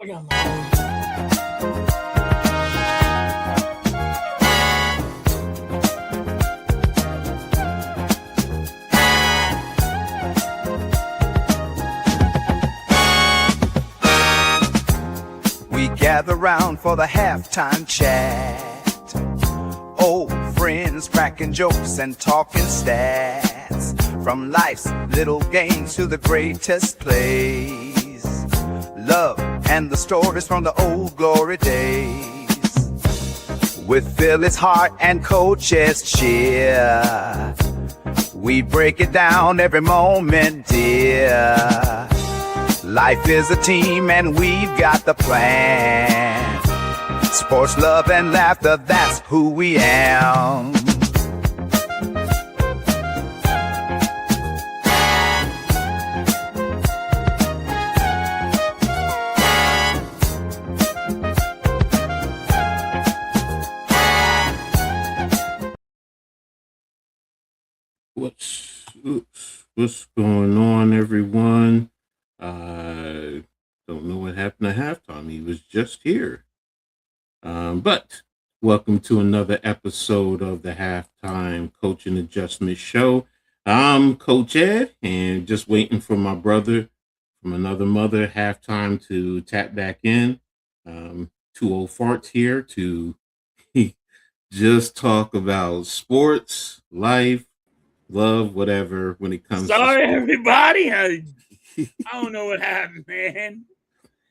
I got my We gather round for the halftime chat. Old friends cracking jokes and talking stats. From life's little games to the greatest plays. Love and the stories from the old glory days. With Philly's heart and coach's cheer, we break it down every moment, dear. Life is a team and we've got the plan. Sports, love, and laughter, that's who we am. What's going on, everyone? Don't know what happened at halftime. He was just here. But welcome to another episode of the Halftime Coaching Adjustment Show. I'm Coach Ed, and just waiting for my brother from another mother, Halftime, to tap back in. Two old farts here to just talk about sports, life, love, whatever, when it comes Sorry, to everybody. I don't know what happened, man.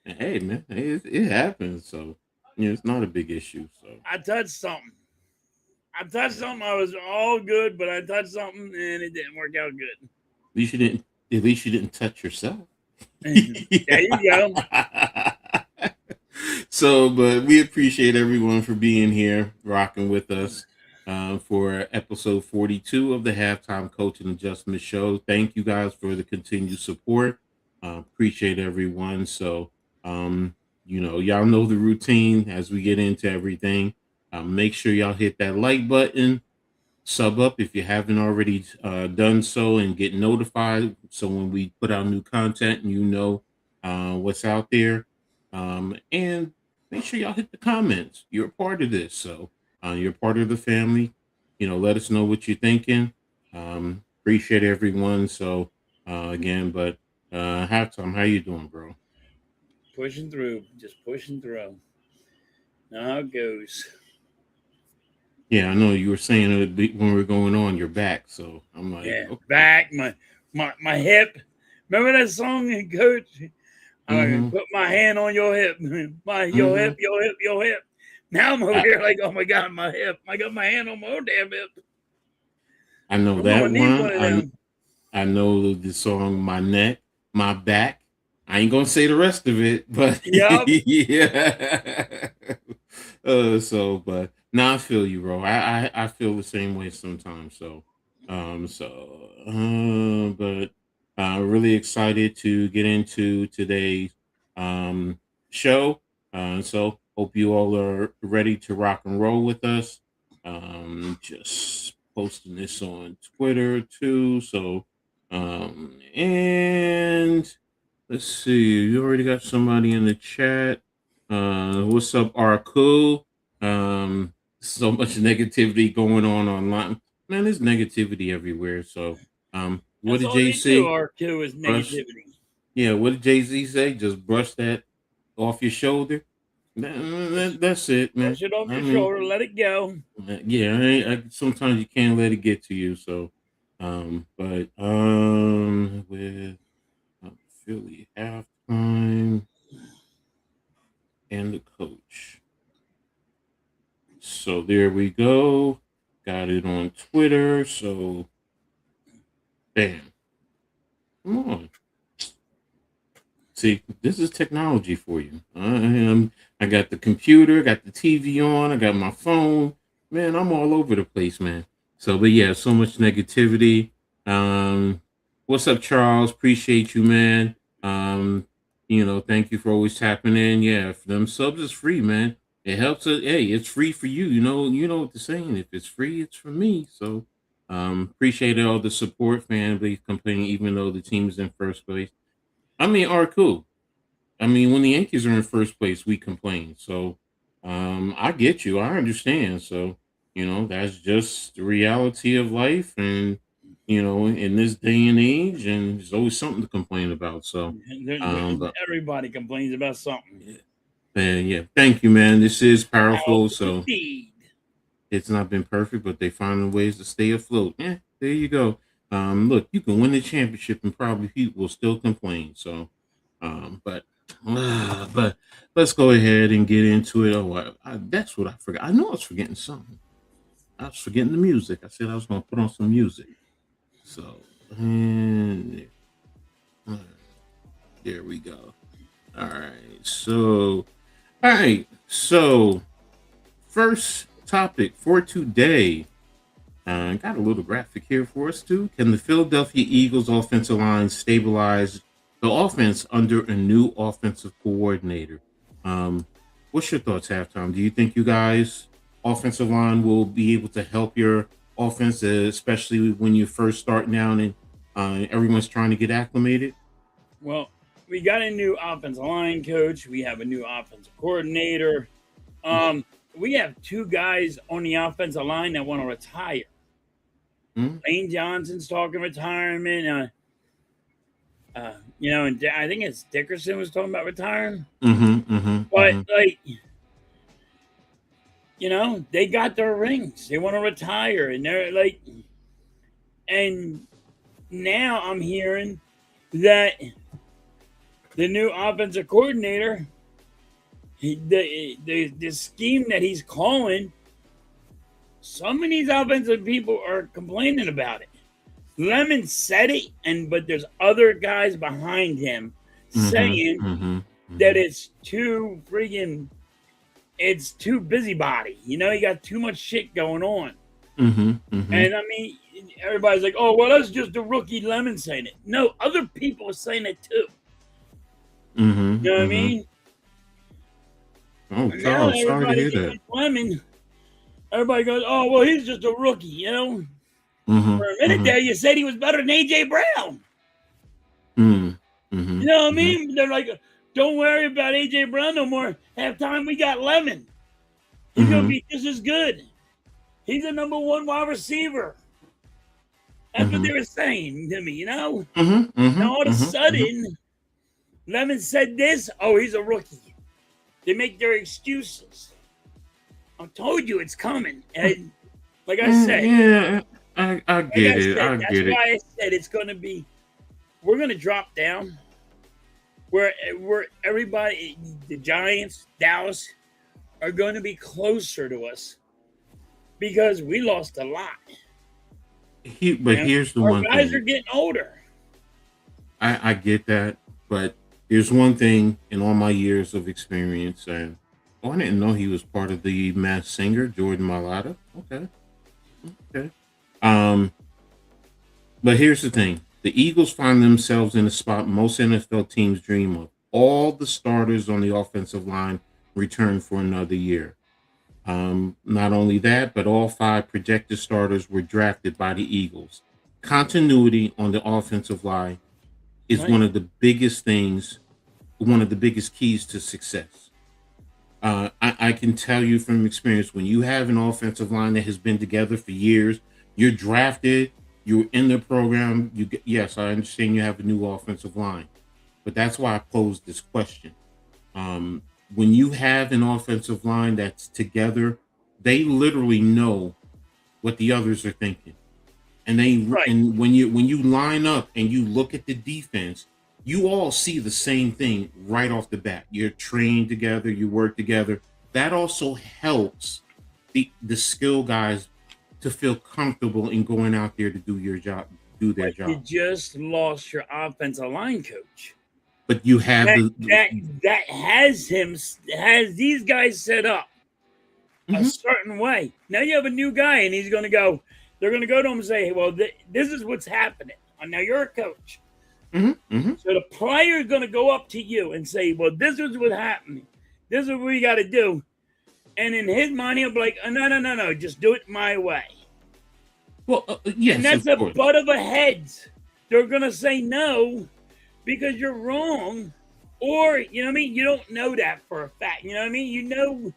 Hey, man, it happens. So, it's not a big issue. So I touched something. I was all good, but I touched something and it didn't work out good. At least you didn't touch yourself. There you go. So, but we appreciate everyone for being here, rocking with us for episode 42 of the Halftime Coaching Adjustment Show. Thank you guys for the continued support. Appreciate everyone. So, y'all know the routine as we get into everything. Make sure y'all hit that like button, sub up if you haven't already done so, and get notified. So when we put out new content, you know what's out there. And make sure y'all hit the comments. You're a part of this. So you're part of the family. Let us know what you're thinking. Appreciate everyone. So again, but halftime, how you doing, bro? Just pushing through. Now how it goes. Yeah, I know you were saying it when we were going on your back, so I'm like, Yeah, okay. back, my hip. Remember that song, Coach? Mm-hmm. Put my hand on your hip. Your hip. Now I'm over here like, oh my God, my hip. I got my hand on my own damn hip. I know I'm that gonna need one of one. them. I know the song "My Neck, My Back." I ain't gonna say the rest of it, but Yup. yeah. But now I feel you, bro. I feel the same way sometimes. So, but really excited to get into today's show. So hope you all are ready to rock and roll with us. Just posting this on Twitter too. So, and let's see, you already got somebody in the chat. What's up, Arcool? So much negativity going on online. Man, there's negativity everywhere. So, what That's did all Jay they say? do, R2, is negativity. Yeah, what did Jay-Z say? Just brush that off your shoulder. That's it, man. Brush it off your shoulder, let it go. Yeah, sometimes you can't let it get to you. So, with Philly halftime and the coach. So there we go. Got it on Twitter. So, bam. Come on. See, this is technology for you. I got the computer, got the TV on, I got my phone. Man, I'm all over the place, man. So, but yeah, so much negativity. What's up, Charles? Appreciate you, man. Thank you for always tapping in. Yeah, if them subs is free, man. It helps us. Hey, it's free for you. You know what they're saying. If it's free, it's for me. So, appreciate all the support, family complaining, even though the team is in first place. I mean, cool. I mean, when the Yankees are in first place, we complain. So I get you. I understand. So, that's just the reality of life. And, in this day and age, and there's always something to complain about. So, but Everybody complains about something. yeah, thank you, man. This is powerful. Oh, So indeed. it's not been perfect, but they finding ways to stay afloat. Yeah, there you go. Look, you can win the championship and probably people will still complain. So, but but let's go ahead and get into it. Oh, that's what I forgot. I know I was forgetting something. I was forgetting the music. I said I was going to put on some music. So, and there we go. All right. So, first topic for today. Got a little graphic here for us too. Can the Philadelphia Eagles offensive line stabilize the offense under a new offensive coordinator? What's your thoughts, halftime? Do you think you guys offensive line will be able to help your offense, especially when you first start down and everyone's trying to get acclimated? Well, we got a new offensive line coach. We have a new offensive coordinator. We have two guys on the offensive line that want to retire. Lane Johnson's talking retirement. And I think it's Dickerson was talking about retiring. But they got their rings. They want to retire, and they're like, and now I'm hearing that the new offensive coordinator, the scheme that he's calling, some of these offensive people are complaining about it. Lemon said it, but there's other guys behind him saying that it's too busybody. You got too much shit going on. And I mean, everybody's like, oh, well, that's just a rookie Lemon saying it. No, other people are saying it too. You know what I mean? Oh, God, sorry to hear that. Lemon, everybody goes, oh, well, he's just a rookie, For a minute there, you said he was better than A.J. Brown. You know what I mean? They're like, don't worry about A.J. Brown no more. Halftime, we got Lemon. He's going to be just as good. He's the number one wide receiver. That's what they were saying to me, Now, all of a sudden, Lemon said this. Oh, he's a rookie. They make their excuses. I told you it's coming. And like I said. Yeah, I get it. That's why I said it's going to be, we're going to drop down. Where everybody, the Giants, Dallas, are going to be closer to us because we lost a lot. Here's the one thing. Our guys are getting older. I get that, but there's one thing in all my years of experience, and I didn't know he was part of the Masked Singer, Jordan Mailata. Okay. But here's the thing. The Eagles find themselves in a spot most NFL teams dream of. All the starters on the offensive line return for another year. Not only that, but all 5 projected starters were drafted by the Eagles. Continuity on the offensive line is one of the biggest things, one of the biggest keys to success. I can tell you from experience, when you have an offensive line that has been together for years, you're drafted, you're in the program. Yes, I understand you have a new offensive line, but that's why I posed this question. When you have an offensive line that's together, they literally know what the others are thinking, and and when you line up and you look at the defense, you all see the same thing right off the bat. You're trained together, you work together. That also helps the skill guys to feel comfortable in going out there to do their job. You just lost your offensive line coach. But you have that has these guys set up a certain way. Now you have a new guy, and they're going to go to him and say, well, this is what's happening. Now you're a coach. So the player is going to go up to you and say, well, this is what's happening. This is what we got to do. And in his mind, he'll be like, no, just do it my way. Well, yes, and that's a butt of a heads. They're going to say no because you're wrong. Or, you know what I mean? You don't know that for a fact. You know what I mean? You know,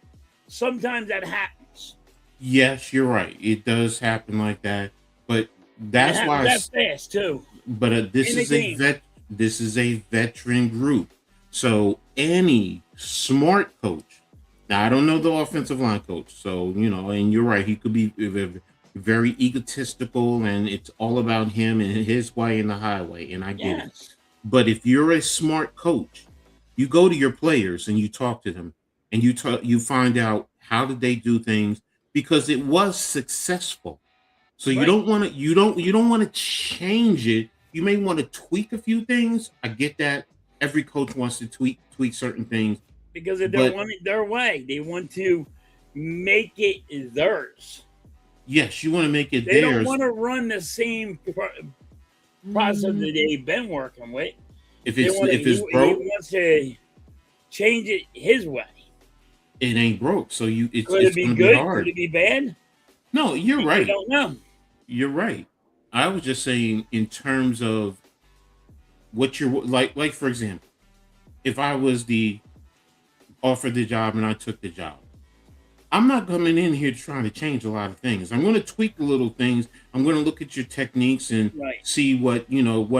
sometimes that happens. Yes, you're right. It does happen like that, but And it that's happens why. that fast, too, But in the game. this is a veteran group. So any smart coach. Now I don't know the offensive line coach, so and you're right. He could be very egotistical, and it's all about him and his way and the highway. And I get it. Yes. But if you're a smart coach, you go to your players and you talk to them, and you find out how did they do things because it was successful. So you Right. don't want to you don't want to change it. You may want to tweak a few things. I get that. Every coach wants to tweak certain things. Because if they But want it their way, they want to make it theirs. yes, you want to make it They don't theirs. want to run the same process that they've been working with. If They it's want to, if it's he broke, wants to change it his way. it ain't broke. So it's Could it be going to be good? hard. Could it be bad? No, you're I right. don't know. You're right. I was just saying in terms of what you're like for example, if I was offered the job and I took the job, I'm not coming in here trying to change a lot of things. I'm going to tweak little things. I'm going to look at your techniques and Right. see what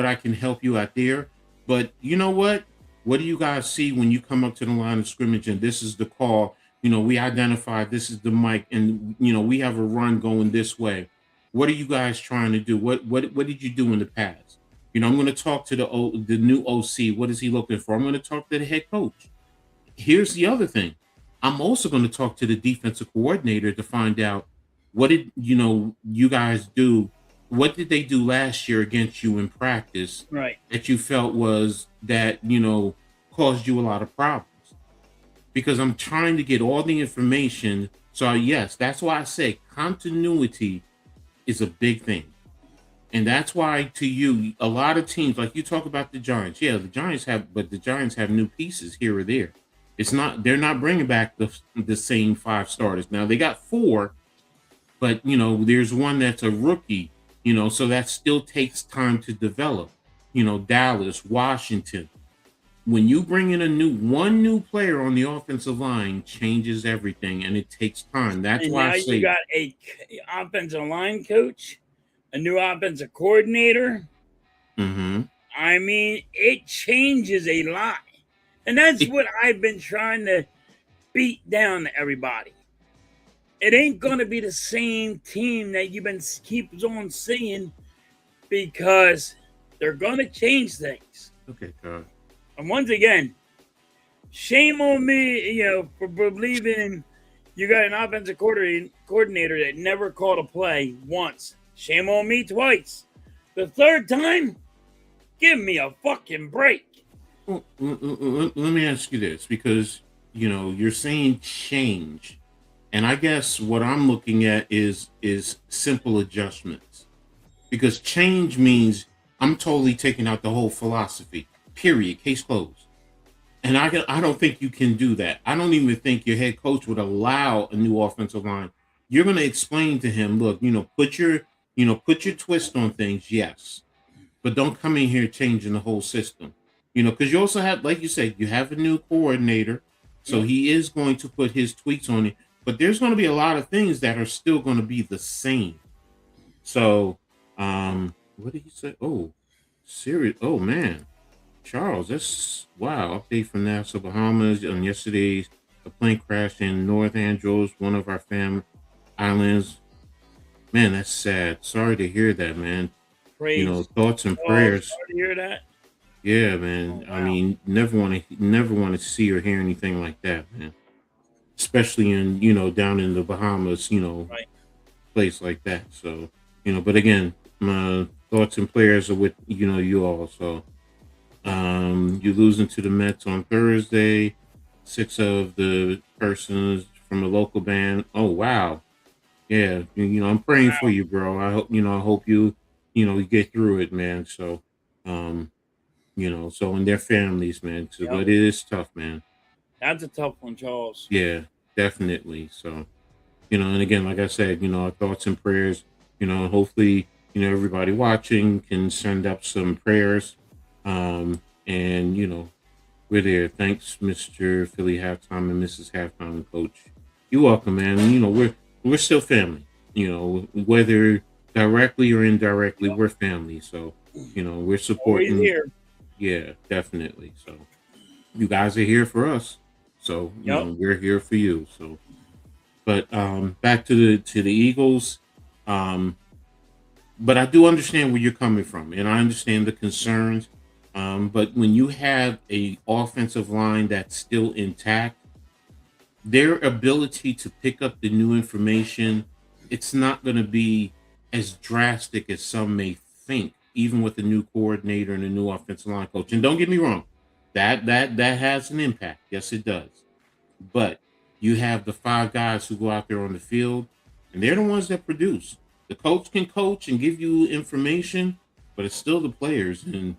I can help you out there. But you know what? What do you guys see when you come up to the line of scrimmage and this is the call? We identified this is the mic, and we have a run going this way. What are you guys trying to do? What did you do in the past? I'm going to talk to the new OC. What is he looking for? I'm going to talk to the head coach. Here's the other thing. I'm also going to talk to the defensive coordinator to find out what did you guys do? What did they do last year against you in practice Right. that you felt was that caused you a lot of problems? Because I'm trying to get all the information. So yes, that's why I say continuity is a big thing. And that's why to you, a lot of teams, like you talk about the Giants. Yeah, the Giants have new pieces here or there. They're not bringing back the same 5 starters. Now they got 4, but there's one that's a rookie, so that still takes time to develop. Dallas, Washington. When you bring in one new player on the offensive line, changes everything, and it takes time. That's And why now I say you got a offensive line coach, a new offensive coordinator. I mean, it changes a lot. And that's what I've been trying to beat down to everybody. It ain't going to be the same team that you've been keeps on seeing because they're going to change things. Okay, God. And once again, shame on me, for believing you got an offensive coordinator that never called a play once. Shame on me twice. The third time, give me a fucking break. Well, let me ask you this, because you're saying change, and I guess what I'm looking at is simple adjustments, because change means I'm totally taking out the whole philosophy. Period. Case closed. And I don't think you can do that. I don't even think your head coach would allow a new offensive line. You're going to explain to him, look, put your twist on things, yes, but don't come in here changing the whole system. Because you also have, like you said, you have a new coordinator, so he is going to put his tweaks on it. But there's going to be a lot of things that are still going to be the same. So, what did he say? Oh, serious. Oh man, Charles, that's wow. Update from Nassau, Bahamas. On yesterday, a plane crashed in North Andros, one of our islands. Man, that's sad. Sorry to hear that, man. Praise. Thoughts and prayers. Sorry to hear that. Yeah, man. Oh, wow. I mean, never want to see or hear anything like that, man. Especially in down in the Bahamas, Right. place like that. So but again, my thoughts and prayers are with you all. So you're losing to the Mets on Thursday. 6 of the persons from a local band. Oh wow, yeah. I'm praying for you, bro. I hope you you get through it, man. So so and their families, man. So, but it is tough, man. That's a tough one, Charles. Yeah, definitely. So, and again, like I said, our thoughts and prayers, hopefully, everybody watching can send up some prayers. And, We're there. Thanks, Mr. Philly Halftime and Mrs. Halftime Coach. You're welcome, man. And, we're still family. Whether directly or indirectly, we're family. So, we're Always supporting. here. Yeah, definitely. So, you guys are here for us. So, Yep. we're here for you. So, but back to the Eagles. But I do understand where you're coming from, and I understand the concerns. But when you have a offensive line that's still intact, their ability to pick up the new information, it's not going to be as drastic as some may think, even with the new coordinator and the new offensive line coach. And don't get me wrong, that has an impact. Yes, it does. But you have the five guys who go out there on the field, and they're the ones that produce. The coach can coach and give you information, but it's still the players, and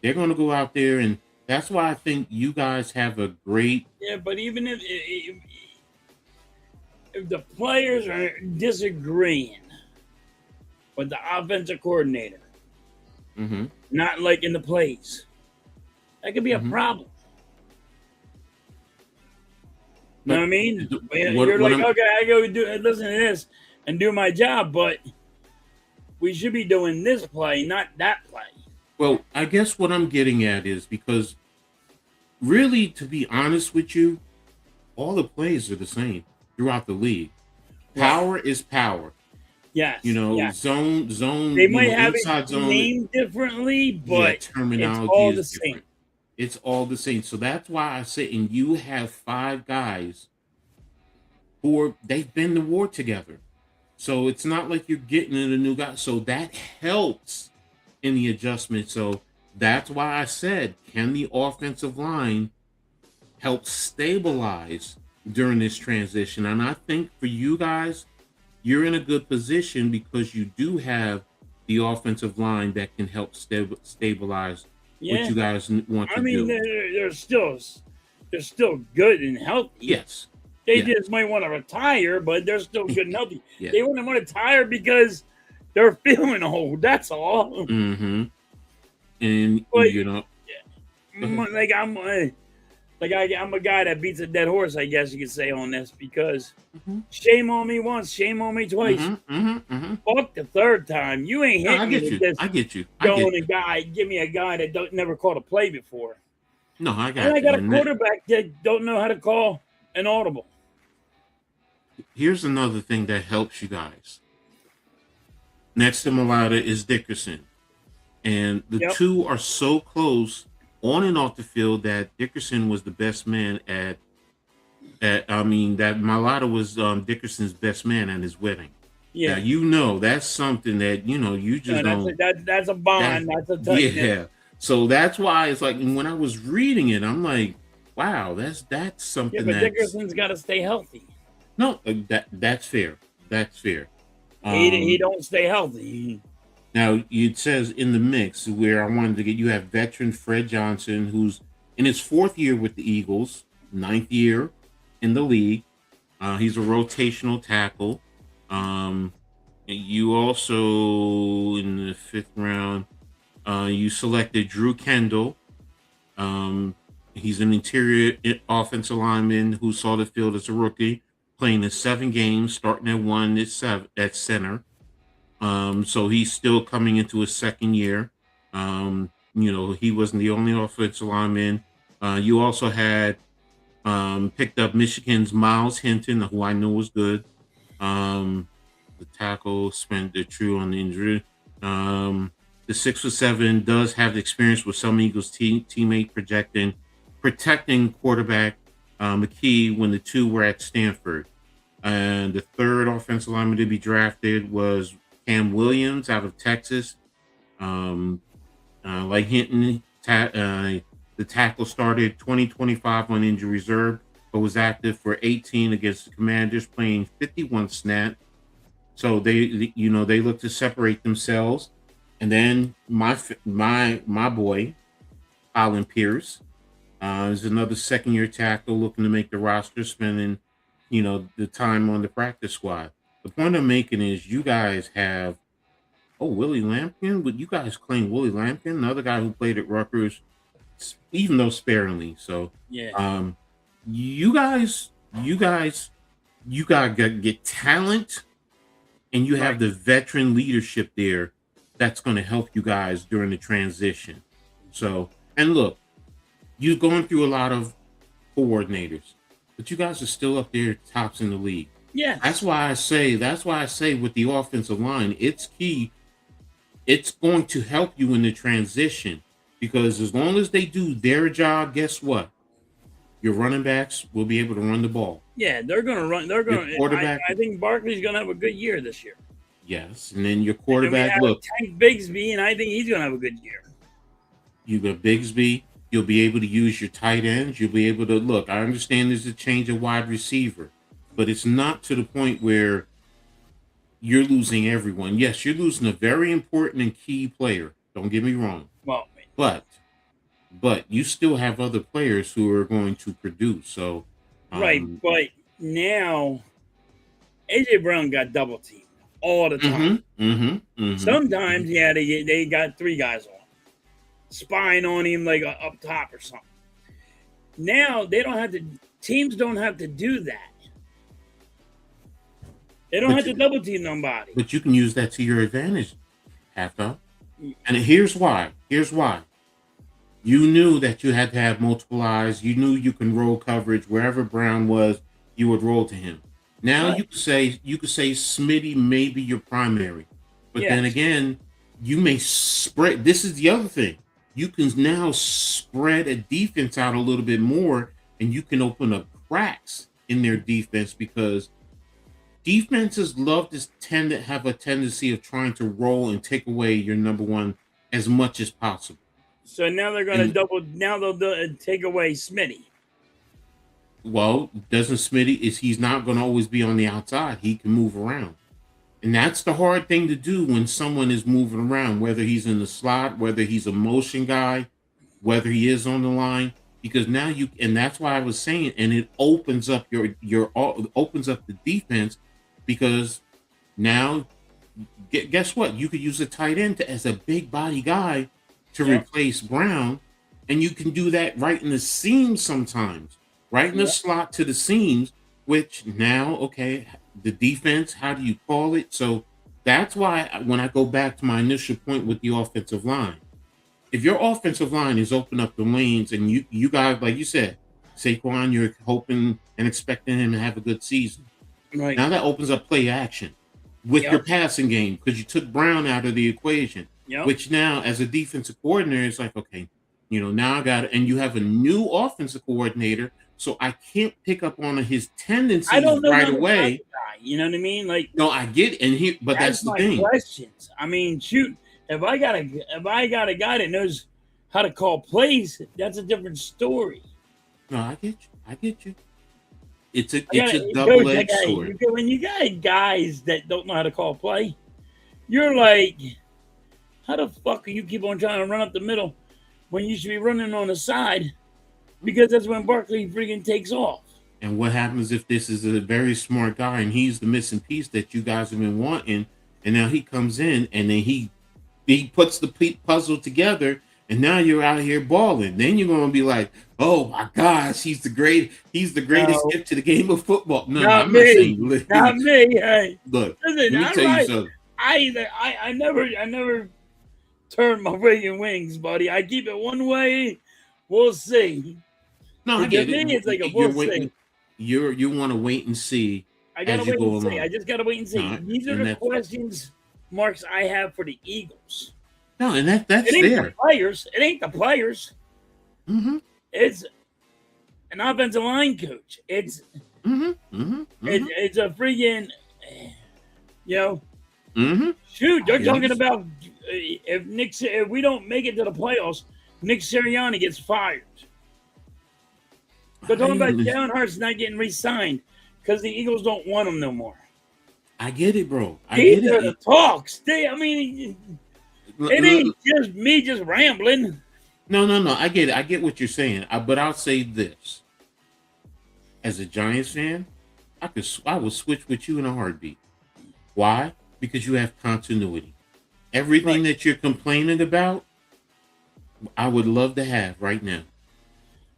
they're going to go out there, and that's why I think you guys have a great. Yeah, but even if the players are disagreeing with the offensive coordinator, not like in the plays, that could be a problem. You know what I mean? You're like, okay, I go listen to this and do my job, but we should be doing this play, not that play. Well, I guess what I'm getting at is because really, to be honest with you, all the plays are the same throughout the league. Power is power. Yes. Yes. Zone. They might have it named differently, but terminology it's all the same. It's all the same. So that's why I say, and you have five guys they've been to war together. So it's not like you're getting in a new guy. So that helps in the adjustment. So that's why I said, can the offensive line help stabilize during this transition? And I think for you guys, you're in a good position because you do have the offensive line that can help stabilize what you guys want to do. I mean, they're still good and healthy. Yes. They just might want to retire, but they're still good and healthy. They wouldn't want to retire because they're feeling old. That's all. And but, I'm a guy that beats a dead horse, I guess you could say, on this, because shame on me once, shame on me twice. Fuck the third time. You ain't hitting me. I get you. Give me a guy that never called a play before. No, I got. And I got a quarterback that don't know how to call an audible. Here's another thing that helps you guys. Next to Mulata is Dickerson, and the two are so close on and off the field that Dickerson was the best man that Mulata was Dickerson's best man at his wedding. Yeah, now, that's something that you just don't. That's a bond. That's a touch. Yeah. So that's why it's like when I was reading it, I'm like, wow, that's something. Yeah, but Dickerson's got to stay healthy. No, that's fair. That's fair. He don't stay healthy. Now it says in the mix where I wanted to get, you have veteran Fred Johnson, who's in his fourth year with the Eagles, 9th year in the league. He's a rotational tackle. You also in the 5th round, you selected Drew Kendall. He's an interior offensive lineman who saw the field as a rookie, playing in 7 games, starting at 1 at center. So he's still coming into his 2nd year. He wasn't the only offensive lineman. You also had picked up Michigan's Miles Hinton, who I know was good. The tackle spent the true on the injury. The 6'7" does have the experience with some Eagles teammate protecting quarterback McKee when the two were at Stanford. And the 3rd offensive lineman to be drafted was Cam Williams out of Texas. Like Hinton, the tackle started 2025 on injury reserve, but was active for 18 against the Commanders, playing 51 snaps. So they look to separate themselves. And then my boy, Colin Pierce, is another 2nd-year tackle looking to make the roster, spending the time on the practice squad. The point I'm making is you guys have Willie Lampkin. Would you guys claim Willie Lampkin, another guy who played at Rutgers, even though sparingly. So yeah, you guys gotta get talent, and you have right. the veteran leadership there that's going to help you guys during the transition. So, and look, you're going through a lot of coordinators, but you guys are still up there tops in the league. Yes. That's why I say with the offensive line, it's key. It's going to help you in the transition, because as long as they do their job, guess what? Your running backs will be able to run the ball. Yeah, they're going to run. They're going to. Quarterback, I think Barkley's going to have a good year this year. yes, and then your And we quarterback. have Look, Tank Bigsby, and I think he's going to have a good year. you got Bigsby. You'll be able to use your tight ends. You'll be able to look. I understand there's a change of wide receiver, but it's not to the point where you're losing everyone. Yes, you're losing a very important and key player. Don't get me wrong. Well, But you still have other players who are going to produce. So right, but now AJ Brown got double teamed all the time. Sometimes, yeah, they got 3 guys on, spying on him like up top or something. Now they don't have to. Teams don't have to do that. They don't have to double team nobody. But you can use that to your advantage, Halfdog. And here's why. You knew that you had to have multiple eyes. You knew you can roll coverage wherever Brown was. You would roll to him. Now you could say Smitty may be your primary, but then again, you may spread. This is the other thing. You can now spread a defense out a little bit more, and you can open up cracks in their defense, because defenses have a tendency of trying to roll and take away your number one as much as possible. So now they're going to double. Now they'll take away Smitty. Well, he's not going to always be on the outside. He can move around. And that's the hard thing to do when someone is moving around, whether he's in the slot, whether he's a motion guy, whether he is on the line, because now and that's why I was saying, and it opens up opens up the defense, because now guess what? You could use a tight end as a big body guy to replace Brown, and you can do that right in the seams sometimes. Right in the slot to the seams, which now, okay, the defense, how do you call it? So that's why when I go back to my initial point with the offensive line, if your offensive line is open up the lanes, and you guys, like you said, Saquon, you're hoping and expecting him to have a good season. Right. Now that opens up play action with your passing game, because you took Brown out of the equation, which now as a defensive coordinator, it's like, okay, now I got it. And you have a new offensive coordinator, so I can't pick up on his tendencies right away. You know what I mean? Like, no, I get it, but that's the thing. Questions. I mean, shoot, if I got a guy that knows how to call plays, that's a different story. No, I get you. It's a double-edged sword. When you got guys that don't know how to call play, you're like, how the fuck do you keep on trying to run up the middle when you should be running on the side? Because that's when Barkley freaking takes off. And what happens if this is a very smart guy and he's the missing piece that you guys have been wanting, and now he comes in and then he puts the puzzle together, and now you're out here balling. Then you're going to be like, oh my gosh, he's the greatest gift to the game of football. No, not me. Not me. Hey, look, listen, let me tell you something. I never turn my freaking wings, buddy. I keep it one way. We'll see. No, I get it. It's like a we'll see. You want to wait and see. I gotta wait and see. I just gotta wait and see. These are the questions marks I have for the Eagles. No, and that's it ain't there. The players. It ain't the players. Mm-hmm. It's an offensive line coach. It's it's a freaking shoot. They're talking about if we don't make it to the playoffs, Nick Sirianni gets fired. They're talking about Jalen Hurts not getting re-signed because the Eagles don't want him no more. I get it, bro. These are the talks. It ain't just me just rambling. No. I get it. I get what you're saying. But I'll say this: as a Giants fan, I would switch with you in a heartbeat. Why? Because you have continuity. Everything that you're complaining about, I would love to have right now.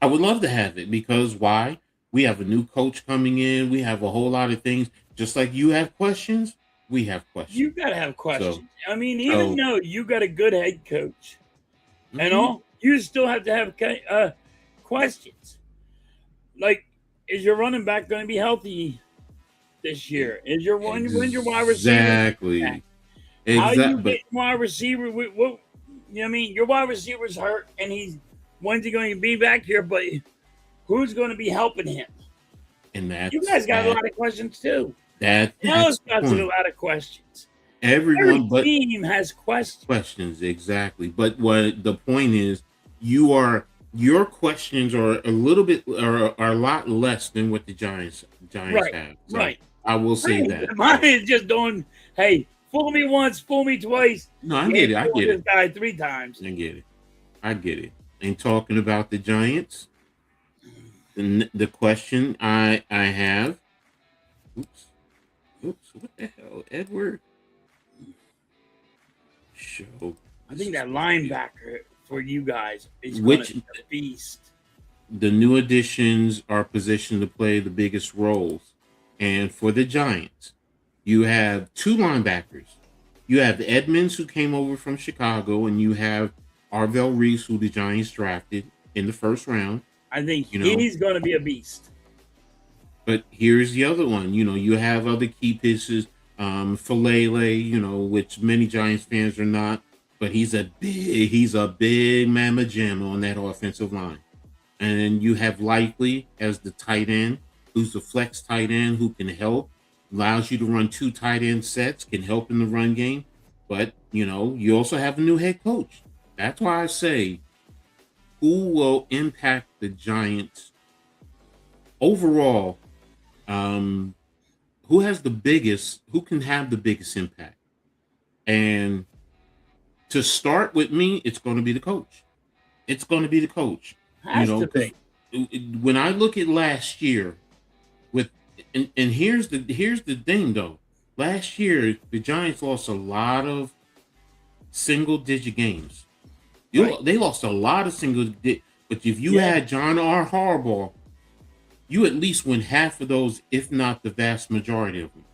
I would love to have it because why? We have a new coach coming in. We have a whole lot of things. Just like you have questions, we have You questions. gotta have So, questions. I mean, even so though you got a good head coach and mhm. all, you still have to have questions. Like, is your running back going to be healthy this year? Is your when's your wide receiver back? Exactly. How you Exactly. get wide receiver? What you know what I mean? Your wide receiver's hurt, and when's he going to be back here? But who's going to be helping him? And You guys got a that lot of questions too. that's Dallas the got a point. lot of questions. Every Everyone but team has questions. questions, exactly. But what the point is, your questions are a little bit are a lot less than what the Giants Right, have. So right. I will say that. Mine So is just doing, hey, fool me once, fool me twice. no, I You get ain't it. I fooling get this it. guy 3 times. I get it. I get it. And talking about the Giants, the question I have, oops, what the hell, Edward? Show. I think that linebacker for you guys is going to Which be a beast. the new additions are positioned to play the biggest roles. And for the Giants, you have two linebackers. You have Edmonds, who came over from Chicago, and you have Arvell Reese, who the Giants drafted in the first round. I think You know, he's going to be a beast. but here's the other one. You have other key pieces, Falele, which many Giants fans are not, but he's a big mamma jamma on that offensive line. And then you have Likely as the tight end, who's the flex tight end who can help, allows you to run two tight end sets, can help in the run game. But, you also have a new head coach. That's why I say, who will impact the Giants overall? Um, who can have the biggest impact? And to start with me, it's going to be the coach. It's going to be the coach. Has to Because be. when I look at last year, with and here's the thing though. Last year, the Giants lost a lot of single digit games. Right. They lost a lot of but if you Yeah. had John R. Harbaugh, you at least win half of those, if not the vast majority of them.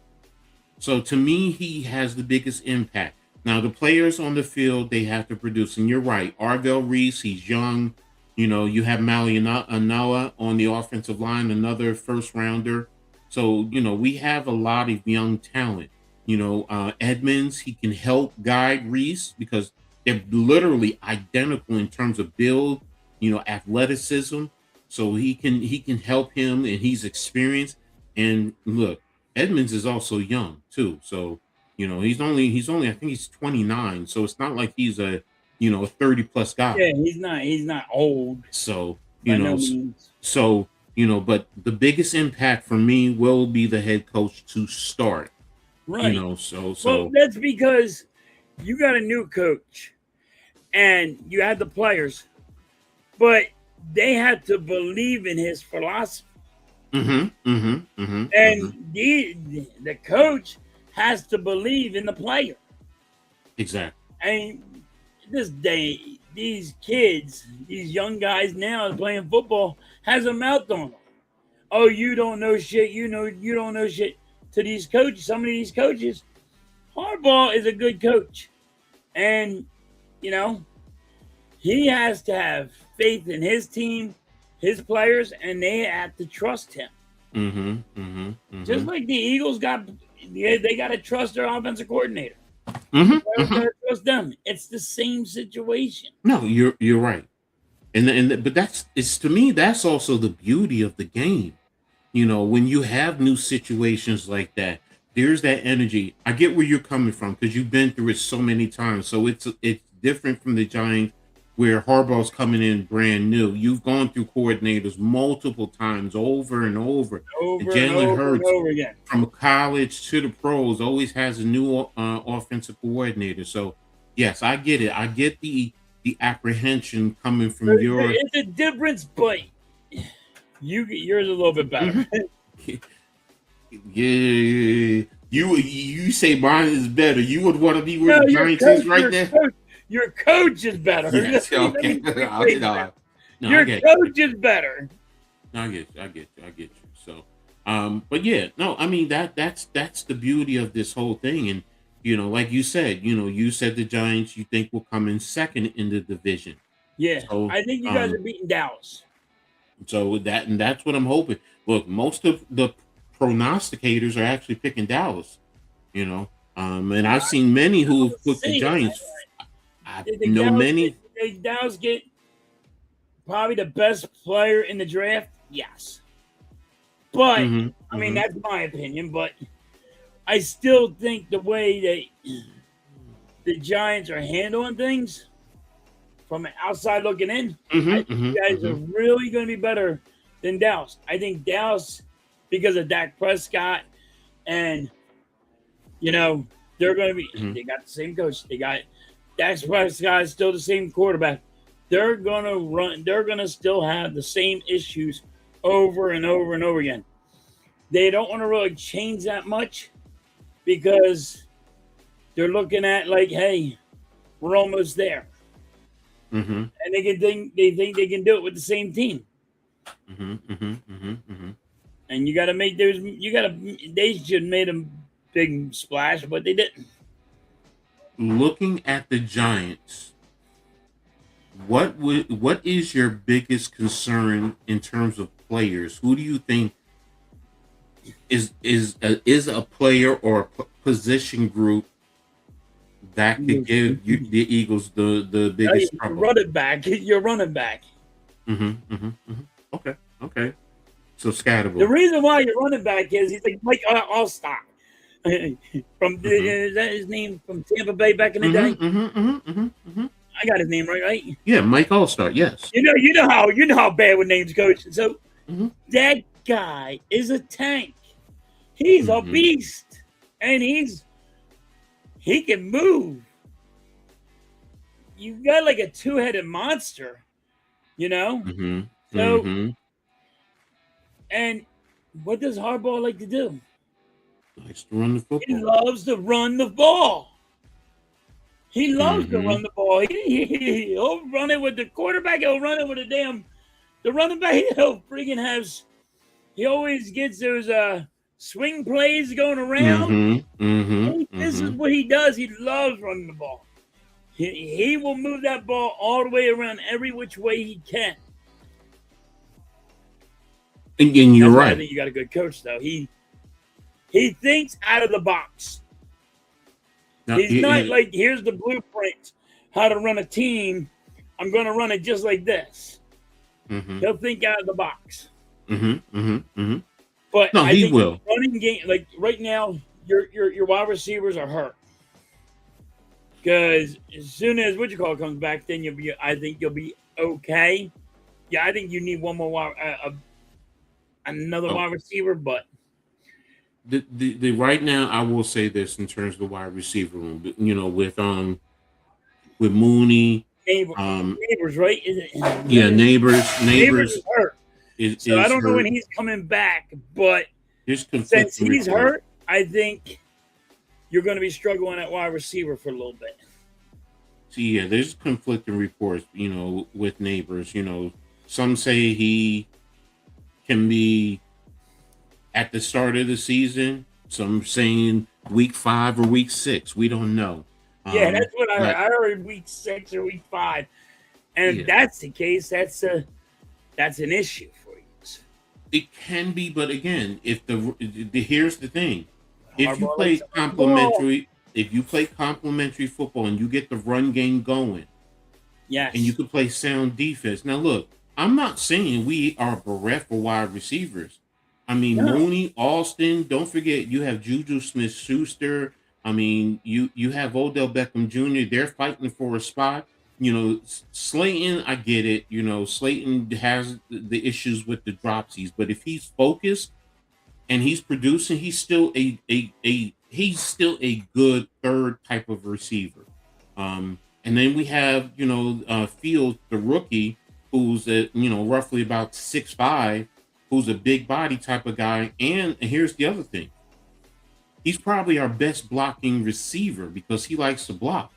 So to me, he has the biggest impact. Now, the players on the field, they have to produce. And you're right. Arvell Reese, he's young. You have Mali Anala on the offensive line, another first rounder. So, we have a lot of young talent. Edmonds, he can help guide Reese because they're literally identical in terms of build, athleticism. So he can help him, and he's experienced. And look, Edmonds is also young too. So, he's only I think he's 29. So it's not like he's a 30 plus guy. Yeah, he's not old So, by no means. but the biggest impact for me will be the head coach to start. Right. So Well, that's because you got a new coach and you had the players, but they had to believe in his philosophy. And the coach has to believe in the player. Exactly. And this day, these kids, these young guys now playing football, has a mouth on them. Oh, you don't know shit. You don't know shit. To these coaches, some of these coaches, Harbaugh is a good coach. And, he has to have faith in his team, his players, and they have to trust him. Just like the Eagles they got to trust their offensive coordinator. Got to trust them. It's the same situation. No, you're right. But to me, that's also the beauty of the game. When you have new situations like that, there's that energy. I get where you're coming from because you've been through it so many times. So it's different from the Giants where Harbaugh's coming in brand new. You've gone through coordinators multiple times over and over. And Jalen Hurts, again. from college to the pros, always has a new offensive coordinator. So yes, I get it. I get the apprehension coming from your. It's a difference, but yours a little bit better. Yeah, you say mine is better. You would want to be where the Giants is right now. Your coach is better. Yes, okay. Your coach is better. No, I get you. So, but yeah, no, I mean that's the beauty of this whole thing, and like you said, you said the Giants you think will come in second in the division. Yeah, So, I think you guys are beating Dallas. So with that, and that's what I'm hoping. Look, most of the prognosticators are actually picking Dallas. And I've seen many who have put the Giants. I know many. Did Dallas get probably the best player in the draft? Yes. But, I mean, that's my opinion. But I still think the way that the Giants are handling things from the outside looking in, I think you guys are really going to be better than Dallas. I think Dallas, because of Dak Prescott, and, they're going to be, they got the same coach. They got Dak Prescott is still the same quarterback. They're going to run, they're going to still have the same issues over and over and over again. They don't want to really change that much because they're looking at like, hey, we're almost there. And they think they can do it with the same team. And you got to make those. They should have made a big splash, but they didn't. Looking at the Giants, what is your biggest concern in terms of players? Who do you think is a player or a position group that could give you the Eagles the biggest trouble? Running back. You're running back. Okay. So Scatterable. The reason why you're running back is he's like Mike Allstott. From is that his name from Tampa Bay back in the day? I got his name right? Yeah, Mike Allstott. Yes. You know how bad with names, coach. So that guy is a tank. He's a beast, and he can move. You got like a two-headed monster, So, and what does Harbaugh like to do? Likes to run the football. He loves to run the ball. He loves to run the ball. He'll run it with the quarterback. He'll run it with the running back. He'll freaking have. He always gets those swing plays going around. This is what he does. He loves running the ball. He will move that ball all the way around every which way he can. And you're right. I think you got a good coach, though. He thinks out of the box. Now, he's not like, here's the blueprint, how to run a team. I'm going to run it just like this. He'll think out of the box. But no, he will. Running game, like right now, your wide receivers are hurt. Because as soon as comes back, then I think you'll be okay. Yeah, I think you need one more another wide receiver, but the right now I will say this in terms of the wide receiver room, with Mooney, Neighbors, right? Yeah, neighbors is hurt. So I don't know hurt. when he's coming back, but since he's hurt, I think you're going to be struggling at wide receiver for a little bit. See, yeah, there's conflicting reports, with Neighbors. Some say he can be at the start of the season. Some saying week 5 or week 6. We don't know. Yeah, that's what I heard. I heard week 6 or week 5. And if that's the case, that's an issue for you. It can be, but again, if here's the thing. If you play complementary football and you get the run game going, and you can play sound defense. Now, look, I'm not saying we are bereft for wide receivers. I mean, Mooney, Alston. Don't forget, you have Juju Smith-Schuster. I mean, you have Odell Beckham Jr. They're fighting for a spot. Slayton, I get it. Slayton has the issues with the dropsies, but if he's focused and he's producing, he's still a good third type of receiver. And then we have Fields, the rookie, who's roughly about 6'5", who's a big body type of guy. And here's the other thing: he's probably our best blocking receiver because he likes to block.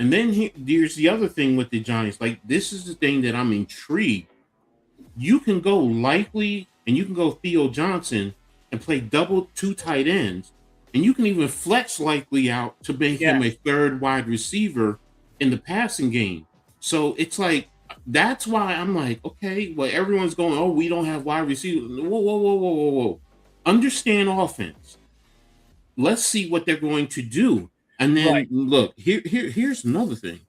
And then here's the other thing with the Giants. Like, this is the thing that I'm intrigued. You can go Likely and you can go Theo Johnson and play double 2 tight ends, and you can even flex Likely out to make him a third wide receiver in the passing game. So it's like, that's why I'm like, okay, well, everyone's going, oh, we don't have wide receivers. Whoa. Understand offense. Let's see what they're going to do. And then look, here's another thing.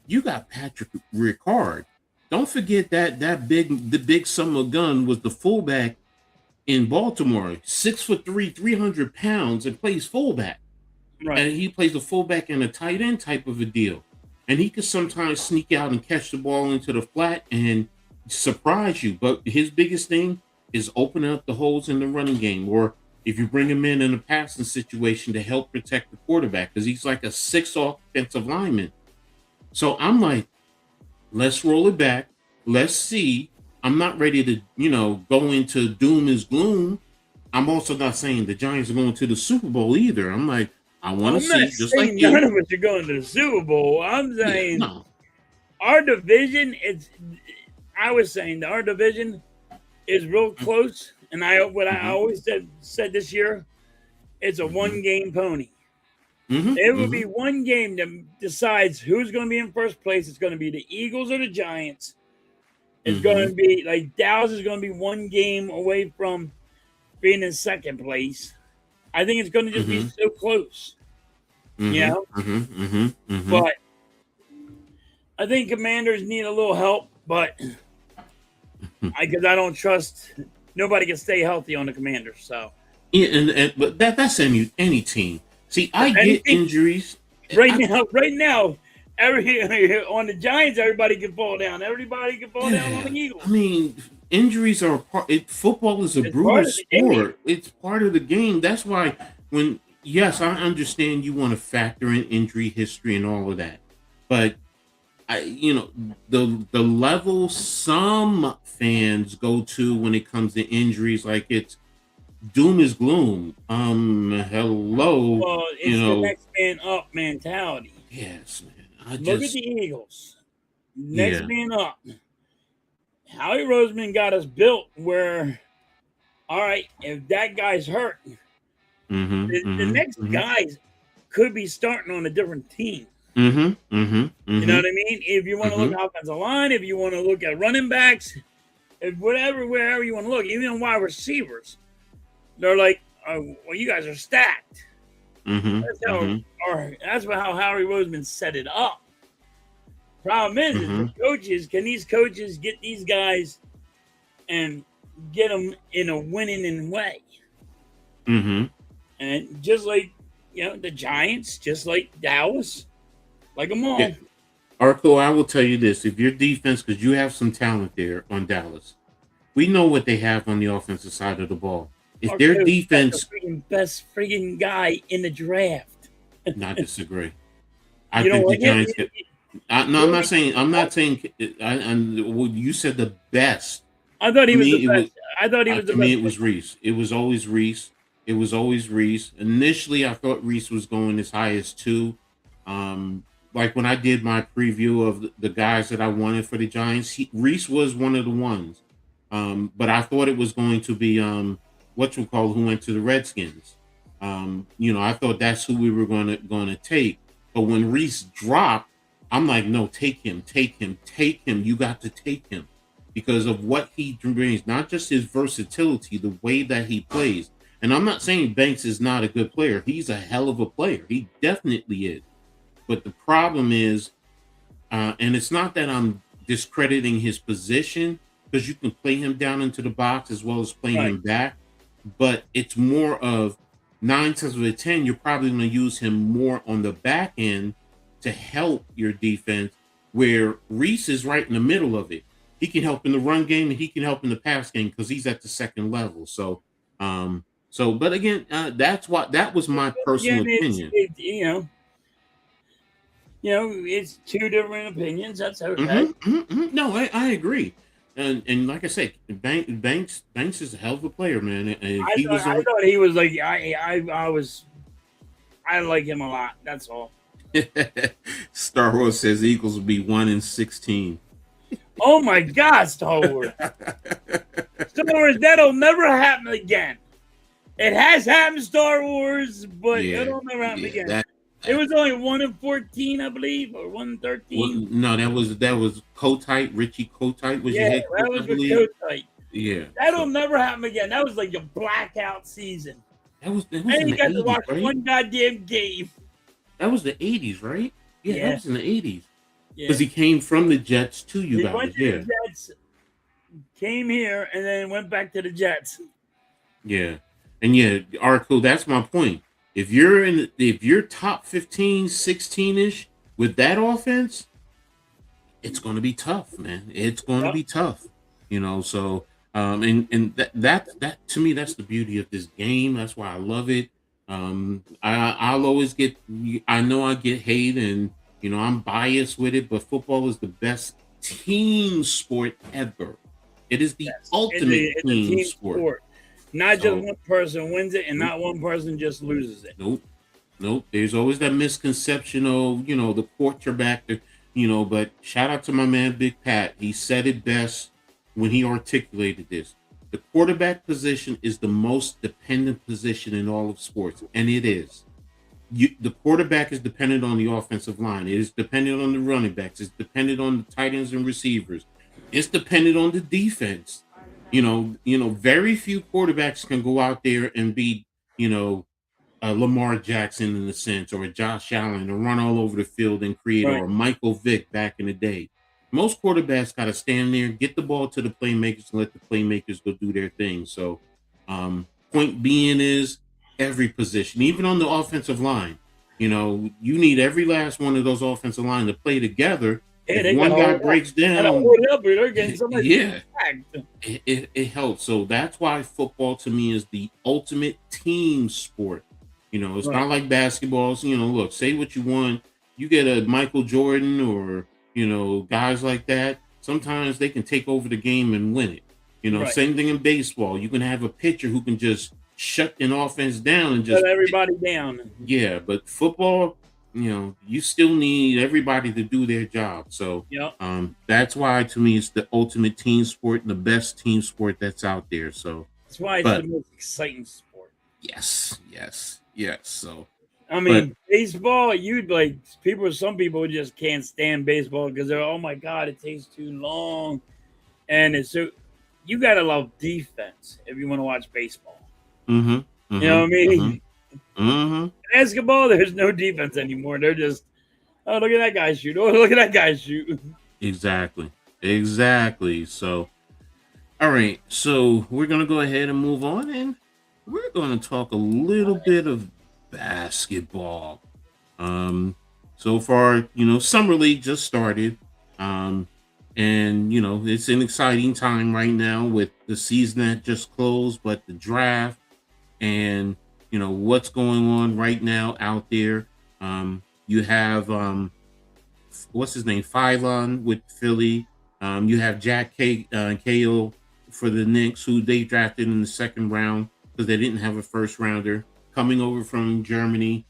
You got Patrick Ricard. Don't forget the big summer gun was the fullback in Baltimore, 6'3", 300 pounds, and plays fullback. Right. And he plays a fullback and a tight end type of a deal. And he could sometimes sneak out and catch the ball into the flat and surprise you. But his biggest thing is opening up the holes in the running game, or if you bring him in a passing situation to help protect the quarterback, because he's like a 6 offensive lineman. So I'm like, let's roll it back. Let's see. I'm not ready to, go into doom is gloom. I'm also not saying the Giants are going to the Super Bowl either. I'm like, I want to see, just like you. None of us are going to the Super Bowl. I'm saying our division, I was saying our division is real close. And I always said this year, it's a one-game pony. It will be one game that decides who's going to be in first place. It's going to be the Eagles or the Giants. It's going to be like Dallas is going to be one game away from being in second place. I think it's going to just be so close. But I think Commanders need a little help, but because I don't trust. Nobody can stay healthy on the Commanders, so but that's any team. See, I get injuries right now. On the Giants, everybody can fall down. Everybody can fall down on the Eagles. I mean, injuries are football is a brutal sport. It's part of the game. That's why yes, I understand you want to factor in injury history and all of that, but the level some fans go to when it comes to injuries, like it's doom is gloom. Hello. Well, it's the next man up mentality. Yes, man. Look at the Eagles. Next man up. Howie Roseman got us built where, all right, if that guy's hurt, the next guys could be starting on a different team. You know what I mean? If you want to look at offensive line, if you want to look at running backs, wherever you want to look, even wide receivers, they're like, oh, well, you guys are stacked. That's how Howie Roseman set it up. Problem is the coaches, can these coaches get these guys and get them in a winning way? And just like, the Giants, just like Dallas, like them all. Yeah. Arco, I will tell you this. If your defense, because you have some talent there on Dallas, we know what they have on the offensive side of the ball. If their defense, the best freaking guy in the draft. I disagree. I think the Giants get. I'm not saying. You said the best. I thought he was the best. To me, it was Reese. It was always Reese. Initially, I thought Reese was going as high as 2. Like when I did my preview of the guys that I wanted for the Giants, Reese was one of the ones. But I thought it was going to be who went to the Redskins. I thought that's who we were going to take. But when Reese dropped, I'm like, no, take him. You got to take him because of what he brings, not just his versatility, the way that he plays. And I'm not saying Banks is not a good player. He's a hell of a player. He definitely is. But the problem is, and it's not that I'm discrediting his position, because you can play him down into the box as well as playing him back. But it's more of 9 times out of 10, you're probably going to use him more on the back end to help your defense, where Reese is right in the middle of it. He can help in the run game and he can help in the pass game because he's at the second level. So, but again, that was my personal opinion. It's 2 different opinions. That's okay. No, I agree. And like I said, Banks is a hell of a player, man. And I thought he was like I like him a lot. That's all. Star Wars says Eagles will be 1-16. Oh my God, Star Wars! Star Wars, that'll never happen again. It has happened, Star Wars, but it'll never happen again. It was only 1-14, I believe, or 1-13. No, that was Kotite. Richie Kotite was your head coach, that was I with believe. Kotite. Yeah, That'll never happen again. That was like a blackout season. That was And in you the got 80s, to watch right? one goddamn game. That was the 80s, right? Yeah, that was in the 80s. Because he came from the Jets to you guys. Went to the Jets, came here, and then went back to the Jets. Yeah. And Arco, that's my point. If you're top 15, 16-ish with that offense, it's going to be tough, man. It's going to be tough. So and that to me, that's the beauty of this game. That's why I love it. I'll always I know I get hate, and I'm biased with it, but football is the best team sport ever. It is the ultimate team sport. Not just one person wins it, and not one person just loses it. Nope. There's always that misconception of the quarterback. But shout out to my man Big Pat. He said it best when he articulated this. The quarterback position is the most dependent position in all of sports, and it is. The quarterback is dependent on the offensive line. It is dependent on the running backs. It's dependent on the tight ends and receivers. It's dependent on the defense. Very few quarterbacks can go out there and be, Lamar Jackson in a sense, or a Josh Allen, and run all over the field and create, or Michael Vick back in the day. Most quarterbacks got to stand there, get the ball to the playmakers, and let the playmakers go do their thing. So, point being is every position, even on the offensive line, you need every last one of those offensive line to play together. If one guy breaks down, it helps. So that's why football to me is the ultimate team sport. It's not like basketball. So, look, say what you want. You get a Michael Jordan or, guys like that. Sometimes they can take over the game and win it. Same thing in baseball. You can have a pitcher who can just shut an offense down and just shut everybody down. Yeah, but football, you still need everybody to do their job. So that's why to me it's the ultimate team sport and the best team sport that's out there. So that's why it's the most exciting sport. Yes. So baseball, some people just can't stand baseball because they're, oh my God, it takes too long. And you gotta love defense if you want to watch baseball. You know what I mean? Basketball, there's no defense anymore. They're just, oh, look at that guy shoot. Oh, look at that guy shoot. Exactly. So, all right. So we're going to go ahead and move on, and we're going to talk a little bit of basketball. So far, Summer League just started. And, it's an exciting time right now with the season that just closed, but the draft and what's going on right now out there. You have what's his name, Phylon with Philly. You have Jack Cahill for the Knicks, who they drafted in the second round because they didn't have a first rounder, coming over from Germany.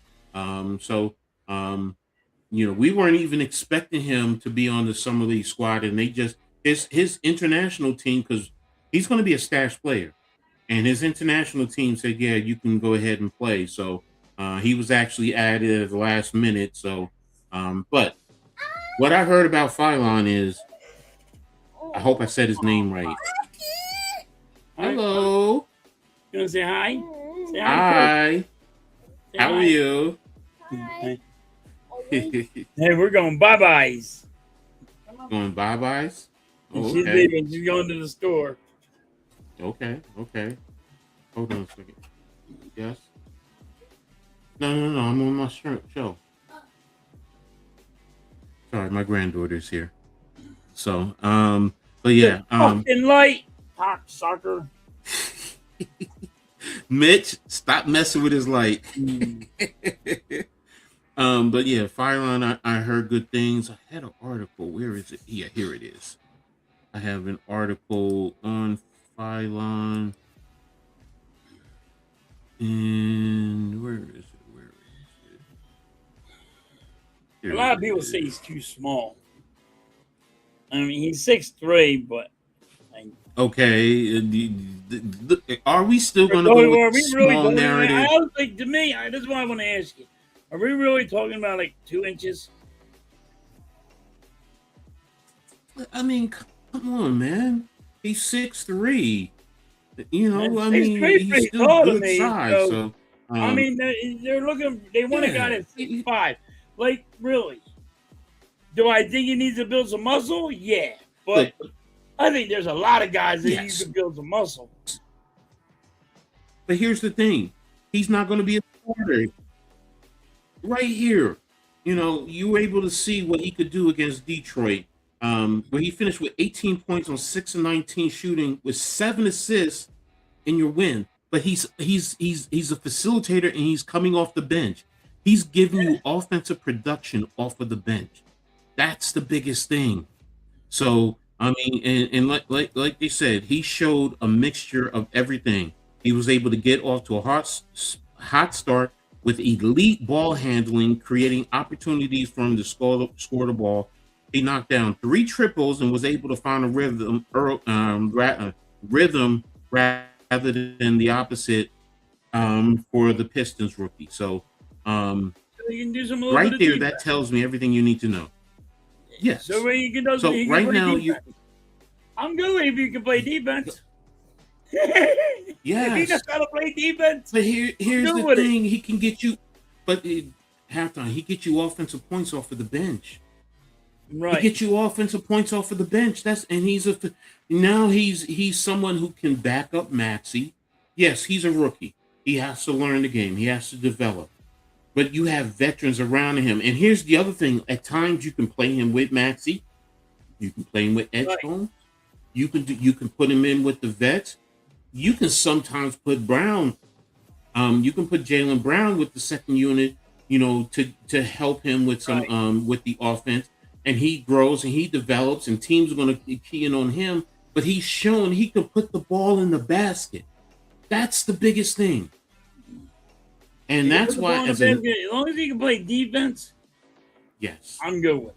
We weren't even expecting him to be on the Summer League squad, and they just his international team, because he's going to be a stash player. And his international team said, yeah, you can go ahead and play. So he was actually added at the last minute. So, but what I heard about Phylon is, I hope I said his name right. Hello. You want to say hi? Say hi. How are you? Hi. Hey, we're going bye-byes. Going bye-byes? Oh, she's leaving. She's going to the store. Okay. Hold on a second. Yes? No. I'm on my show. Sorry, my granddaughter's here. So, but yeah. Fucking light. Cock sucker. Mitch, stop messing with his light. But yeah, Phylon, I heard good things. I had an article. Where is it? Yeah, here it is. I have an article on Phylon. And where is it? A lot of people say he's too small. I mean, he's 6'3", but okay. Are we still going to go with the small narrative? I was like, to me, this is what I want to ask you: are we really talking about like 2 inches? I mean, come on, man. He's 6'3". You know, I mean, he's still good size. So, I mean, they're looking. They want a guy that's 6'5". Like, really? Do I think he needs to build some muscle? Yeah, but I think there's a lot of guys that you can build some muscle. But here's the thing: he's not going to be a starter. Right here, you know, you were able to see what he could do against Detroit, where he finished with 18 points on 6 of 19 shooting with 7 assists in your win. But he's a facilitator and he's coming off the bench. He's giving you offensive production off of the bench. That's the biggest thing. So I mean, and like they said, he showed a mixture of everything. He was able to get off to a hot start with elite ball handling, creating opportunities for him to score the ball. He knocked down 3 triples and was able to find a rhythm rather than the opposite for the Pistons rookie. So you can do some right there, that tells me everything you need to know. Yes. So you can do so right now I'm good if you can play defense. Yes. If he knows how to play defense. But here's the thing: he can get you, but halftime he gets you offensive points off of the bench. Right. He gets you offensive points off of the bench. He's someone who can back up Maxey. Yes, he's a rookie. He has to learn the game. He has to develop. But you have veterans around him. And here's the other thing: at times you can play him with Maxey. You can play him with Edgecombe. Right. You can put him in with the vets. You can sometimes put Brown. You can put Jaylen Brown with the second unit, you know, to help him with some with the offense, and he grows and he develops, and teams are going to key in on him. But he's shown he can put the ball in the basket. That's the biggest thing, and that's why as long as he can play defense, yes, I'm good with it.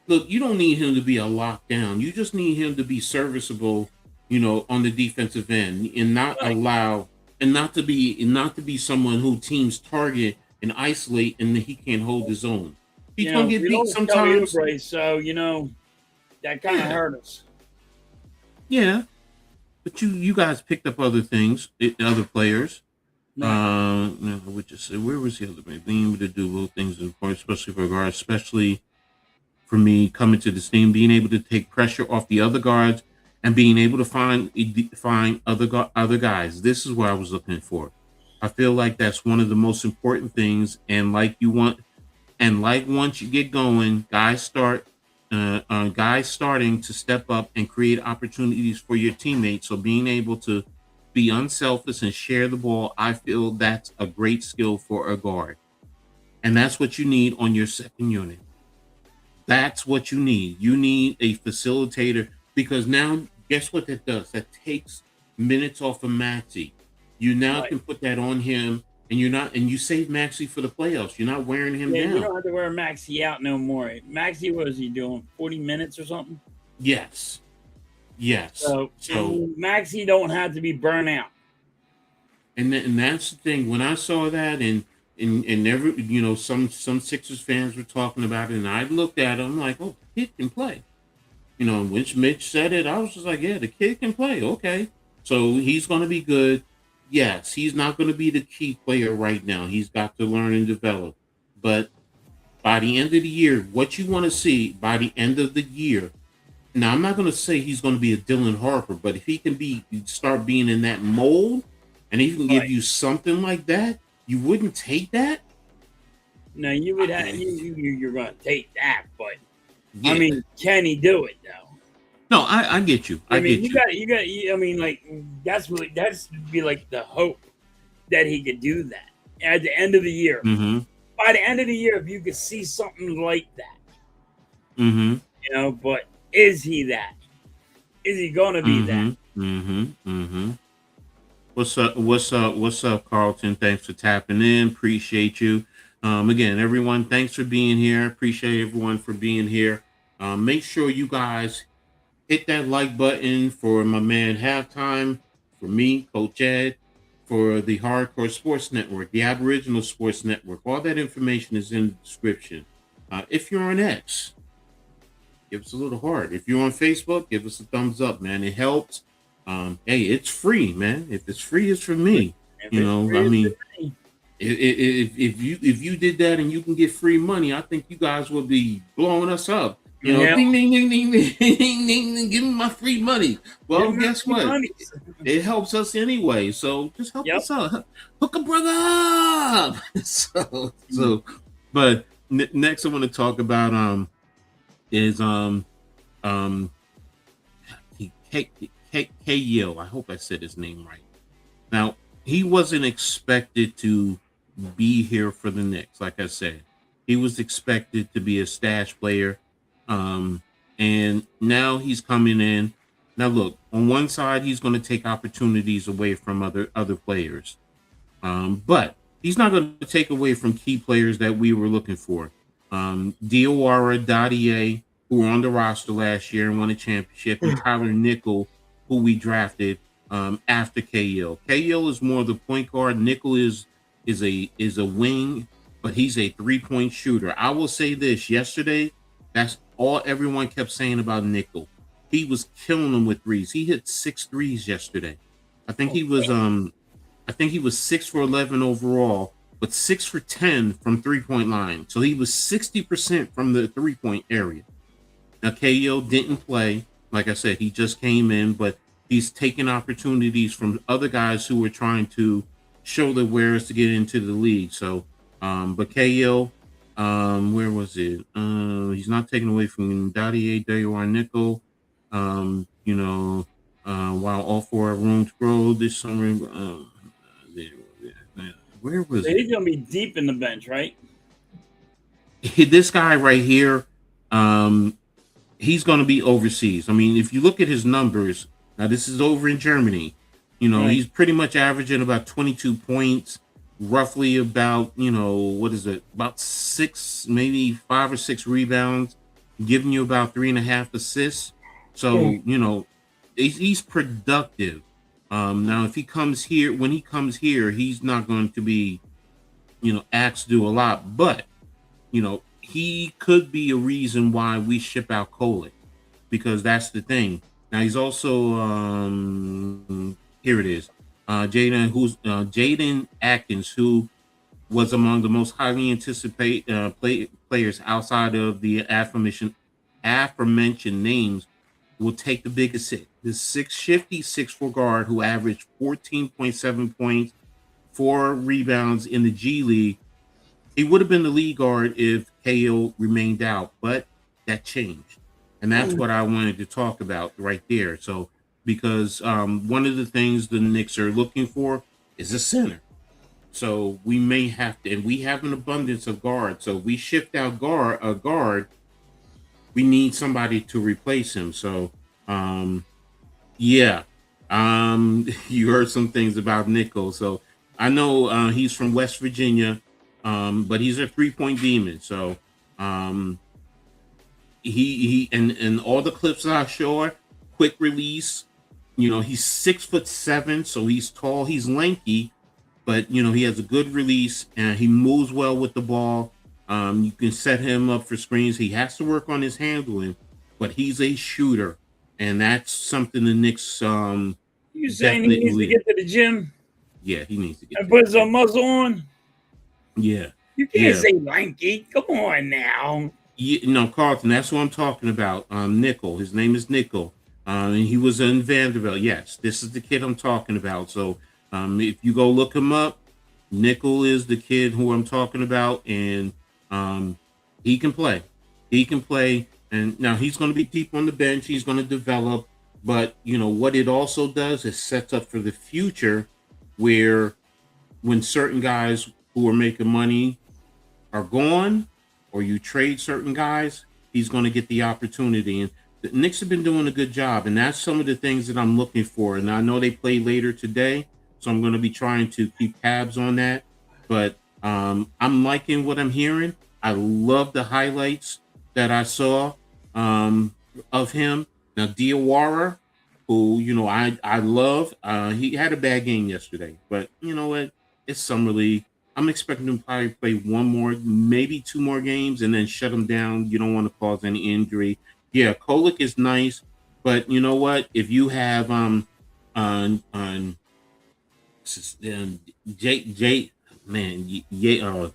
Look, you don't need him to be a lockdown. You just need him to be serviceable, you know, on the defensive end, and not to be someone who teams target and isolate, and he can't hold his own. He's gonna get beat sometimes. So you know that kind of hurt us. Yeah, but you guys picked up other things, other players. Right. Where was the other man? Being able to do little things in point, especially for guards, especially for me coming to this team, being able to take pressure off the other guards and being able to find other guys. This is what I was looking for. I feel like that's one of the most important things. And once you get going, guys starting to step up and create opportunities for your teammates. So being able to be unselfish and share the ball, I feel that's a great skill for a guard. And that's what you need on your second unit. That's what you need. You need a facilitator, because now guess what that does? That takes minutes off of Maxey. You now can put that on him, and you save Maxey for the playoffs. You're not wearing him down. You don't have to wear Maxey out no more. Maxey, what is he doing? 40 minutes or something? Yes. So Maxey don't have to be burnt out. And that's the thing. When I saw that, and every, you know, some Sixers fans were talking about it, and I looked at him like, oh, the kid can play. You know, when Mitch said it, I was just like, yeah, the kid can play. Okay. So he's going to be good. Yes, he's not going to be the key player right now. He's got to learn and develop. But by the end of the year, what you want to see by the end of the year, now I'm not going to say he's going to be a Dylan Harper, but if he can start being in that mold, and he can give you something like that, you wouldn't take that? No, you would have. You're going to take that, but I mean, can he do it though? No, I get you. I mean, you got. I mean, like that's be like the hope that he could do that at the end of the year. Mm-hmm. By the end of the year, if you could see something like that, you know. But is he that? Is he going to be that? What's up, Carlton? Thanks for tapping in. Appreciate you. Again, everyone, thanks for being here. Appreciate everyone for being here. Make sure you guys hit that like button for my man Halftime, for me, Coach Ed, for the Hardcore Sports Network, the Aboriginal Sports Network. All that information is in the description. If you're on X, give us a little heart. If you're on Facebook, give us a thumbs up, man. It helps. Hey, it's free, man. If it's free, it's for me. You know, I mean, if you did that and you can get free money, I think you guys would be blowing us up. You know, ding, ding, ding, ding, ding, ding, ding, give me my free money. Well, guess what? It helps us anyway. So just help us out. Hook a brother up. But next I want to talk about is K-Yill. I hope I said his name right. Now, he wasn't expected to be here for the Knicks. Like I said, he was expected to be a stash player. And now he's coming in. Now, look, on one side, he's going to take opportunities away from other players. But he's not going to take away from key players that we were looking for. Diawara, Dadier, who were on the roster last year and won a championship, and Tyler Nickel, who we drafted after K-Yill. K-Yill is more the point guard. Nickel is a wing, but he's a 3-point shooter. I will say this: yesterday, that's all everyone kept saying about Nickel. He was killing them with threes. He hit 6 threes yesterday. I think he was 6 for 11 overall, but 6 for 10 from 3-point line. So he was 60% from the 3-point area. Now, K-Yill didn't play. Like I said, he just came in, but he's taking opportunities from other guys who were trying to show their wares to get into the league. So, but K-Yill, where was it? He's not taken away from Dadier, Diawara, Nickel. While all 4 have room to grow this summer. Where was it? He's gonna be deep in the bench, right? This guy right here, he's gonna be overseas. I mean, if you look at his numbers, now this is over in Germany. You know, he's pretty much averaging about 22 points, roughly about, about 6, maybe 5 or 6 rebounds, giving you about 3.5 assists. So, he's productive. Now, if he comes here, when he comes here, he's not going to be, asked to do a lot. But, he could be a reason why we ship out Kolek, because that's the thing. Now, he's also, here it is, Jaden Atkins, who was among the most highly anticipated players outside of the aforementioned names, will take the biggest hit. The 6'4" guard who averaged 14.7 points, 4 rebounds in the G League. He would have been the lead guard if K-Yill remained out, but that changed. And that's what I wanted to talk about right there. So, because one of the things the Knicks are looking for is a center. So we may have to, and we have an abundance of guards. So if we shift out a guard, we need somebody to replace him. So, you heard some things about Nickel. So I know he's from West Virginia, but he's a 3-point demon. So he and all the clips I show, quick release. He's 6'7", so he's tall, he's lanky, but he has a good release and he moves well with the ball. You can set him up for screens. He has to work on his handling, but he's a shooter, and that's something the Knicks. You saying he needs to get to the gym? Yeah, he needs to get and put some muscle on. Yeah, you can't say lanky. Come on now. Yeah, Carlton. That's what I'm talking about. Nickel. His name is Nickel. And he was in Vanderbilt. Yes, this is the kid I'm talking about. So, if you go look him up, Nickel is the kid who I'm talking about, and he can play. He can play, and now he's going to be deep on the bench. He's going to develop, but what it also does is sets up for the future, where when certain guys who are making money are gone, or you trade certain guys, he's going to get the opportunity. And the Knicks have been doing a good job, and that's some of the things that I'm looking for. And I know they play later today, so I'm going to be trying to keep tabs on that. But I'm liking what I'm hearing. I love the highlights that I saw of him. Now, Diawara, who I love. He had a bad game yesterday, but you know what? It's summer league. I'm expecting him to probably play one more, maybe two more games, and then shut him down. You don't want to cause any injury. Yeah, Kolek is nice, but you know what? If you have on J man, yeah,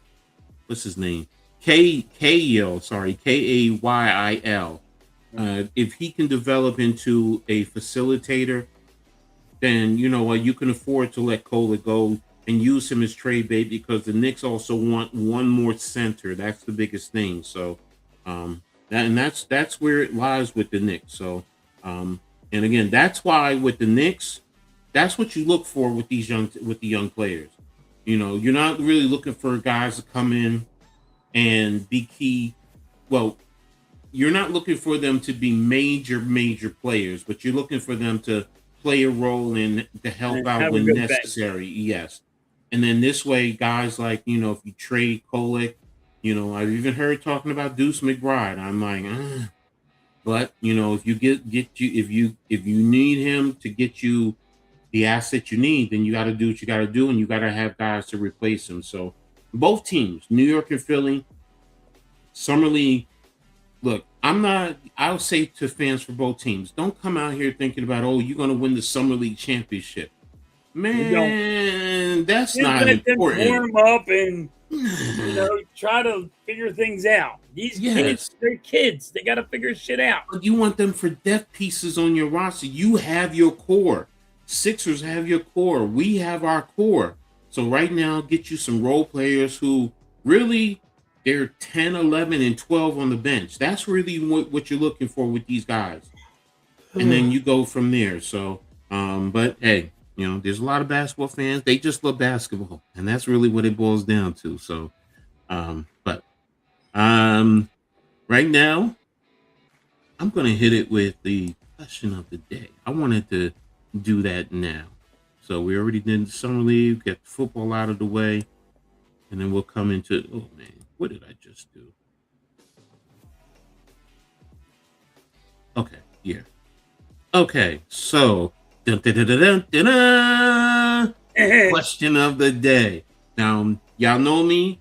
what's his name? Kayil, sorry, Kayil. If he can develop into a facilitator, then you know what, you can afford to let Kolek go and use him as trade bait, because the Knicks also want one more center. That's the biggest thing. So that's where it lies with the Knicks. So and again, that's why with the Knicks, that's what you look for with the young players. You know, you're not really looking for guys to come in and be key. Well, you're not looking for them to be major players, but you're looking for them to play a role and to help out when necessary. Yes. And then this way, guys like, if you trade Kolek, I've even heard talking about Deuce McBride. I'm like, but if you if you need him to get you the asset you need, then you got to do what you got to do, and you got to have guys to replace him. So both teams, New York and Philly, summer league. Look, I'll say to fans for both teams, don't come out here thinking about, you're going to win the summer league championship. Man, that's not important. Warm up and try to figure things out. These kids, they're kids. They got to figure shit out. But you want them for depth pieces on your roster. You have your core. Sixers have your core. We have our core. So right now, get you some role players who really, they're 10, 11, and 12 on the bench. That's really what you're looking for with these guys. And then you go from there. So, but hey, there's a lot of basketball fans. They just love basketball. And that's really what it boils down to. So, but right now, I'm going to hit it with the question of the day. I wanted to do that now. So we already did the summer league, get the football out of the way, and then we'll come into, oh man, what did I just do? Okay, yeah. Okay, so question of the day. Now, y'all know me.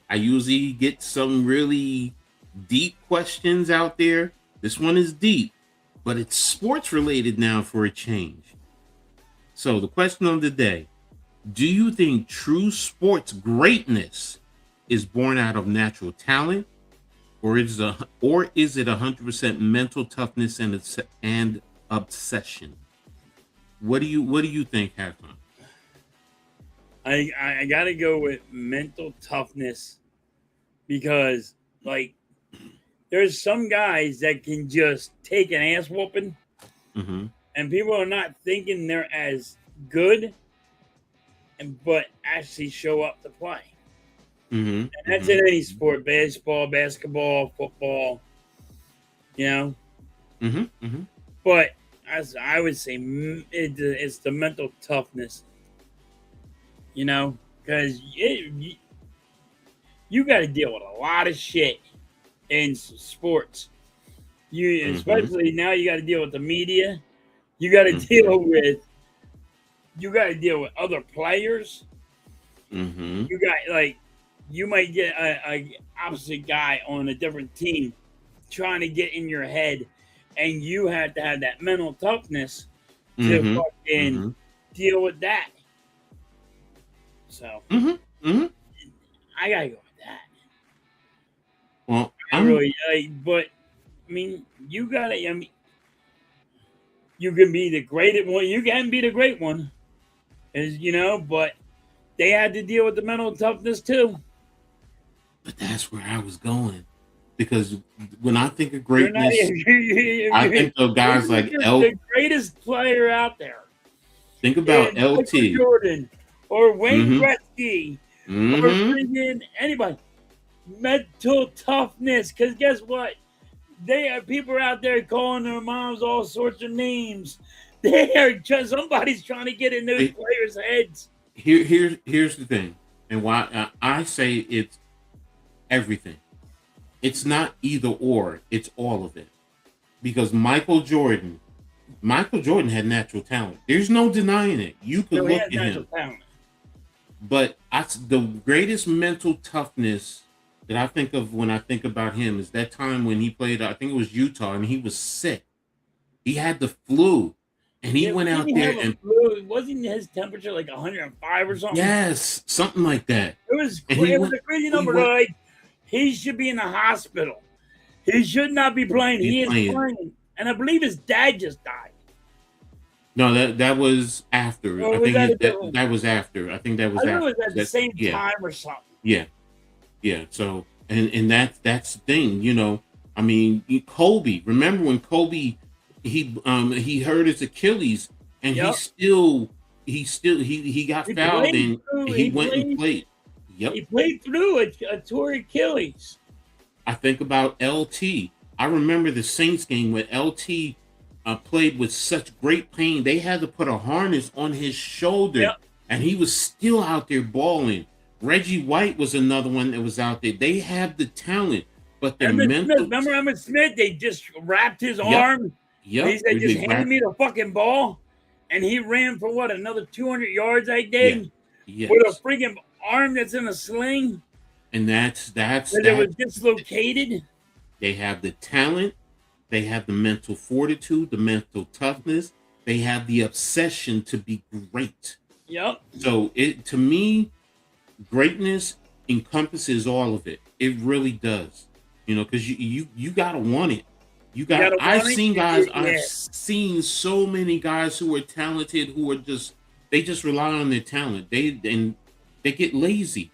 I usually get some really deep questions out there. This one is deep, but it's sports related now for a change. So the question of the day: do you think true sports greatness is born out of natural talent, or is it 100% mental toughness and obsession? What do you think, Hassan? I gotta go with mental toughness, because there's some guys that can just take an ass whooping, and people are not thinking they're as good, but actually show up to play. And that's in any sport: baseball, basketball, football. But as I would say, it's the mental toughness. Because you got to deal with a lot of shit in sports. Especially now, you got to deal with the media. You got to deal with other players. You got you might get a opposite guy on a different team trying to get in your head, and you have to have that mental toughness to fucking deal with that. So I gotta go with that. Well, I really but I mean, you gotta. I mean, you can be the great one. You can be the great one, but they had to deal with the mental toughness too. But that's where I was going, because when I think of greatness, I think of guys like the greatest player out there. Think about LT Jordan or Wayne Gretzky or anybody. Mental toughness, because guess what? They are people out there calling their moms all sorts of names. They are just somebody's trying to get in those players' heads. Here's the thing. And why I say it's everything. It's not either or, it's all of it. Because Michael Jordan had natural talent. There's no denying it. You could look at him. Talent. But the greatest mental toughness that I think of when I think about him is that time when he played, I think it was Utah, and he was sick. He had the flu. And he went out there and wasn't his temperature like 105 or something? Yes, something like that. It was a crazy number. Like he should be in the hospital. He should not be playing. He is playing. And I believe his dad just died. No, that was after. I think that was after. I think that was after. It was at the same time or something. Yeah. So and that's the thing, you know. I mean, Kobe. Remember when Kobe he hurt his Achilles and he got fouled and he went and played. Yep. He played through a torn Achilles. I think about LT. I remember the Saints game when LT played with such great pain. They had to put a harness on his shoulder and he was still out there balling. Reggie White was another one that was out there. They have the talent, but their mental. Remember Emmett Smith? They just wrapped his arm. Yep. He said, just handed me the fucking ball. And he ran for what, another 200 yards, I think? Yes. With a freaking arm that's in a sling. And that's it was dislocated. They have the talent. They have the mental fortitude, the mental toughness. They have the obsession to be great. Yep. So to me, greatness encompasses all of it. It really does. You know, because you gotta want it. I've seen so many guys who are talented who are they just rely on their talent. They get lazy.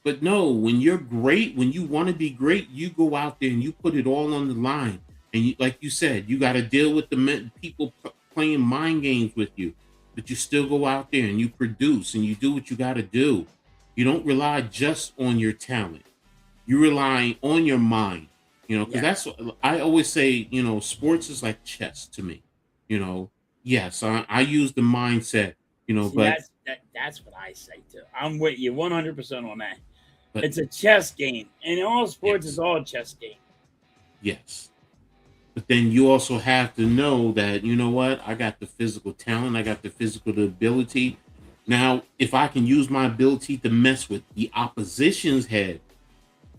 But no, when you're great, when you want to be great, you go out there and you put it all on the line. And like you said, you got to deal with the people playing mind games with you. But you still go out there and you produce and you do what you got to do. You don't rely just on your talent. You rely on your mind. You know, because that's what I always say, you know, sports is like chess to me. You know, yes, I use the mindset, you know, but that's what I say too. I'm with you 100% on that. But it's a chess game. And all sports is all a chess game. Yes. But then you also have to know that, you know what, I got the physical talent, I got the physical ability. Now, if I can use my ability to mess with the opposition's head,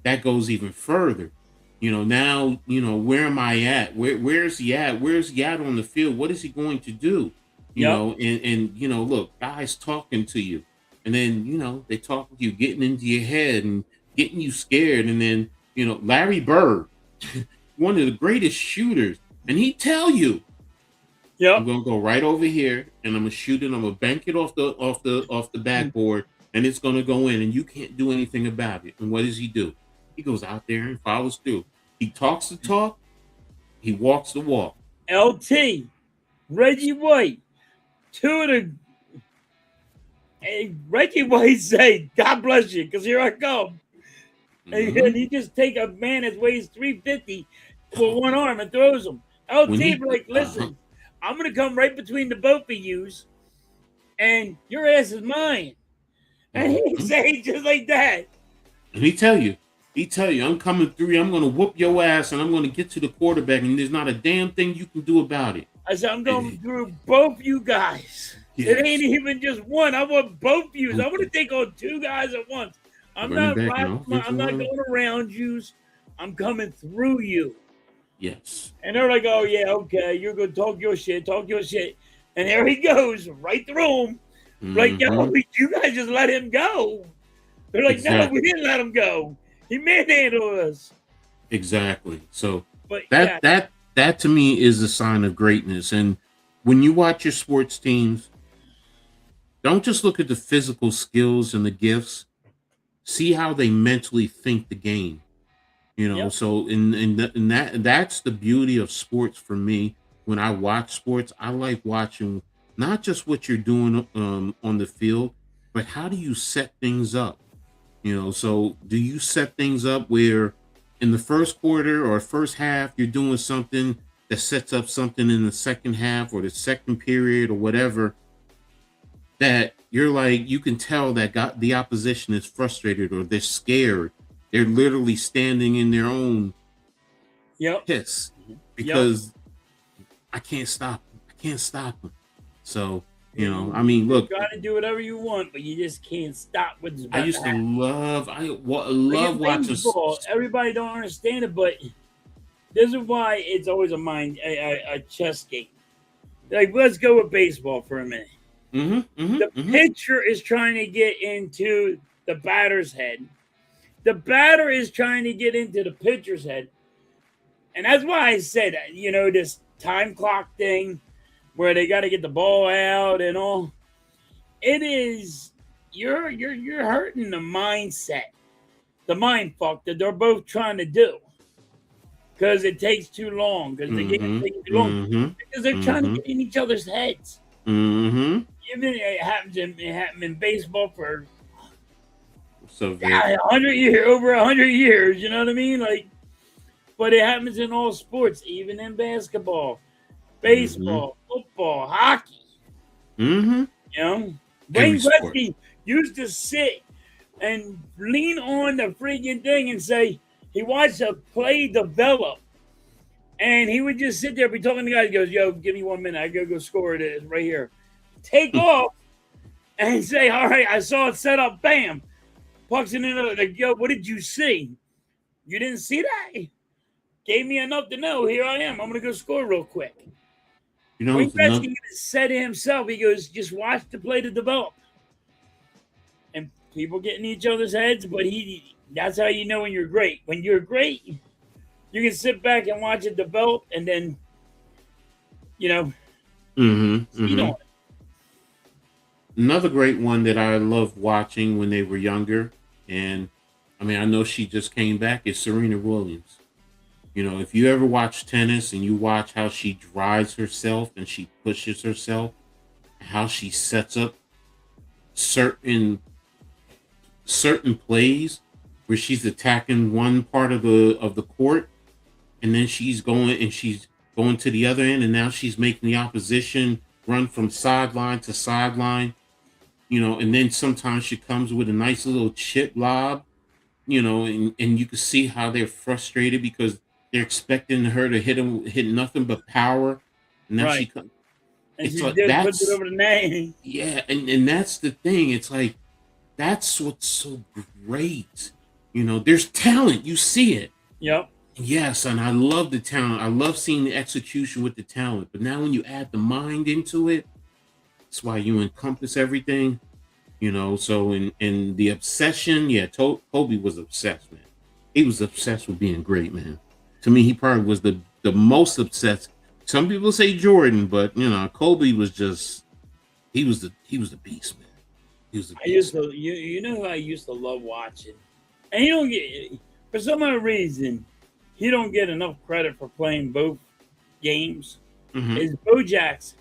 that goes even further. You know, now, you know, where am I at? Where's he at? Where's he at on the field? What is he going to do? You know, and you know, look, guys talking to you. And then, you know, they talk with you, getting into your head and getting you scared. And then, you know, Larry Bird, one of the greatest shooters, and he tell you, I'm gonna go right over here and I'm gonna shoot it, I'm gonna bank it off the backboard, and it's gonna go in, and you can't do anything about it. And what does he do? He goes out there and follows through. He talks the talk, he walks the walk. LT, Reggie White, two of the. Hey, Reggie White say, "God bless you," because here I come. And he just take a man that weighs 350 with one arm and throws him. LT like, listen, I'm gonna come right between the both of yous, and your ass is mine. And he say just like that. And he tell you, I'm coming through you, I'm gonna whoop your ass, and I'm gonna get to the quarterback, and there's not a damn thing you can do about it. I said, I'm going through both you guys. Yes. It ain't even just one. I want both yous. I want to take on two guys at once. I'm not going around yous. I'm coming through you. Yes. And they're like, oh, yeah, okay. You're going to talk your shit. And there he goes, right through him. Like, yo, you guys just let him go. They're like, no, we didn't let him go. He manhandled us. Exactly. So that to me is a sign of greatness. And when you watch your sports teams, don't just look at the physical skills and the gifts. See how they mentally think the game. You know, so that's the beauty of sports for me. When I watch sports, I like watching not just what you're doing on the field, but how do you set things up? You know, so do you set things up where in the first quarter or first half, you're doing something that sets up something in the second half or the second period or whatever that you can tell that the opposition is frustrated or they're scared. They're literally standing in their own piss because I can't stop them. I can't stop them. So, I mean, look, you gotta do whatever you want, but you just can't stop what's about I used to love watching baseball. Everybody don't understand it, but this is why it's always a chess game. Like, let's go with baseball for a minute. The pitcher is trying to get into the batter's head. The batter is trying to get into the pitcher's head. And that's why I said, this time clock thing where they got to get the ball out and all. It is, you're hurting the mindset, the mind fuck that they're both trying to do. Because it takes too long. Because the game takes too long. Because they're trying to get in each other's heads. Even it happens in baseball for over 100 years. You know what I mean? Like, but it happens in all sports, even in basketball, baseball, football, hockey. Wayne Gretzky used to sit and lean on the freaking thing and say he watched a play develop. And he would just sit there, be talking to the guys. He goes, "Yo, give me 1 minute. I gotta go score it right here." Take off and say, "All right, I saw it set up. Bam, pucks in another." Like, "Yo, what did you see? You didn't see that? Gave me enough to know. Here I am. I'm gonna go score real quick." Wayne Gretzky said to himself, he goes, "Just watch the play to develop." And people get in each other's heads, but that's how you know when you're great. When you're great, you can sit back and watch it develop, and then, feed on it. Another great one that I loved watching when they were younger, and I mean, I know she just came back, is Serena Williams. If you ever watch tennis and you watch how she drives herself and she pushes herself, how she sets up certain plays where she's attacking one part of the court, and then she's going to the other end, and now she's making the opposition run from sideline to sideline, and then sometimes she comes with a nice little chip lob, and you can see how they're frustrated because they're expecting her to hit nothing but power. And now she comes. And she puts it over the net. Yeah, and that's the thing. It's like, that's what's so great. There's talent. You see it. Yep. Yes, and I love the talent. I love seeing the execution with the talent. But now when you add the mind into it, that's why you encompass everything. So in the obsession, Kobe was obsessed, man. He was obsessed with being great, man. To me, he probably was the most obsessed. Some people say Jordan, but Kobe was just he was the beast, man. He was the beast. Who I used to love watching, and he don't get, for some other reason, he don't get enough credit for playing both games. Is Bo Jackson.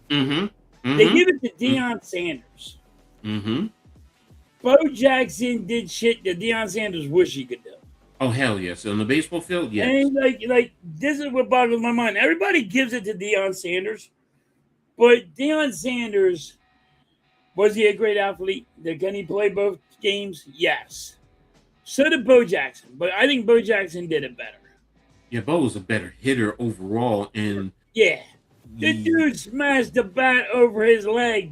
They give it to Deion Sanders. Bo Jackson did shit that Deion Sanders wish he could do. Oh, hell yes. On the baseball field, yes. And like this is what boggles my mind. Everybody gives it to Deion Sanders, but Deion Sanders, was he a great athlete? Can he play both games? Yes. So did Bo Jackson, but I think Bo Jackson did it better. Yeah, Bo was a better hitter overall, and the dude smashed the bat over his leg.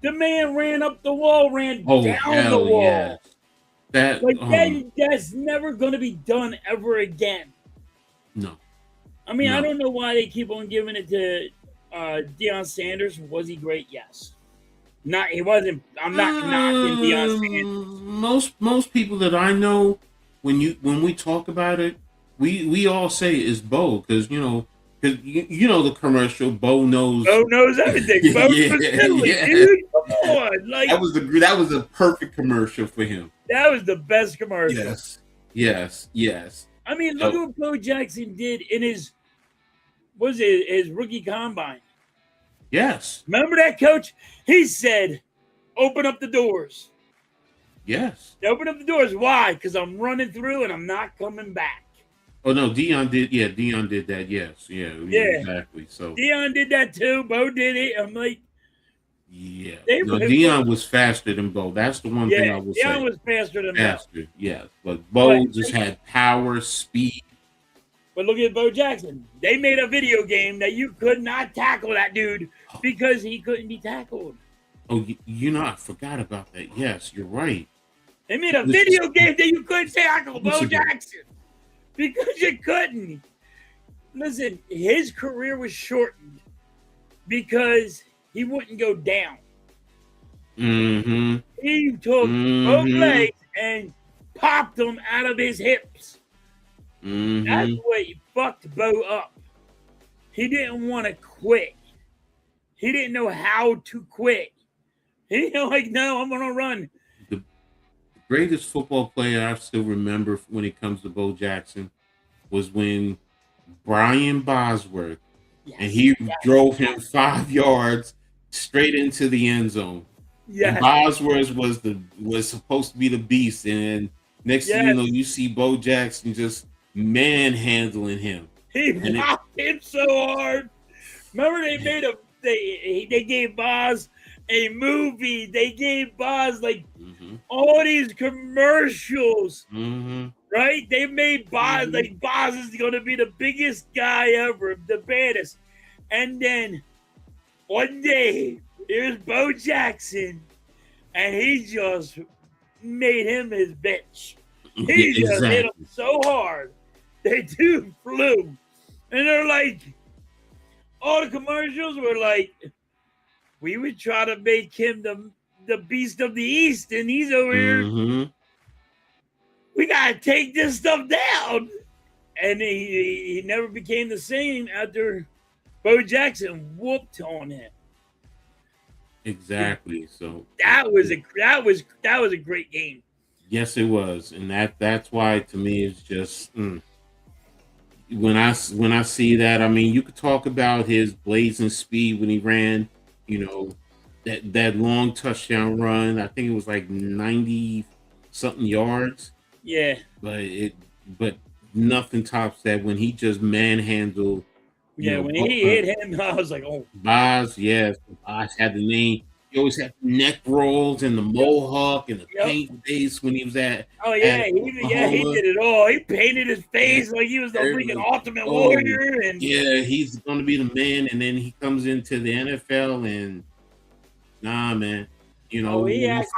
The man ran up the wall, down the wall. Yeah. That's never going to be done ever again. No. I mean, I don't know why they keep on giving it to Deion Sanders. Was he great? Yes. He wasn't. I'm not knocking Deion Sanders. Most people that I know, when we talk about it, we all say it's Bo, because the commercial. Bo knows everything. Bo was silly, dude. Come on, that was a perfect commercial for him. That was the best commercial. Yes. I mean, look at what Bo Jackson did in his rookie combine. Yes. Remember that, Coach? He said, "Open up the doors." Yes. Open up the doors. Why? Because I'm running through and I'm not coming back. Oh no, Deion did. Yeah, Deion did that. Yes. Yeah. Exactly. So Deion did that too. Bo did it. I'm like, Yeah. No, Deion was faster than Bo. That's the one thing I will say. Deion was faster than Bo. Yes. But Bo just had power, speed. But look at Bo Jackson. They made a video game that you could not tackle that dude because he couldn't be tackled. Oh, I forgot about that. Yes, you're right. They made a video game that you couldn't tackle Bo Jackson because you couldn't. Listen, his career was shortened because he wouldn't go down. Mm-hmm. He took both legs and popped them out of his hips. Mm-hmm. That's what fucked Bo up. He didn't want to quit. He didn't know how to quit. He was like, no, I'm going to run. The greatest football player I still remember when it comes to Bo Jackson was when Brian Bosworth, and he drove him 5 yards straight into the end zone. Yeah, Bosworth was supposed to be the beast, and next thing you know, you see Bo Jackson just manhandling him. He popped him so hard. Remember, they made they gave Boz a movie. They gave Boz all these commercials. Mm-hmm. Right? They made Boz like Boz is going to be the biggest guy ever, the baddest. And then one day, here's Bo Jackson, and he just made him his bitch. He just hit him so hard. They dude flew. And they're like, all the commercials were like, we would try to make him the beast of the East, and he's over here. We got to take this stuff down. And he never became the same after Bo Jackson whooped on him. Exactly. So that was a great game. Yes, it was. And that's why to me it's just when I see that, I mean, you could talk about his blazing speed when he ran, that long touchdown run. I think it was like 90 something yards. Yeah. But nothing tops that when he just manhandled. When he hit him, I was like, oh. Boz, yes. Boz had the name. He always had neck rolls and the mohawk and the paint face when he was at. Oh, yeah. He did it all. He painted his face like he was the freaking Ultimate Warrior. And yeah, he's going to be the man. And then he comes into the NFL and, nah, man.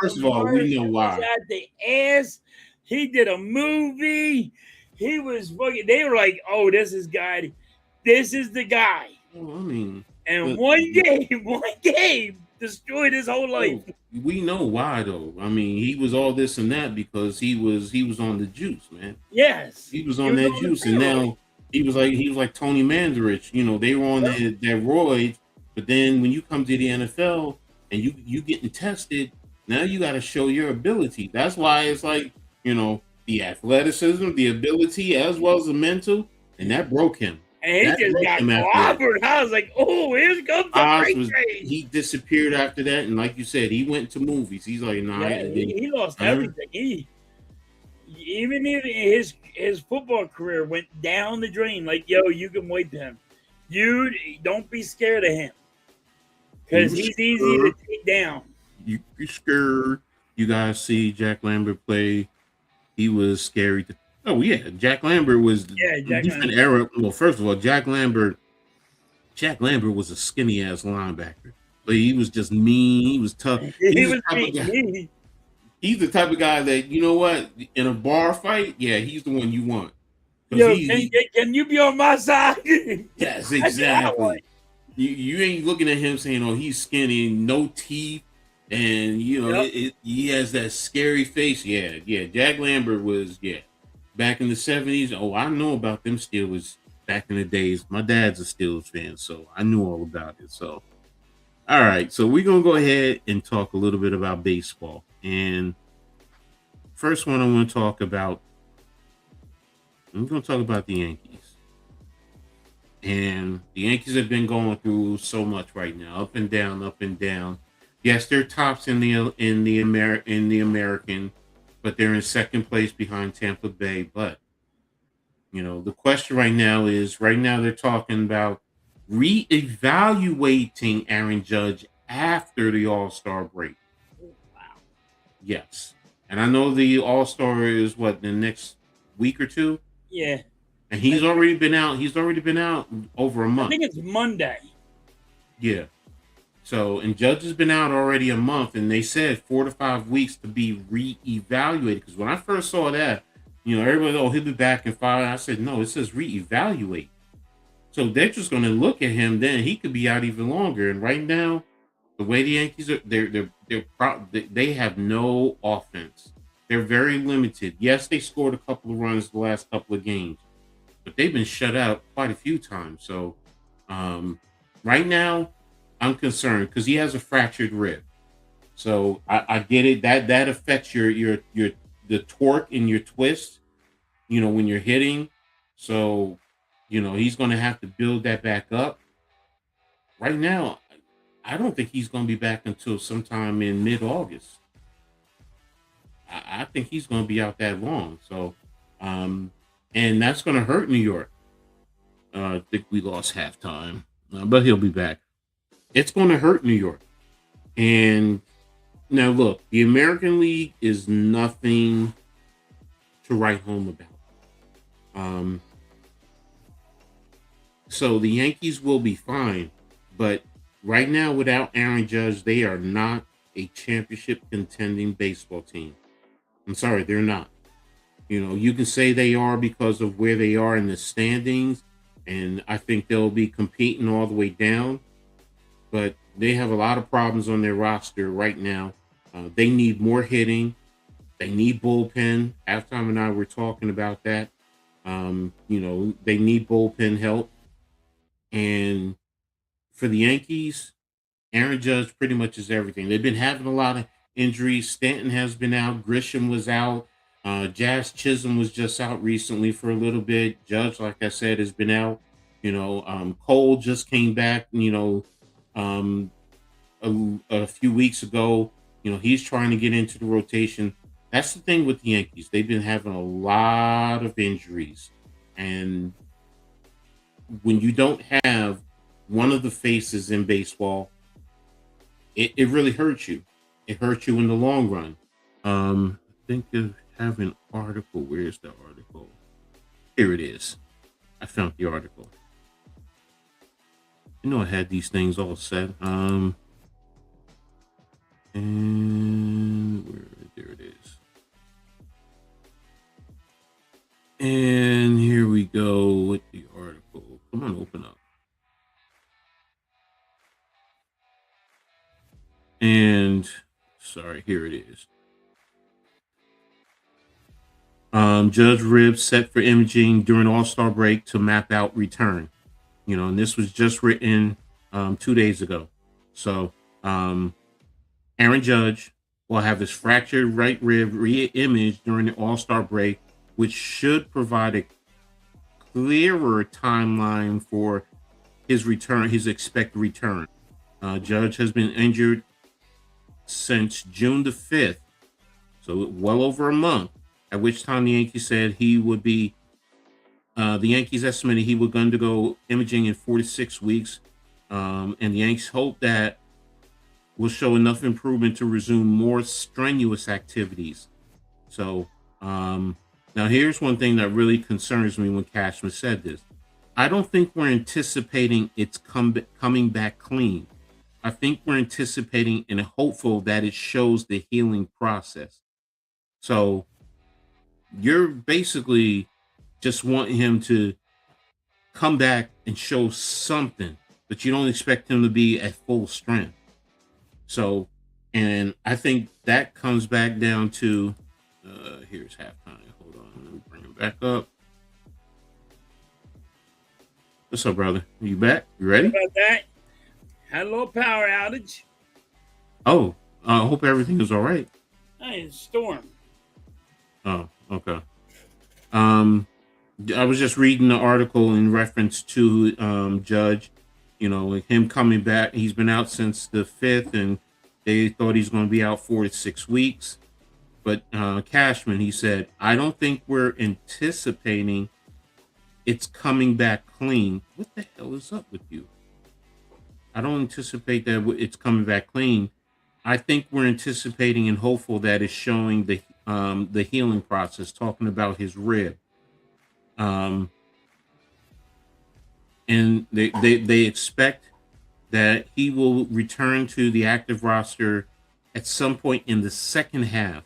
First of all, we know why. At the ass. He did a movie. He was fucking. They were like, "Oh, this is the guy." Well, I mean, and one game destroyed his whole life. We know why, though. I mean, he was all this and that because he was on the juice, man. Yes, he was on that juice, and now he was like Tony Mandarich. They were on that roid, but then when you come to the NFL and you getting tested, now you got to show your ability. That's why it's like. The athleticism, the ability, as well as the mental, and that broke him. And he just got clobbered. I was like, oh, here comes the train. He disappeared after that, and like you said, he went to movies. He's like, nah. He lost everything. Even if his football career went down the drain, like, yo, you can wipe him. You don't be scared of him. Because he's easy to take down. You be scared. You guys see Jack Lambert play. He was scary. Jack Lambert was a different era. Well, first of all, Jack Lambert was a skinny ass linebacker, but he was just mean. He was tough. He's the type of guy that in a bar fight, he's the one you want. Yo, can you be on my side? Yes, exactly. You ain't looking at him saying, "Oh, he's skinny, no teeth." And he has that scary face. Yeah. Jack Lambert was back in the 70s. Oh, I know about them Steelers back in the days. My dad's a Steelers fan, so I knew all about it. So, all right. So we're gonna go ahead and talk a little bit about baseball. And first one I'm gonna talk about the Yankees. And the Yankees have been going through so much right now, up and down, up and down. Yes, they're tops in the American, but they're in second place behind Tampa Bay. But the question right now they're talking about reevaluating Aaron Judge after the All-Star break. Oh, wow. Yes. And I know the All-Star is what, the next week or two? Yeah. And he's already been out. He's already been out over a I month. think it's Monday. Yeah. So, and Judge has been out already a month, and they said 4 to 5 weeks to be reevaluated. Because when I first saw that, everybody, oh, he'll be back in 5. I said, no, it says reevaluate. So they're just going to look at him. Then he could be out even longer. And right now, the way the Yankees are, they have no offense. They're very limited. Yes, they scored a couple of runs the last couple of games, but they've been shut out quite a few times. So, right now, I'm concerned because he has a fractured rib. So I get it. That affects the torque in your twist, when you're hitting. So, he's going to have to build that back up. Right now, I don't think he's going to be back until sometime in mid-August. I think he's going to be out that long. So, and that's going to hurt New York. I think we lost halftime, but he'll be back. It's going to hurt New York. And now, look, the American League is nothing to write home about. So the Yankees will be fine. But right now, without Aaron Judge, they are not a championship contending baseball team. I'm sorry, they're not. You can say they are because of where they are in the standings. And I think they'll be competing all the way down. But they have a lot of problems on their roster right now. They need more hitting. They need bullpen. Halftime and I were talking about that. They need bullpen help. And for the Yankees, Aaron Judge pretty much is everything. They've been having a lot of injuries. Stanton has been out. Grisham was out. Jazz Chisholm was just out recently for a little bit. Judge, like I said, has been out. Cole just came back, a few weeks ago. He's trying to get into the rotation. That's the thing with the Yankees. They've been having a lot of injuries. And when you don't have one of the faces in baseball, it really hurts you. It hurts you in the long run. I think I have an article. Where's the article? Here it is. I found the article. I had these things all set. And there it is. And here we go with the article. Come on, open up. And sorry, here it is. Judge ribs set for imaging during All-Star break to map out return. And this was just written 2 days ago. So Aaron Judge will have his fractured right rib re-imaged during the All-Star break, which should provide a clearer timeline for his return, his expected return. Judge has been injured since June the 5th, so well over a month, at which time the Yankees said he would be, the Yankees estimated he would undergo imaging in 4 to 6 weeks, and the Yankees hope that will show enough improvement to resume more strenuous activities. So, now here's one thing that really concerns me when Cashman said this. I don't think we're anticipating it's coming back clean. I think we're anticipating and hopeful that it shows the healing process. So you're basically just wanting him to come back and show something, but you don't expect him to be at full strength. So, and I think that comes back down to, here's halftime. Hold on, let me bring him back up. What's up, brother? Are you back? You ready? How about that? Had a little power outage. Oh, I hope everything is all right. Hey, it's a storm. Oh, okay. I was just reading the article in reference to Judge. Him coming back. He's been out since the 5th, and they thought he's going to be out 4 to 6 weeks. But Cashman, he said, I don't think we're anticipating it's coming back clean. What the hell is up with you? I don't anticipate that it's coming back clean. I think we're anticipating and hopeful that it's showing the healing process, talking about his rib. Um, and they expect that he will return to the active roster at some point in the second half,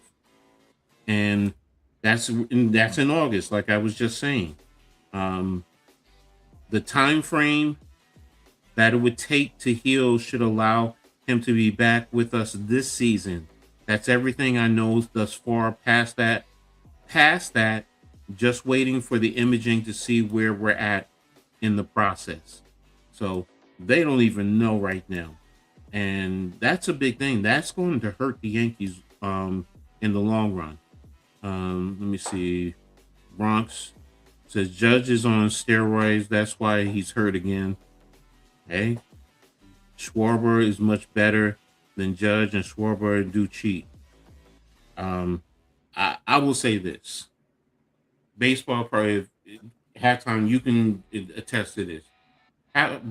and that's in August, like I was just saying. Um, the time frame that it would take to heal should allow him to be back with us this season. That's everything I know thus far. Past that, just waiting for the imaging to see where we're at in the process. So they don't even know right now. And that's a big thing. That's going to hurt the Yankees in the long run. Let me see. Bronx says Judge is on steroids. That's why he's hurt again. Hey, Schwarber is much better than Judge, and Schwarber do cheat. I will say this. Baseball probably halftime, you can attest to this.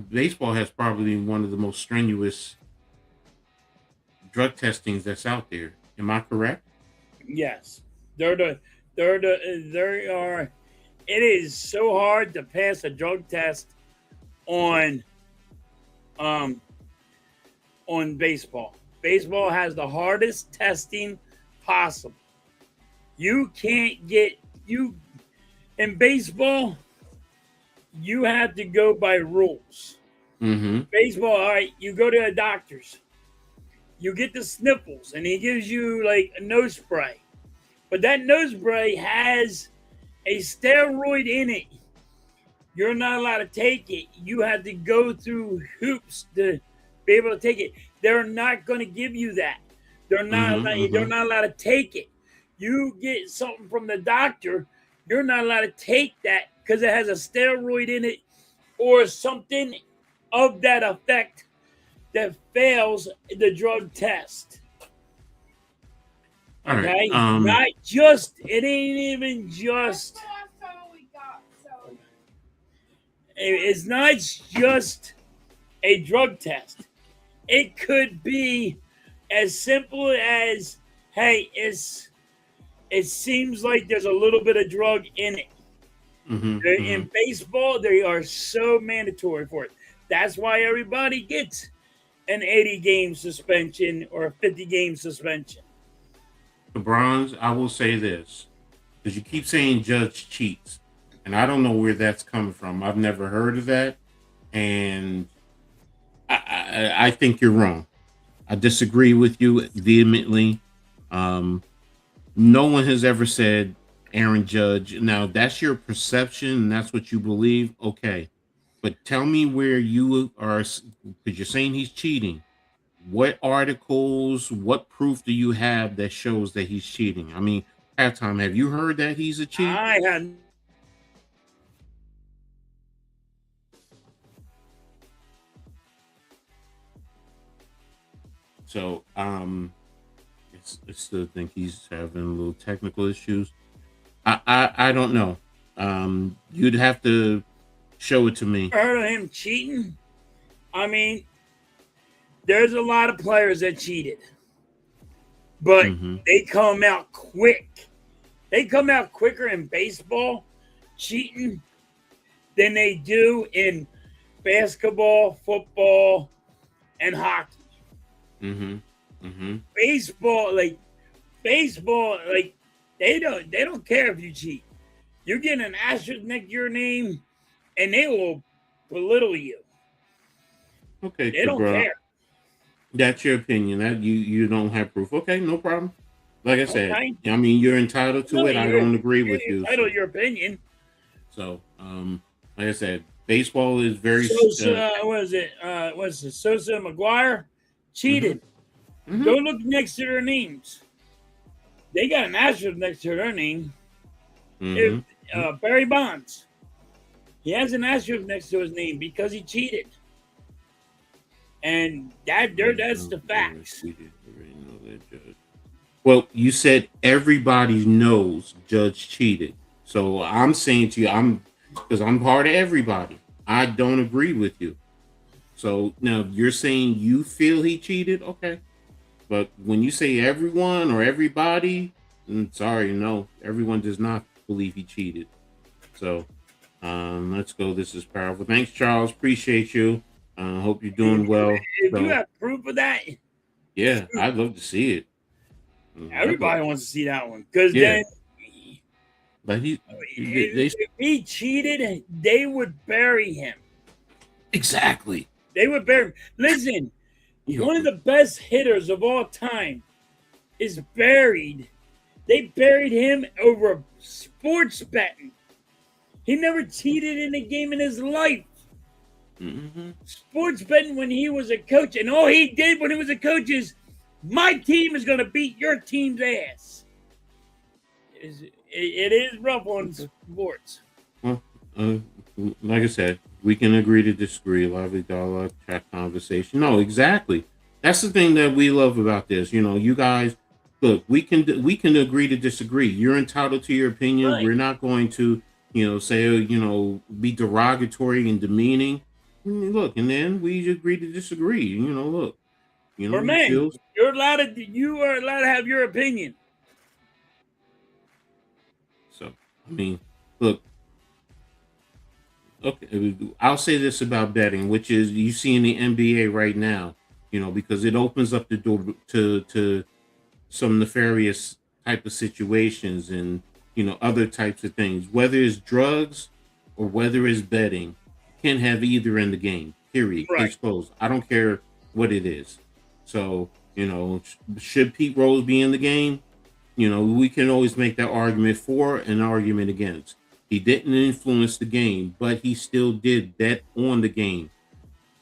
Baseball has probably one of the most strenuous drug testings that's out there. Am I correct? Yes, they are. It is so hard to pass a drug test on baseball. Baseball has the hardest testing possible. You can't get you in baseball. You have to go by rules. Baseball, all right, you go to a doctor's. You get the sniffles, and he gives you like a nose spray. But that nose spray has a steroid in it. You're not allowed to take it. You have to go through hoops to be able to take it. They're not going to give you that. They're not allowed to take it. You get something from the doctor, you're not allowed to take that because it has a steroid in it or something of that effect that fails the drug test. Okay? Not just, it ain't even just, it's not just a drug test. It could be as simple as, hey, it seems like there's a little bit of drug in it. In baseball, they are so mandatory for it. That's why everybody gets an 80-game suspension or a 50-game suspension. The Bronze, I will say this, because you keep saying Judge cheats, and I don't know where that's coming from. I've never heard of that, and I think you're wrong. I disagree with you vehemently. No one has ever said Aaron Judge. Now, that's your perception, and that's what you believe. Okay. But tell me where you are, because you're saying he's cheating. What articles, what proof do you have that shows that he's cheating? I mean, halftime, have you heard that he's a cheat? I have. So, I still think he's having a little technical issues. I don't know. You'd have to show it to me. Heard of him cheating? I mean, there's a lot of players that cheated, but they come out quick. They come out quicker in baseball cheating than they do in basketball, football, and hockey. Baseball, they don't care if you cheat. You get an asterisk next to your name, and they will belittle you. Okay, they don't care. That's your opinion. That you don't have proof. Okay, no problem. Like I said, Okay. I mean, you're entitled to it. I don't agree with you. Entitled to your opinion. So, like I said, baseball is very. What is it? What's it? Sosa and McGuire cheated. Go look next to their names. They got an asterisk next to their name. Barry Bonds. He has an asterisk next to his name because he cheated. And that's the facts. Well, you said everybody knows Judge cheated. So I'm saying to you, because I'm part of everybody. I don't agree with you. So now you're saying you feel he cheated, okay? But when you say everyone or everybody, sorry, no, everyone does not believe he cheated. So let's go. This is powerful. Thanks, Charles. Appreciate you. Hope you're doing well. If you have proof of that, yeah, I'd love to see it. Everybody wants to see that one because then, but if he cheated, they would bury him. Exactly. They would bury him. Listen, one of the best hitters of all time is buried. They buried him over sports betting. He never cheated in a game in his life. Mm-hmm. Sports betting when he was a coach, and all he did when he was a coach is, my team is going to beat your team's ass. It is rough on sports. Well, like I said, we can agree to disagree. Lively dialogue, chat conversation. No, exactly. That's the thing that we love about this. You know, you guys, look, we can agree to disagree. You're entitled to your opinion. Right. We're not going to, say, be derogatory and demeaning. Look, and then we agree to disagree. Look. Man, you are allowed to have your opinion. So, I mean, look. Okay, I'll say this about betting, which is you see in the NBA right now, because it opens up the door to some nefarious type of situations and other types of things. Whether it's drugs or whether it's betting, you can't have either in the game. Period. Right. Case closed. I don't care what it is. So, should Pete Rose be in the game? We can always make that argument for and argument against. He didn't influence the game, but he still did bet on the game.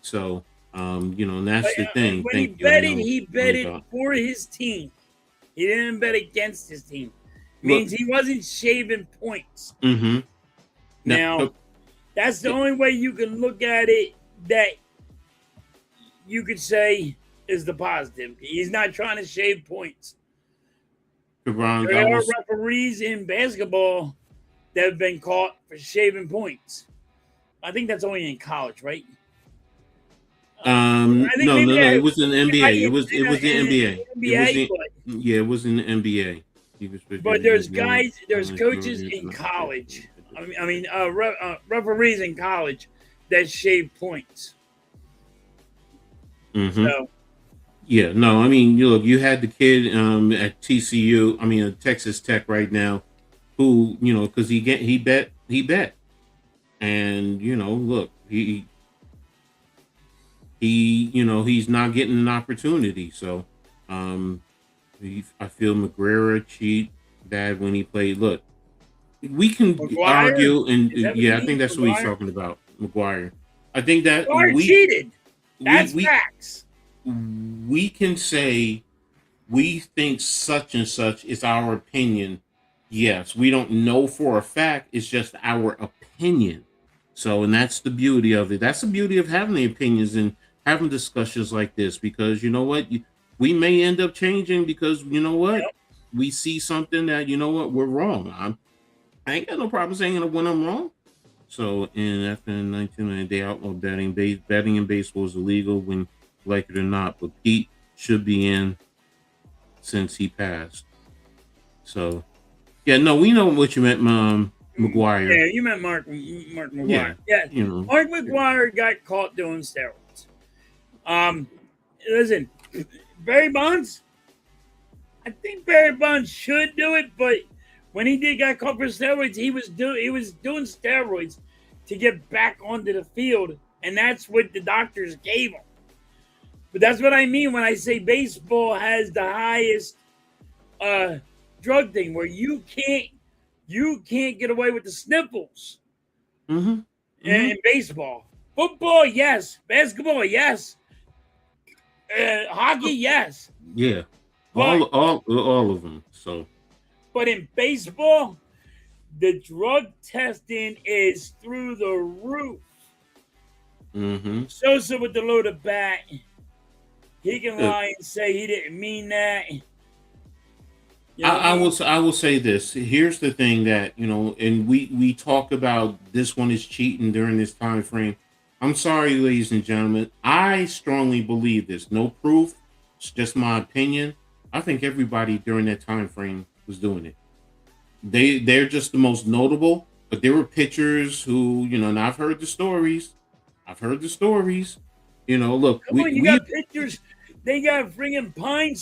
So, and that's the thing. When he betted for his team. He didn't bet against his team. Means he wasn't shaving points. Mm-hmm. Now, that's the only way you can look at it that you could say is the positive. He's not trying to shave points. There are referees in basketball that have been caught for shaving points. I think that's only in college, right? No. It was in the NBA. It was the NBA. It was in the NBA. But there's coaches in college. Referees in college that shave points. Mm-hmm. So. Yeah, no, you had the kid at TCU, at Texas Tech right now, who, because he bet, and look, he's not getting an opportunity. So, I feel McGuire cheat bad when he played. Look, we can argue, and I think that's what he's talking about, McGuire. I think that McGuire cheated. That's facts. We can say we think such and such is our opinion. Yes, we don't know for a fact. It's just our opinion. So, and that's the beauty of it. That's the beauty of having the opinions and having discussions like this, because you know what? We may end up changing because we see something that, we're wrong. I ain't got no problem saying it when I'm wrong. So, after 1990, they outlawed betting. Betting in baseball is illegal when like it or not, but Pete should be in since he passed. So, we know what you meant, McGuire. Yeah, you meant Mark McGuire. Yeah. Mark McGuire got caught doing steroids. Listen, Barry Bonds. I think Barry Bonds should do it, but when he got caught for steroids, he was doing steroids to get back onto the field, and that's what the doctors gave him. But that's what I mean when I say baseball has the highest drug thing, where you can't get away with the sniffles. Mm-hmm. In baseball. Football, yes. Basketball, yes. Hockey, yes. Yeah. All of them. So. But in baseball, the drug testing is through the roof. Mm-hmm. Sosa with the loaded bat. He can lie and say he didn't mean that. I will say this. Here's the thing that, and we talk about this one is cheating during this time frame. I'm sorry, ladies and gentlemen. I strongly believe this. No proof. It's just my opinion. I think everybody during that time frame was doing it. They're just the most notable, but there were pitchers who, and I've heard the stories. Look, Come on, you got pitchers. They got freaking pine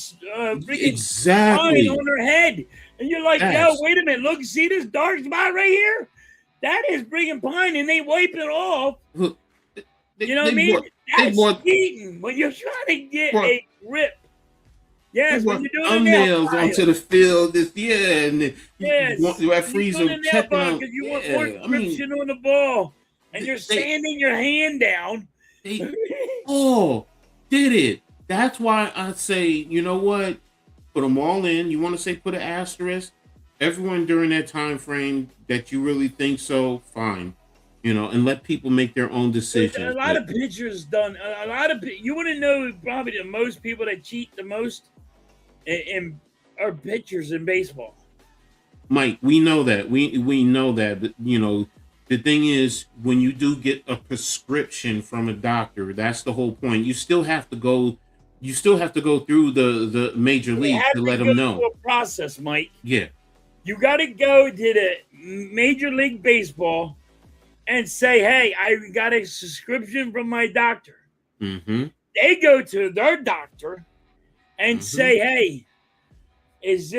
exactly on their head, and you're like, yes. yo, wait a minute, look, see this dark spot right here? That is bringing pine, and they wipe it off. Look, you know what I mean? That's cheating when you're trying to get a grip. Yes, when you're doing thumbnails onto the field, and you have freezer checking on because you want more friction on the ball, and you're sanding your hand down. Did it? That's why I say, you know what? Put them all in. You want to say put an asterisk? Everyone during that time frame that you really think so, fine. And let people make their own decisions. A lot of pitchers done. You want to know probably the most people that cheat the most are pitchers in baseball. Mike, we know that. We know that. But, the thing is, when you do get a prescription from a doctor, that's the whole point. You still have to go. You still have to go through the major league to let them know. A process, Mike. Yeah. You got to go to the Major League Baseball and say, "Hey, I got a prescription from my doctor." Mm-hmm. They go to their doctor and say, "Hey, does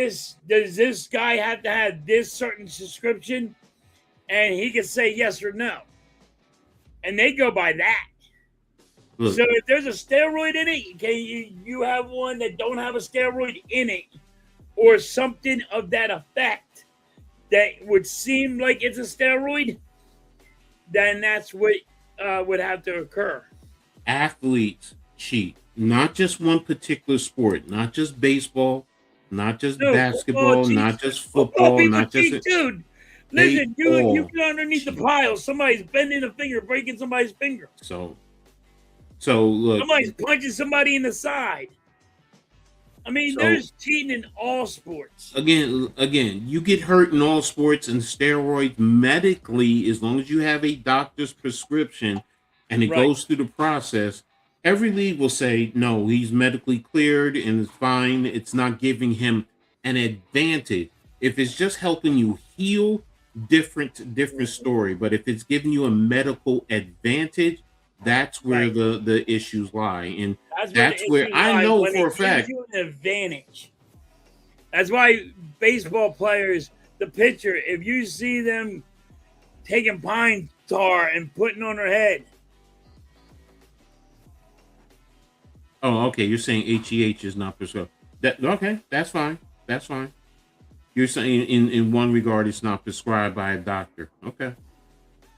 this guy have to have this certain prescription?" And he can say yes or no. And they go by that. Look. So if there's a steroid in it, can you have one that don't have a steroid in it or something of that effect that would seem like it's a steroid, then that's what would have to occur. Athletes cheat. Not just one particular sport. Not just baseball. Not just basketball. Not just football. Not just... Dude. Listen, you get underneath the pile. Somebody's bending a finger, breaking somebody's finger. So look. Somebody's punching somebody in the side. I mean, there's cheating in all sports. Again, you get hurt in all sports, and steroids medically, as long as you have a doctor's prescription and it goes through the process, every league will say, no, he's medically cleared and it's fine. It's not giving him an advantage. If it's just helping you heal, different story. But if it's giving you a medical advantage, that's where the issues lie. And that's where I know for a fact you an advantage. That's why baseball players, the pitcher, if you see them taking pine tar and putting on their head. Oh, okay. You're saying HGH is not prescribed. Okay, that's fine. That's fine. You're saying in one regard, it's not prescribed by a doctor. Okay.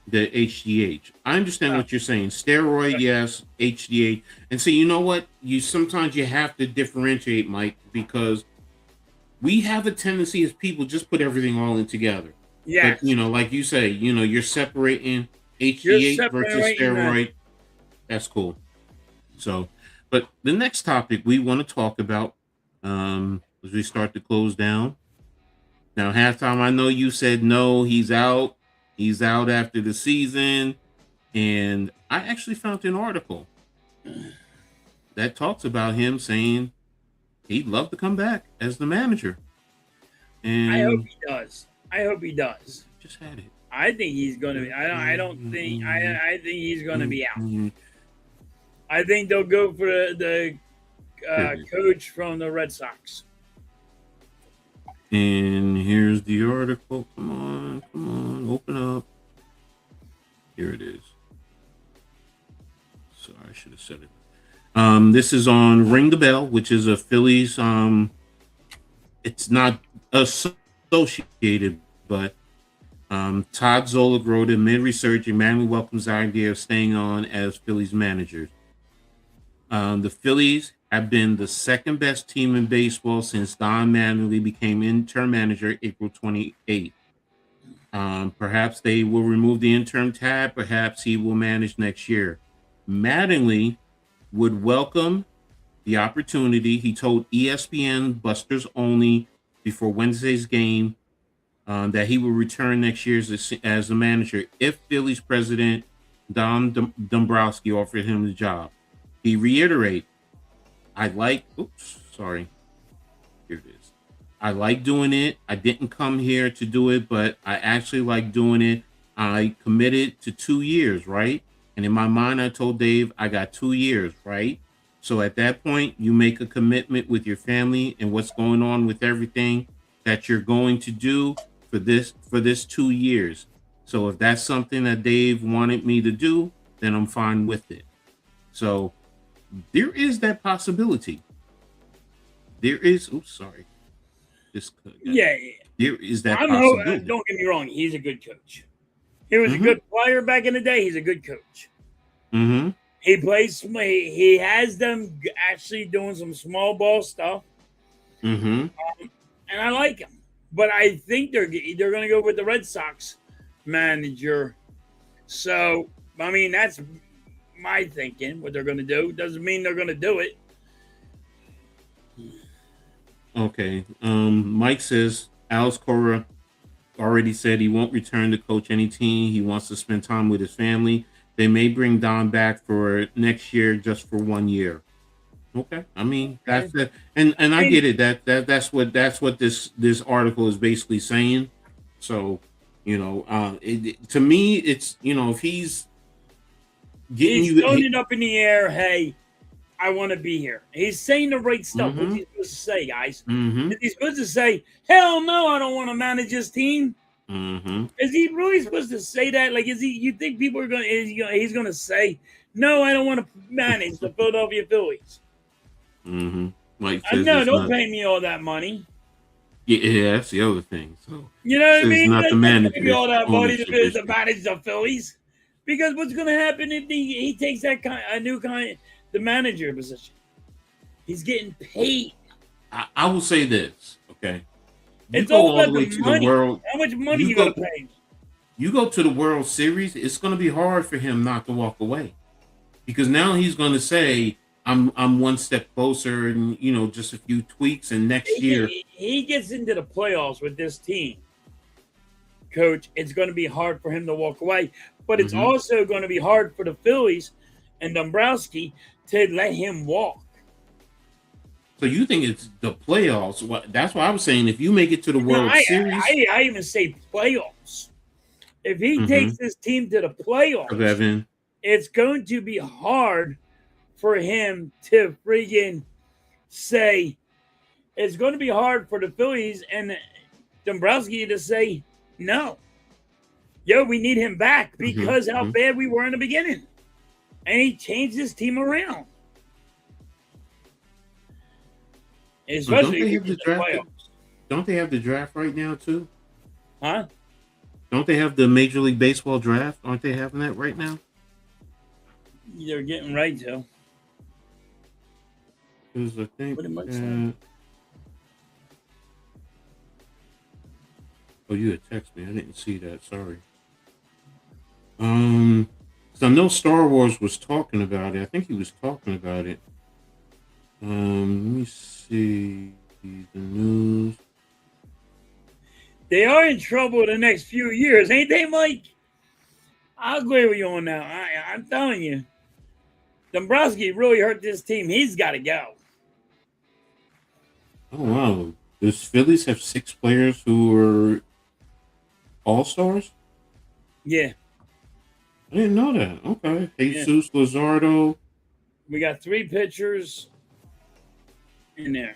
The HGH. I understand what you're saying. Steroid, yes. HGH. And so you know what? Sometimes you have to differentiate, Mike, because we have a tendency as people just put everything all in together. Yeah. But, like you say, you're separating HGH versus steroid. That's cool. So, but the next topic we want to talk about as we start to close down. Now, halftime, I know you said no, he's out. He's out after the season. And I actually found an article that talks about him saying he'd love to come back as the manager. And I hope he does. Just had it. I think he's going to be. I think he's going to be out. I think they'll go for the coach from the Red Sox. And here's the article. Come on, open up. Here it is. Sorry, I should have said it. This is on Ring the Bell, which is a Phillies. It's not associated, but Todd Zola wrote in mid-research, Emmanuel welcomes the idea of staying on as Phillies managers. The Phillies have been the second best team in baseball since Don Mattingly became interim manager April 28th. Perhaps they will remove the interim tab. Perhaps he will manage next year. Mattingly would welcome the opportunity. He told ESPN Busters Only before Wednesday's game that he will return next year as a manager if Phillies president Dombrowski offered him the job. He reiterated, sorry. Here it is. I like doing it. I didn't come here to do it, but I actually like doing it. I committed to 2 years, right? And in my mind, I told Dave, I got 2 years, right? So at that point, you make a commitment with your family and what's going on with everything that you're going to do for this 2 years. So if that's something that Dave wanted me to do, then I'm fine with it. So there is that possibility. There is. Oops, sorry. Yeah. There is that possibility. Don't get me wrong. He's a good coach. He was a good player back in the day. He's a good coach. Mm-hmm. He plays. He has them actually doing some small ball stuff. Mm-hmm. And I like him. But I think they're going to go with the Red Sox manager. So, I mean, that's my thinking, what they're going to do. Doesn't mean they're going to do it. Okay. Mike says Alex Cora already said he won't return to coach any team. He wants to spend time with his family. They may bring Don back for next year, just for 1 year. Okay. I mean, that's it. And I get it. That's what this article is basically saying. So, to me, it's, if he's getting throwing it up in the air, hey, I want to be here. He's saying the right stuff. What's he supposed to say, guys? Is he supposed to say, hell no, I don't want to manage this team? Is he really supposed to say that? Like, you think people are he's going to say, no, I don't want to manage the Philadelphia Phillies? Mike says, no, don't pay me all that money. Yeah, that's the other thing. So, you know what I mean? Not the manager. Pay me all that money to manage the Phillies. Because what's going to happen if he takes the manager position? He's getting paid. I will say this, okay? It's all about the money. How much money you got to pay? You go to the World Series, it's going to be hard for him not to walk away. Because now he's going to say, I'm one step closer and, just a few tweaks, and next year. He gets into the playoffs with this team, Coach. It's going to be hard for him to walk away. But it's also going to be hard for the Phillies and Dombrowski to let him walk. So you think it's the playoffs? That's why I was saying if you make it to the World Series. I even say playoffs. If he takes this team to the playoffs, it's going to be hard for him to friggin' say, it's going to be hard for the Phillies and Dombrowski to say, no. Yo, we need him back because how bad we were in the beginning. And he changed his team around. Especially don't they have the draft? Don't they have the draft right now too? Huh? Don't they have the Major League Baseball draft? Aren't they having that right now? They're getting ready to. Because I think. What am I saying? Oh, you had texted me. I didn't see that. Sorry. Because I know Star Wars was talking about it. I think he was talking about it. Let me see the news. They are in trouble the next few years, ain't they, Mike? I'll agree with you on that. I'm telling you, Dombrowski really hurt this team. He's got to go. Oh wow! Does Phillies have 6 players who are all-stars? Yeah. I didn't know that. Okay. Jesus Luzardo. We got 3 pitchers in there.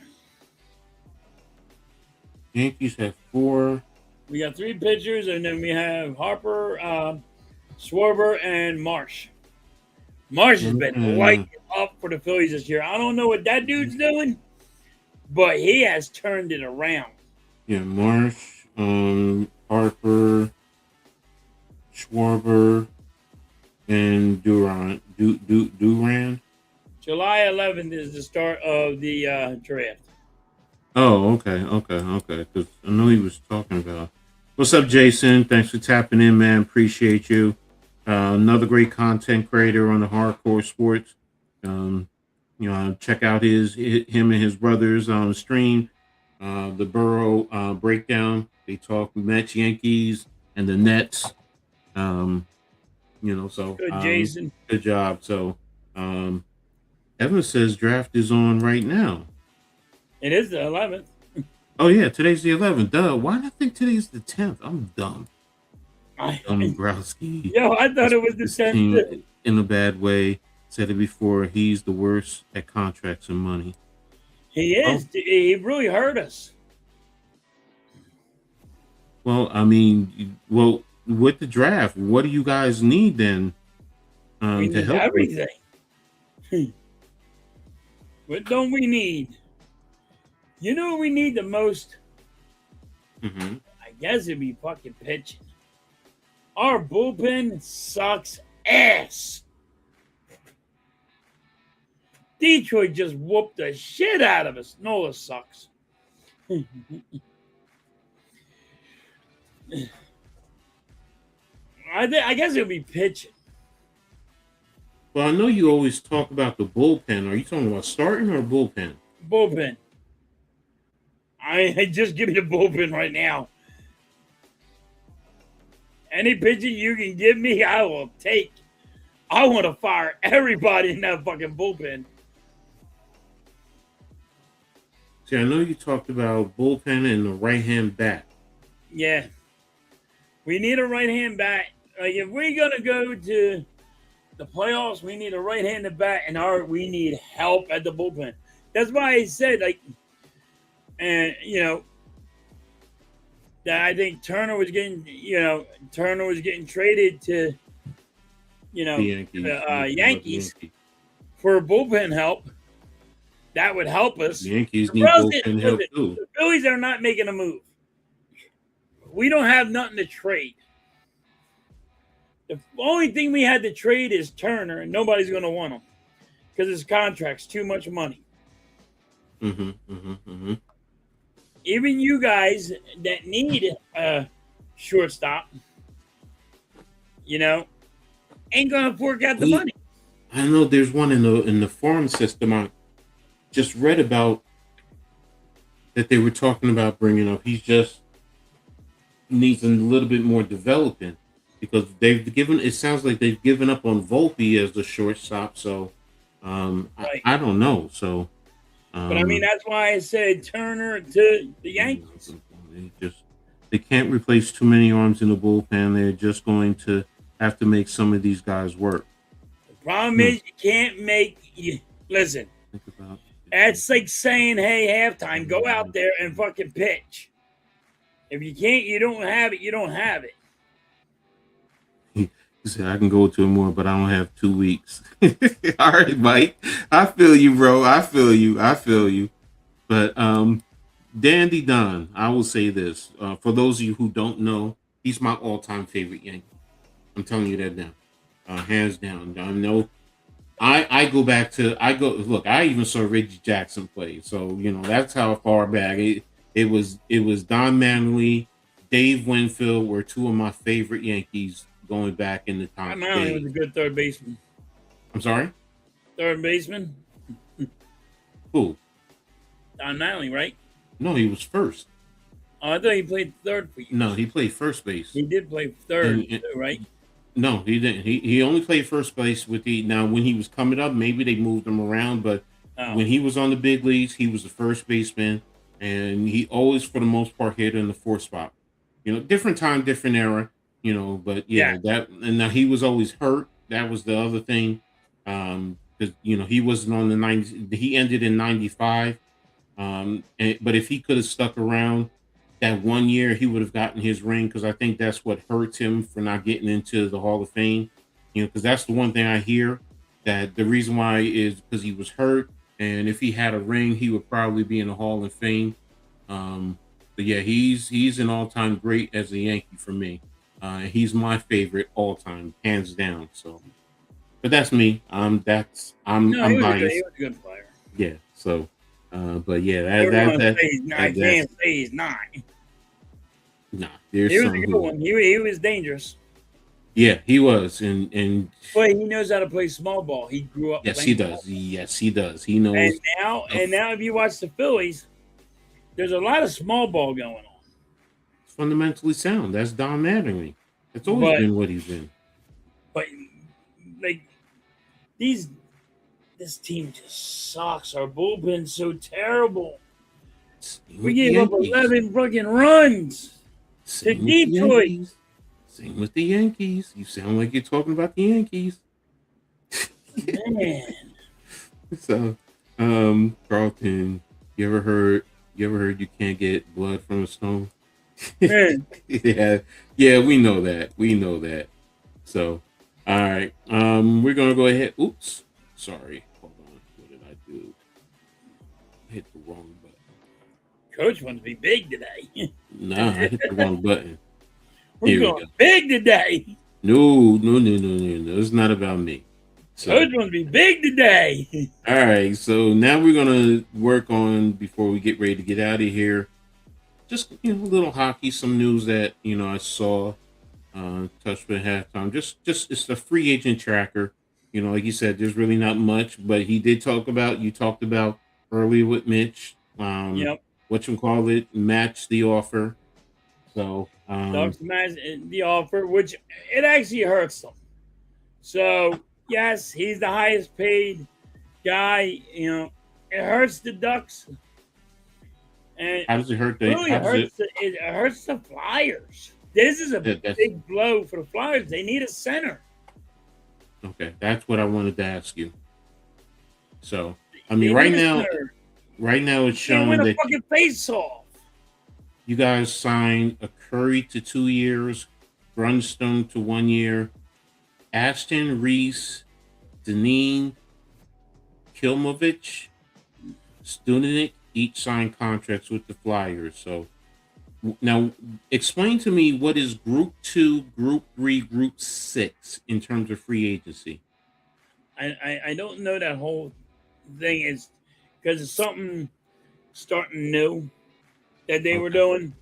Yankees have 4. We got 3 pitchers, and then we have Harper, Schwarber, and Marsh. Marsh has been lighting up for the Phillies this year. I don't know what that dude's doing, but he has turned it around. Yeah, Marsh, Harper, Schwarber, and Duran. July 11th is the start of the draft. Oh, okay. Because I know he was talking about. What's up, Jason? Thanks for tapping in, man. Appreciate you. Another great content creator on the hardcore sports. Check out him and his brothers on the stream. The Borough Breakdown. They talk Mets, Yankees, and the Nets. So good, Jason. Good job. So Evan says draft is on right now. It is the 11th. Oh yeah, today's the 11th. Duh. Why do I think today's the 10th? I'm dumb. Dombrowski. Yo, I thought it was the 10th. In a bad way. Said it before. He's the worst at contracts and money. He is. Oh. He really hurt us. Well, I mean, with the draft, what do you guys need then? We to need help everything. What don't we need? You know what we need the most? Mm-hmm. I guess it'd be fucking pitching. Our bullpen sucks ass. Detroit just whooped the shit out of us. Nola sucks. I guess it would be pitching. Well, I know you always talk about the bullpen. Are you talking about starting or bullpen? Bullpen. I just give me the bullpen right now. Any pitching you can give me, I will take. I want to fire everybody in that fucking bullpen. See, I know you talked about bullpen and the right-hand bat. Yeah. We need a right-hand bat. Like, if we're going to go to the playoffs, we need a right-handed bat, and we need help at the bullpen. That's why I said, like, and, that I think Turner was getting traded to, the Yankees for bullpen help. That would help us. The Yankees need bullpen help too. The Phillies are not making a move. We don't have nothing to trade. The only thing we had to trade is Turner, and nobody's going to want him because his contract's too much money. Even you guys that need a shortstop, ain't going to fork out the money. I know there's one in the farm system. I just read about that they were talking about bringing up. He just needs a little bit more development because it sounds like they've given up on Volpe as the shortstop. So right. I don't know. So, but I mean, that's why I said Turner to the Yankees. They can't replace too many arms in the bullpen. They're just going to have to make some of these guys work. The problem is you can't listen. That's like saying, hey, halftime, go out there and fucking pitch. If you can't, you don't have it, you don't have it. He said, I can go to more, but I don't have 2 weeks. All right, Mike. I feel you, bro. I feel you. But Dandy Don, I will say this. For those of you who don't know, he's my all-time favorite Yankee. I'm telling you that now. Hands down. I know. I go back to look. I even saw Reggie Jackson play, so that's how far back it was. Don Mattingly, Dave Winfield were two of my favorite Yankees going back in the time. Don Mattingly was a good third baseman. I'm sorry, third baseman. Who? Don Mattingly, right? No, he was first. Oh, I thought he played third for you. No, he played first base. He did play third, too, right? No, he didn't. He only played first base when he was coming up, maybe they moved him around, but when he was on the big leagues, he was the first baseman, and he always, for the most part, hit in the fourth spot. Different time, different era, but that, and now he was always hurt. That was the other thing. Because he wasn't on the 90s. He ended in 95. But if he could have stuck around that 1 year, he would have gotten his ring, because I think that's what hurts him for not getting into the Hall of Fame. Because that's the one thing I hear, that the reason why is because he was hurt, and if he had a ring, he would probably be in the Hall of Fame. But yeah, he's an all-time great as a Yankee for me. He's my favorite all-time, hands down. So, but that's me. I'm biased. He was a good player. Yeah. So. But yeah, I can't say he's not. Nah, he was a good one. He was dangerous. Yeah, he was, and but he knows how to play small ball. He grew up. Yes, he does. Ball. Yes, he does. He knows. And now, if you watch the Phillies, there's a lot of small ball going on. It's fundamentally sound. That's Don Mattingly. That's always been what he's been. But like this team just sucks. Our bullpen's so terrible. We gave up 11 fucking runs to Detroit. Same with the Yankees. You sound like you're talking about the Yankees. Man. So, Carlton, you ever heard you can't get blood from a stone? Yeah, we know that. So, all right, we're gonna go ahead. Oops, sorry. Hold on. What did I do? I hit the wrong button. Coach wants to be big today. Nah, I hit the wrong button. We're going big today. No. It's not about me. So, Coach wants to be big today. All right, so now we're gonna work on, before we get ready to get out of here, just a little hockey, some news that I saw, touched with halftime. Just it's the free agent tracker. Like you said, there's really not much, but he did talk about. You talked about earlier with Mitch. Yep. Whatchamacallit, match the offer. So Ducks match the offer, which it actually hurts them. So yes, he's the highest paid guy. It hurts the Ducks. And how does it hurt? It hurts the Flyers. This is a big blow for the Flyers. They need a center. Okay, that's what I wanted to ask you. So, I mean, right now it's showing win a that fucking face-off. You guys signed a Curry to 2 years, Grunstone to 1 year, Ashton, Reese, Deneen, Kilmovich, Studenic each signed contracts with the Flyers. So now explain to me, what is Group 2, Group 3, Group 6 in terms of free agency? I don't know that whole thing, is because it's something starting new that they were doing.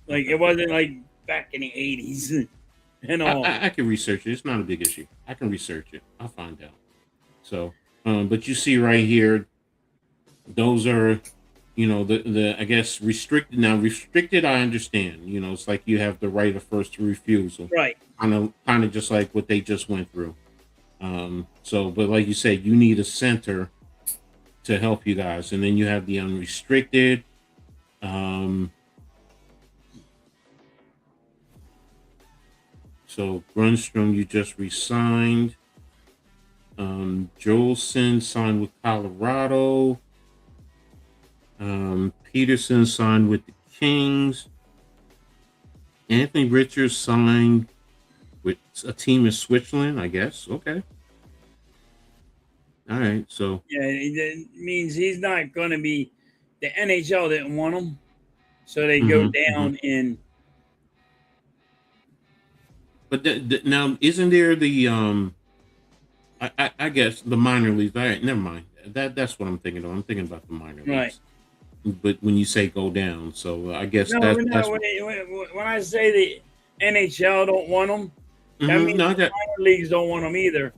Like, it wasn't like back in the 80s and all. I can research it. It's not a big issue. I can research it. I'll find out. So, but you see right here, those are, the I guess restricted. Now, restricted, I understand. It's like you have the right of first refusal. Right. Kind of just like what they just went through. So, but like you said, you need a center to help you guys, and then you have the unrestricted. So Grunstrom, you just resigned. Joelson signed with Colorado. Peterson signed with the Kings. Anthony Richards signed with a team in Switzerland, I guess. Okay. All right. So yeah, it means he's not going to be. The NHL didn't want him, so they go down in. But now, isn't there the I guess the minor leagues? All right, never mind. That's what I'm thinking of. I'm thinking about the minor leagues. Right. But when you say go down, so I guess that's when I say the NHL don't want them, that means the minor leagues don't want them either.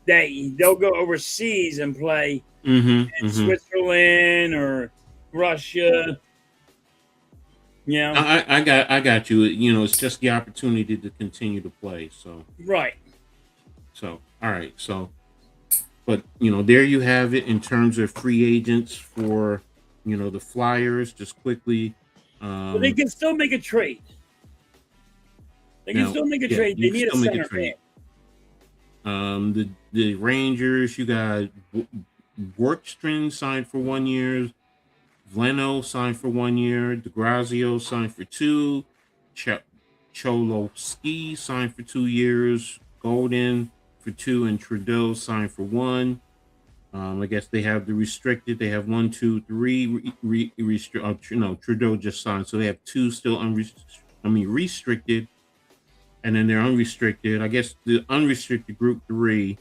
They'll go overseas and play in Switzerland or Russia. Yeah, I got you. It's just the opportunity to continue to play. So right. So all right. So, but there you have it in terms of free agents for the Flyers. Just quickly, but they can still make a trade. They can still make a trade. They need a center back. The Rangers, you got Workstrom signed for 1 year. Vlano signed for 1 year. DeGrazio signed for 2. Cholowski signed for 2 years. Golden for 2, and Trudeau signed for 1. I guess they have the restricted. They have 1, 2, 3 Trudeau just signed, so they have 2 still restricted, and then they're unrestricted. I guess the unrestricted Group 3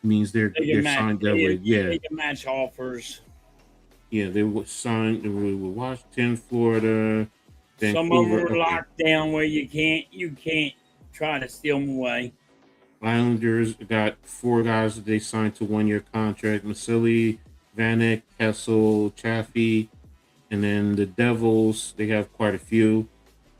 means they're signed that way. Yeah, they can match offers. Yeah, they were signed with Washington, Florida, Vancouver. Some of them were locked down where you can't try to steal them away. Islanders got 4 guys that they signed to 1 year contract: Masili, Vanek, Kessel, Chaffee, and then the Devils, they have quite a few.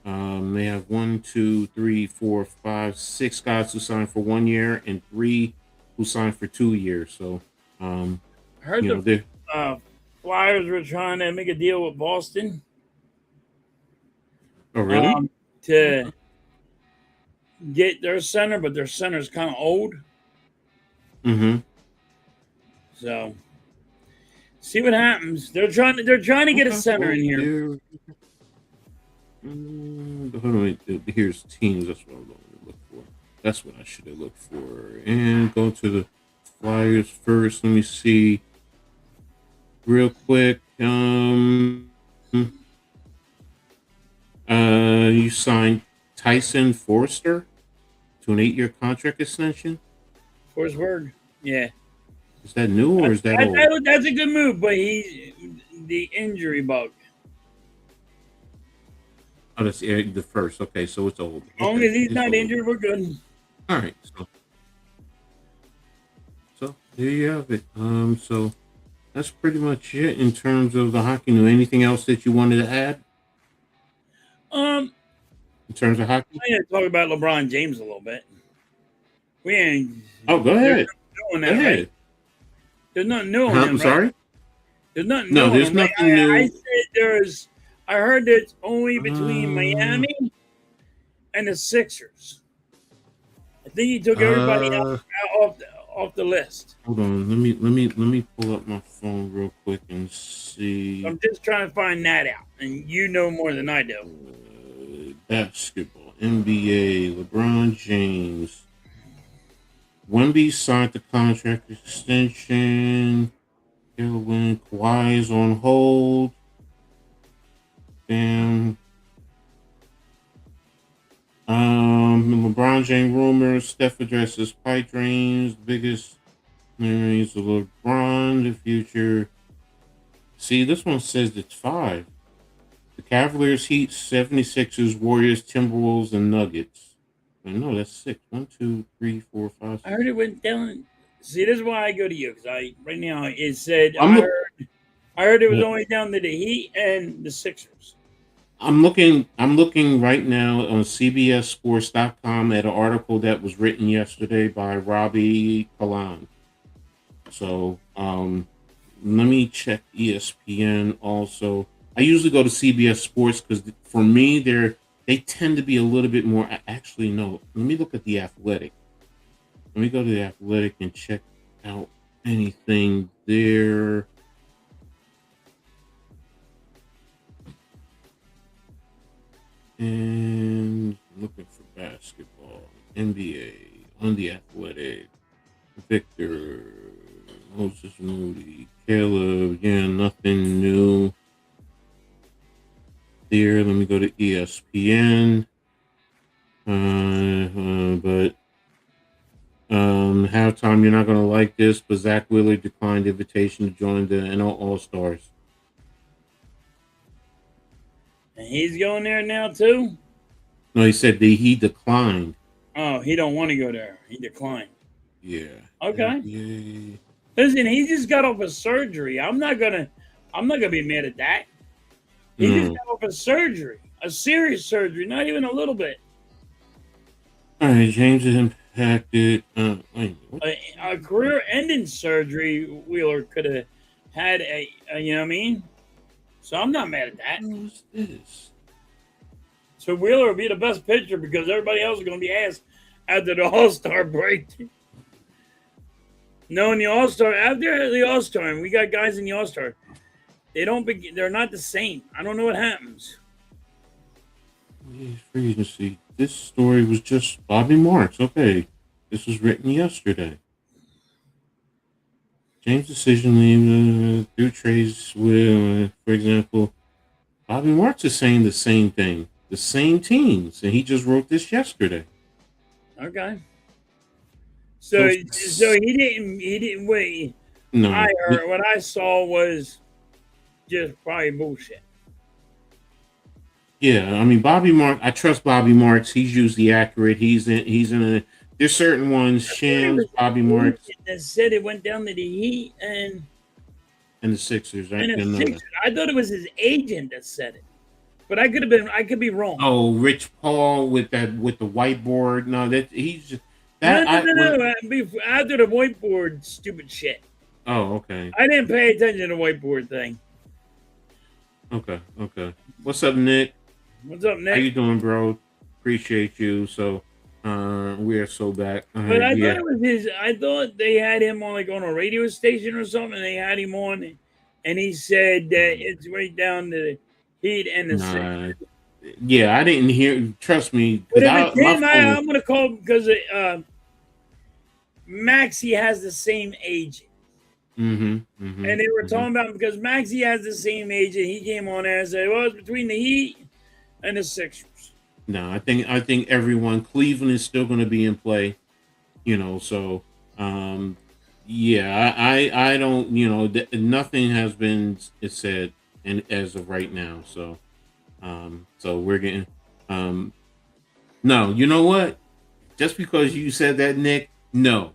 They have 1, 2, 3, 4, 5, 6 guys who signed for 1 year and 3 who signed for 2 years. So, I heard you know, the Flyers were trying to make a deal with Boston. oh, really? To get their center, but their center's kind of old. Mm-hmm. So, see what happens. They're trying to get a center in here. Hold on, here's teams. That's what I'm going to look for. That's what I should have looked for. And go to the Flyers first. Let me see real quick. You signed Tyson Forster to an 8-year contract extension. Forsberg, yeah. Is that new or is that old? That's a good move, but he's the injury bug. Oh, that's the first. Okay, so it's old. As long as he's not injured, we're good. All right. So there you have it. So that's pretty much it in terms of the hockey news. Anything else that you wanted to add? In terms of hockey, I need to talk about LeBron James a little bit. We ain't. Oh, go ahead. Go ahead. Right? There's nothing new on him. I'm sorry. Right? There's nothing. No, new there's on nothing him. new. I said there's. I heard it's only between Miami and the Sixers. I think he took everybody out off the list. Hold on, let me pull up my phone real quick and see. I'm just trying to find that out, and you know more than I do. Basketball, NBA, LeBron James. Wemby signed the contract extension. Kawhi is on hold. Damn. LeBron James rumors. Steph addresses pipe dreams. Biggest memories of LeBron. The future. See, this one says it's 5. The Cavaliers, Heat, 76ers, Warriors, Timberwolves, and Nuggets. No, that's 6. 1, 2, 3, 4, 5. 6. I heard it went down. See, this is why I go to you, because right now it said I heard it was only down to the Heat and the Sixers. I'm looking right now on CBSSports.com at an article that was written yesterday by Robbie Kalan. So let me check ESPN also. I usually go to CBS Sports because for me they tend to be a little bit more. Actually, no. Let me look at The Athletic. Let me go to The Athletic and check out anything there. And looking for basketball, NBA, on The Athletic, Victor, Moses Moody, Caleb, yeah, nothing new there. Let me go to ESPN. But halftime, you're not going to like this, but Zach Wheeler declined the invitation to join the NL All-Stars. And he's going there now too? No, he said he declined. Oh, he don't want to go there. He declined. Yeah. Okay. Yeah. Listen, he just got off a surgery. I'm not gonna be mad at that. He just got off a surgery, a serious surgery, not even a little bit. All right, James is impacted. A career-ending surgery. Wheeler could have had you know what I mean. So I'm not mad at that. What's this? So Wheeler will be the best pitcher because everybody else is going to be asked after the All-Star break. No, in the All-Star, after the All-Star, and we got guys in the All-Star, they're not the same. I don't know what happens. Free agency. This story was just Bobby Marks. Okay. This was written yesterday. James' decision through trades with, for example, Bobby Marks is saying the same thing. The same teams. And he just wrote this yesterday. Okay. So he didn't wait. No. What I saw was just probably bullshit. Yeah, I mean Bobby Marks. I trust Bobby Marks. He's usually accurate. He's in. There's certain ones. Shams, Bobby Marks. That said it went down to the Heat and the Sixers. Right? I thought it was his agent that said it, but I could be wrong. Oh, Rich Paul with the whiteboard. No, that he's just, that. No. After the whiteboard, stupid shit. Oh, okay. I didn't pay attention to the whiteboard thing. Okay. What's up, Nick? What's up, Nick? How you doing, bro? Appreciate you. So, we are so back. But I thought it was his. I thought they had him on on a radio station or something. And they had him on, and he said that it's right down to the Heat and the Sixers. Yeah, I didn't hear. Trust me. But if it's him, I'm gonna call him because Maxey has the same agent. And they were talking about him because Maxey has the same agent. He came on there and said, "Well, it's between the Heat and the Sixers." No, I think everyone. Cleveland is still going to be in play, So, yeah, I don't. Nothing has been said, and as of right now. So, so we're getting. No, you know what? Just because you said that, Nick, no,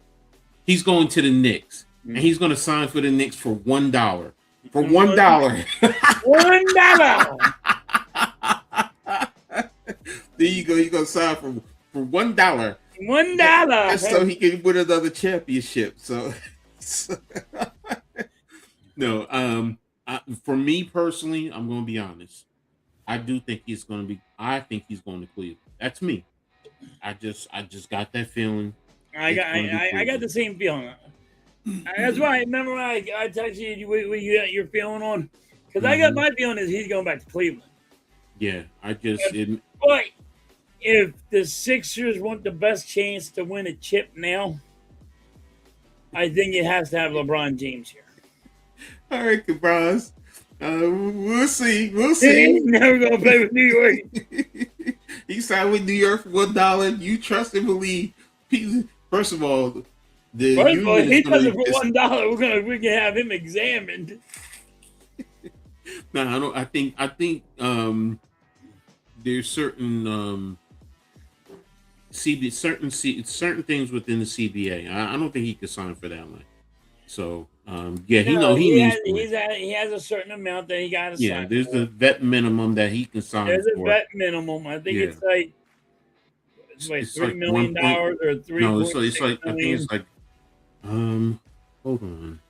he's going to the Knicks, and he's going to sign for the Knicks for $1. For $1. $1. There you go. He's gonna sign for $1. $1. So he can win another championship. So no. For me personally, I'm gonna be honest. I think he's going to Cleveland. That's me. I just got that feeling. I got the same feeling. That's why I remember when I texted you what you got your feeling on, because I got my feeling is he's going back to Cleveland. Yeah, But if the Sixers want the best chance to win a chip now, I think it has to have LeBron James here. All right, Cabras. We'll see. He's never gonna play with New York. He signed with New York for $1. You trust and believe. First of all, he does it for $1. We can have him examined. No, I don't. I think there's certain certain things within the CBA. I don't think he could sign for that line. So yeah, he has a certain amount that he got to sign. Yeah, there's a vet minimum that he can sign. There's a vet minimum. I think it's like $3 million or $3. No, it's like I think it's like hold on.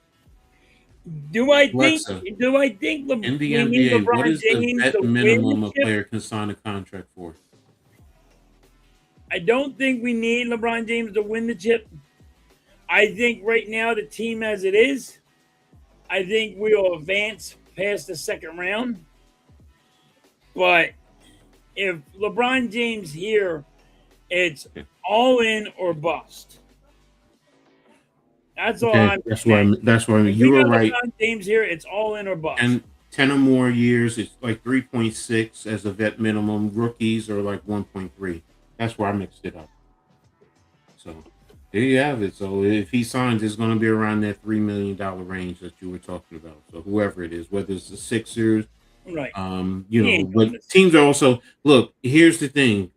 Do I think in the NBA, what is the vet minimum a player can sign a contract for? I don't think we need LeBron James to win the chip. I think right now the team as it is, I think we'll advance past the second round. But if LeBron James here, it's all in or bust. That's all. That's why you were right. LeBron James here, it's all in or bust. And 10 or more years, it's like 3.6 as a vet minimum. Rookies are like 1.3. That's where I mixed it up. So there you have it. So if he signs, it's going to be around that $3 million range that you were talking about. So whoever it is, whether it's the Sixers, right? But teams are also look. Here's the thing.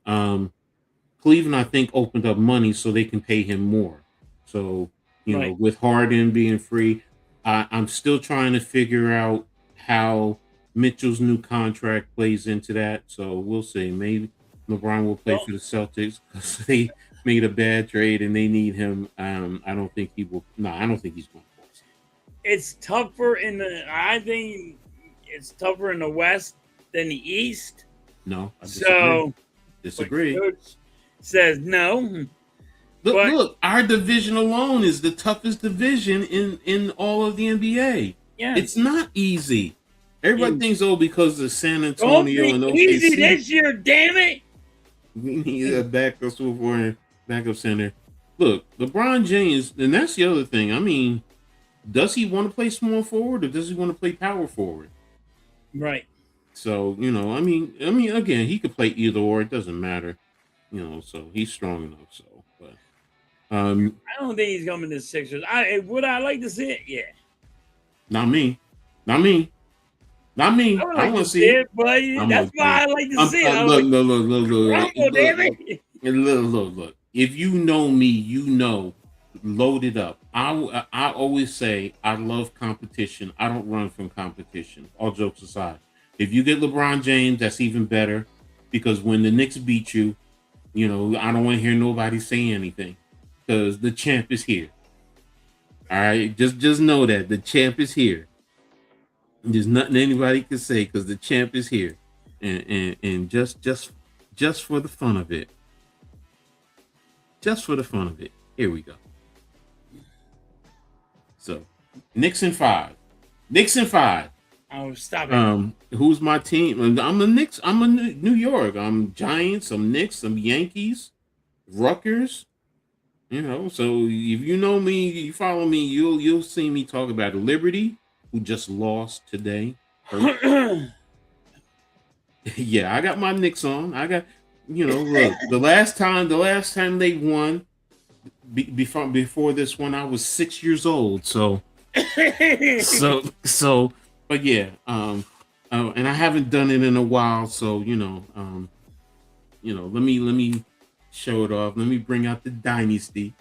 Cleveland, I think, opened up money so they can pay him more. So with Harden being free, I'm still trying to figure out how Mitchell's new contract plays into that. So we'll see. Maybe LeBron will play for the Celtics because they made a bad trade and they need him. I don't think he will. No, I don't think he's going to force it. It's tougher I think it's tougher in the West than the East. No, I disagree. Coach says no. Look, our division alone is the toughest division in all of the NBA. Yeah, it's not easy. Everybody thinks because of San Antonio and OKC. Easy this year, damn it. We need a backup center. Look, LeBron James, and that's the other thing. I mean, does he want to play small forward or does he want to play power forward? Right. So, I mean, again, he could play either or. It doesn't matter. So he's strong enough. So, but I don't think he's coming to the Sixers. Would I like to see it? Yeah. Not me. I want to see it, but that's why I like to see it. Look. If you know me, load it up. I always say I love competition. I don't run from competition. All jokes aside, If you get LeBron James, that's even better, because when the Knicks beat you, I don't want to hear nobody say anything, because the champ is here. All right, just know that the champ is here. There's nothing anybody can say, because the champ is here, and just for the fun of it, here we go. So, Knicks in 5. Oh, stop it. Who's my team? I'm the Knicks. I'm a New York. I'm Giants. I'm Knicks. I'm Yankees. Rutgers. So if you know me, you follow me, you'll see me talk about Liberty, who just lost today. Yeah, I got my Knicks on. I got, look, the last time they won, before this one, I was 6 years old. So, but yeah, and I haven't done it in a while. So, let me show it off. Let me bring out the dynasty.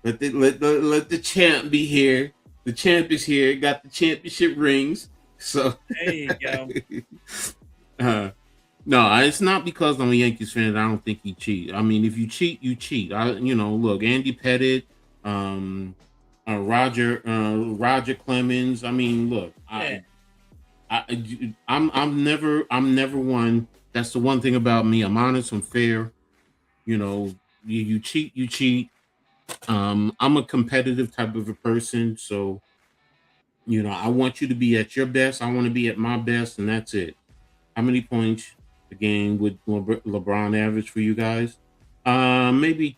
Let the champ be here. The champ is here. Got the championship rings. So there you go. No, it's not because I'm a Yankees fan. I don't think he cheat. I mean, if you cheat, you cheat. Look, Andy Pettit, Roger Clemens. I mean, look, I'm never one. That's the one thing about me. I'm honest. I'm fair. You cheat, you cheat. I'm a competitive type of a person, so I want you to be at your best. I want to be at my best, and that's it. How many points a game would LeBron average for you guys? Maybe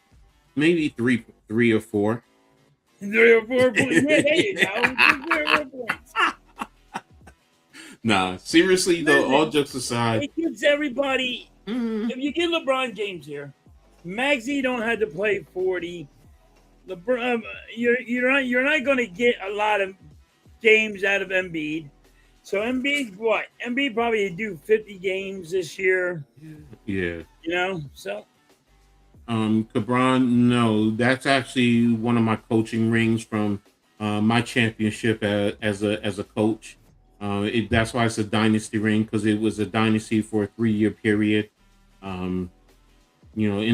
3 or 4. 3 or 4 points. Yeah, there you go. 3 or 4 points. Nah, seriously though, all jokes aside, it gives everybody. If you get LeBron James here, Maxey don't have to play 40. LeBron, you're not going to get a lot of games out of Embiid. So Embiid, what? Embiid probably do 50 games this year. Yeah. So. Cabron, no, that's actually one of my coaching rings from my championship as a coach. That's why it's a dynasty ring, because it was a dynasty for a 3-year period. In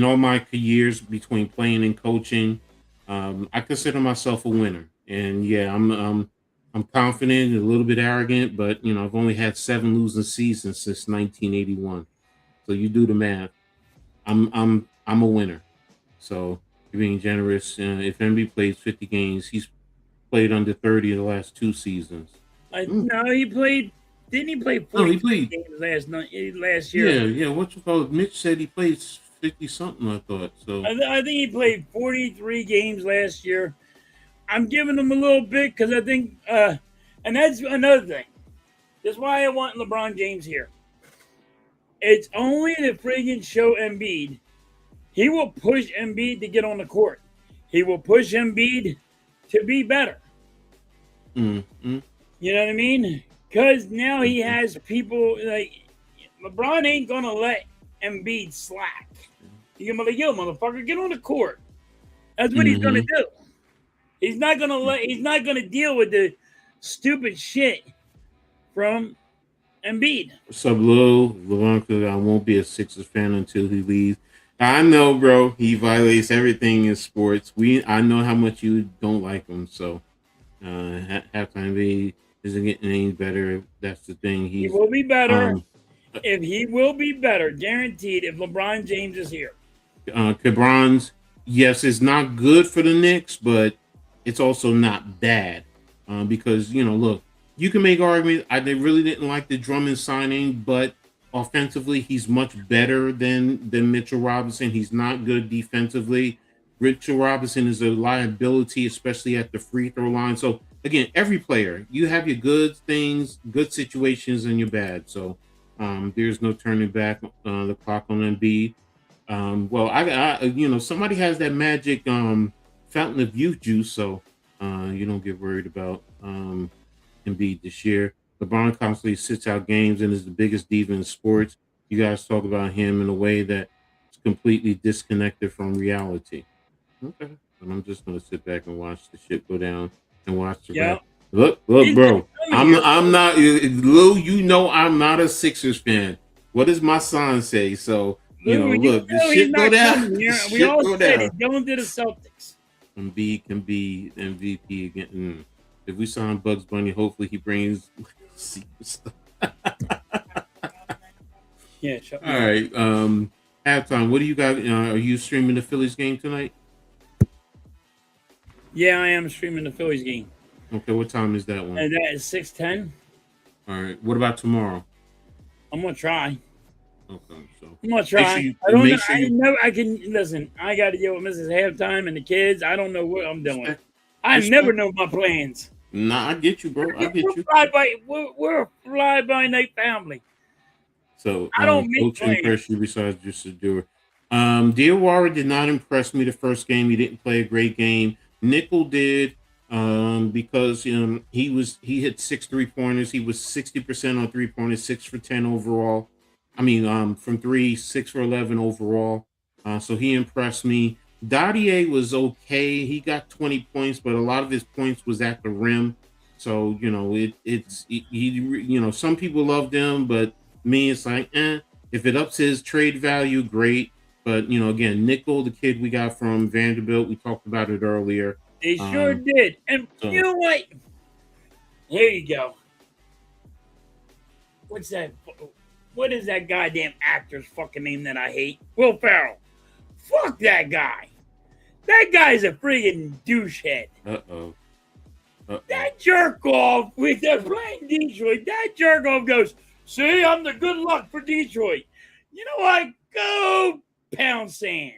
all my years between playing and coaching, I consider myself a winner. And yeah, I'm confident, a little bit arrogant, but I've only had 7 losing seasons since 1981. So you do the math. I'm a winner. So you're being generous. If Embiid plays 50 games, he's played under 30 in the last 2 seasons. No, he played. Didn't he play 40 games last year? Yeah. What you call it? Mitch said he played 50 something. I thought so. I think he played 43 games last year. I'm giving him a little bit because I think, and that's another thing. That's why I want LeBron James here. It's only to friggin' show Embiid. He will push Embiid to get on the court. He will push Embiid to be better. Mm-hmm. You know what I mean? Because now he has people like LeBron ain't gonna let Embiid slack. He's gonna be like, yo, motherfucker, get on the court. That's what he's gonna do. He's not gonna deal with the stupid shit from Embiid. What's up, Lil? LeBron, I won't be a Sixers fan until he leaves. I know, bro. He violates everything in sports. I know how much you don't like him. So, halftime B isn't getting any better. That's the thing. He will be better. He will be better, guaranteed, if LeBron James is here. LeBron's, yes, it's not good for the Knicks, but it's also not bad. Because, look, you can make arguments. I really didn't like the Drummond signing, but offensively, he's much better than Mitchell Robinson. He's not good defensively. Mitchell Robinson is a liability, especially at the free throw line. So, again, every player, you have your good things, good situations, and your bad. So, there's no turning back the clock on Embiid. Well, I somebody has that magic fountain of youth juice, so you don't get worried about Embiid this year. LeBron constantly sits out games and is the biggest diva in sports. You guys talk about him in a way that is completely disconnected from reality. Okay. And I'm just going to sit back and watch the shit go down and watch the Look, bro. I'm not Lou. You know I'm not a Sixers fan. What does my son say? So look, the shit go down. We all said it. Going to the Celtics. Embiid can be MVP again. If we sign Bugs Bunny, hopefully he brings secret stuff. Yeah. All right. Halftime. What do you got? Are you streaming the Phillies game tonight? Yeah, I am streaming the Phillies game. Okay, what time is that one? And that is 6:10. All right. What about tomorrow? I'm gonna try. Okay, so I'm gonna try. I don't know. I can listen. I got to deal with Mrs. Halftime and the kids. I don't know what I'm doing. I never know my plans. Nah, I get you, bro. I get you. We're a fly-by-night family. So I don't make Coach impress you besides just Sadura. Diawara did not impress me the first game. He didn't play a great game. Nickel did. Because he hit 6 3-pointers. He was 60% on 3-pointers, 6 for 10 overall. I mean, from 3, 6 for 11 overall. So he impressed me. Dadier was okay. He got 20 points, but a lot of his points was at the rim. So some people loved him, but me, it's like, if it ups his trade value, great. But again, Nickel, the kid we got from Vanderbilt, we talked about it earlier. They sure did. And you know what? Here you go. What's that? What is that goddamn actor's fucking name that I hate? Will Ferrell. Fuck that guy. That guy's a friggin' douchehead. Uh-oh. That jerk off with the playing Detroit. That jerk off goes, see, I'm the good luck for Detroit. You know what? Go pound sand.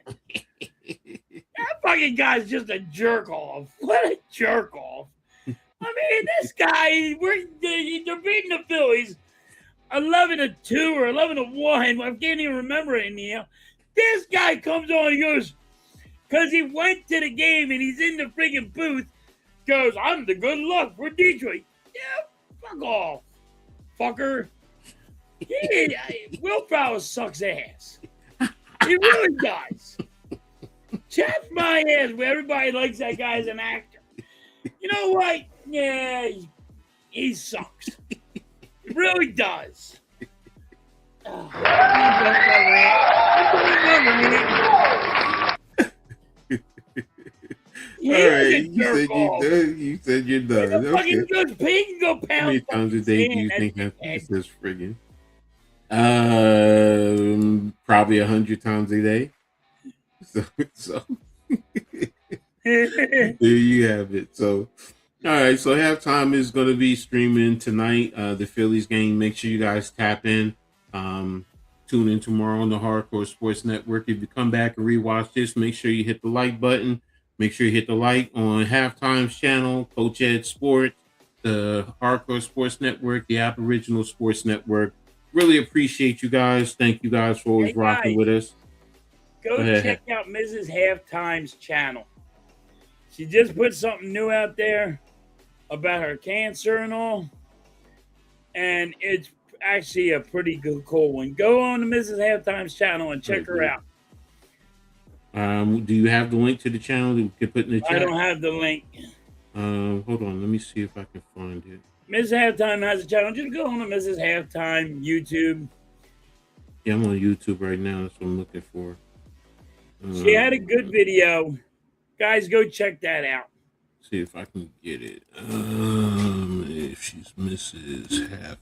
That fucking guy's just a jerk off. What a jerk off. I mean, this guy, they're beating the Phillies 11-2 or 11-1. I can't even remember it now. This guy comes on and goes, because he went to the game and he's in the freaking booth, goes, I'm the good luck for Detroit. Yeah, fuck off, fucker. Will Ferrell sucks ass. He really does. Chef my ass where everybody likes that guy as an actor. You know what? Yeah, he sucks. He really does. All right, you said you're done. Okay. He can go pound. How many times a day do you think that says friggin'? Probably 100 times a day. So there you have it. So all right, so halftime is going to be streaming tonight. The Phillies game. Make sure you guys tap in. Tune in tomorrow on the Hardcore Sports Network. If you come back and rewatch this, make sure you hit the like button. Make sure you hit the like on Halftime's channel, Coach Ed Sports, the Hardcore Sports Network, the Aboriginal Sports Network. Really appreciate you guys. Thank you guys for always rocking with us. Go check out Mrs. Halftime's channel. She just put something new out there about her cancer and all. And it's actually a pretty good, cool one. Go on to Mrs. Halftime's channel and check her out. Do you have the link to the channel that we could put in the chat? I don't have the link. Hold on. Let me see if I can find it. Mrs. Halftime has a channel. Just go on to Mrs. Halftime YouTube. Yeah, I'm on YouTube right now. That's what I'm looking for. She had a good video. Guys, go check that out. See if I can get it. If she's Mrs. Halftime.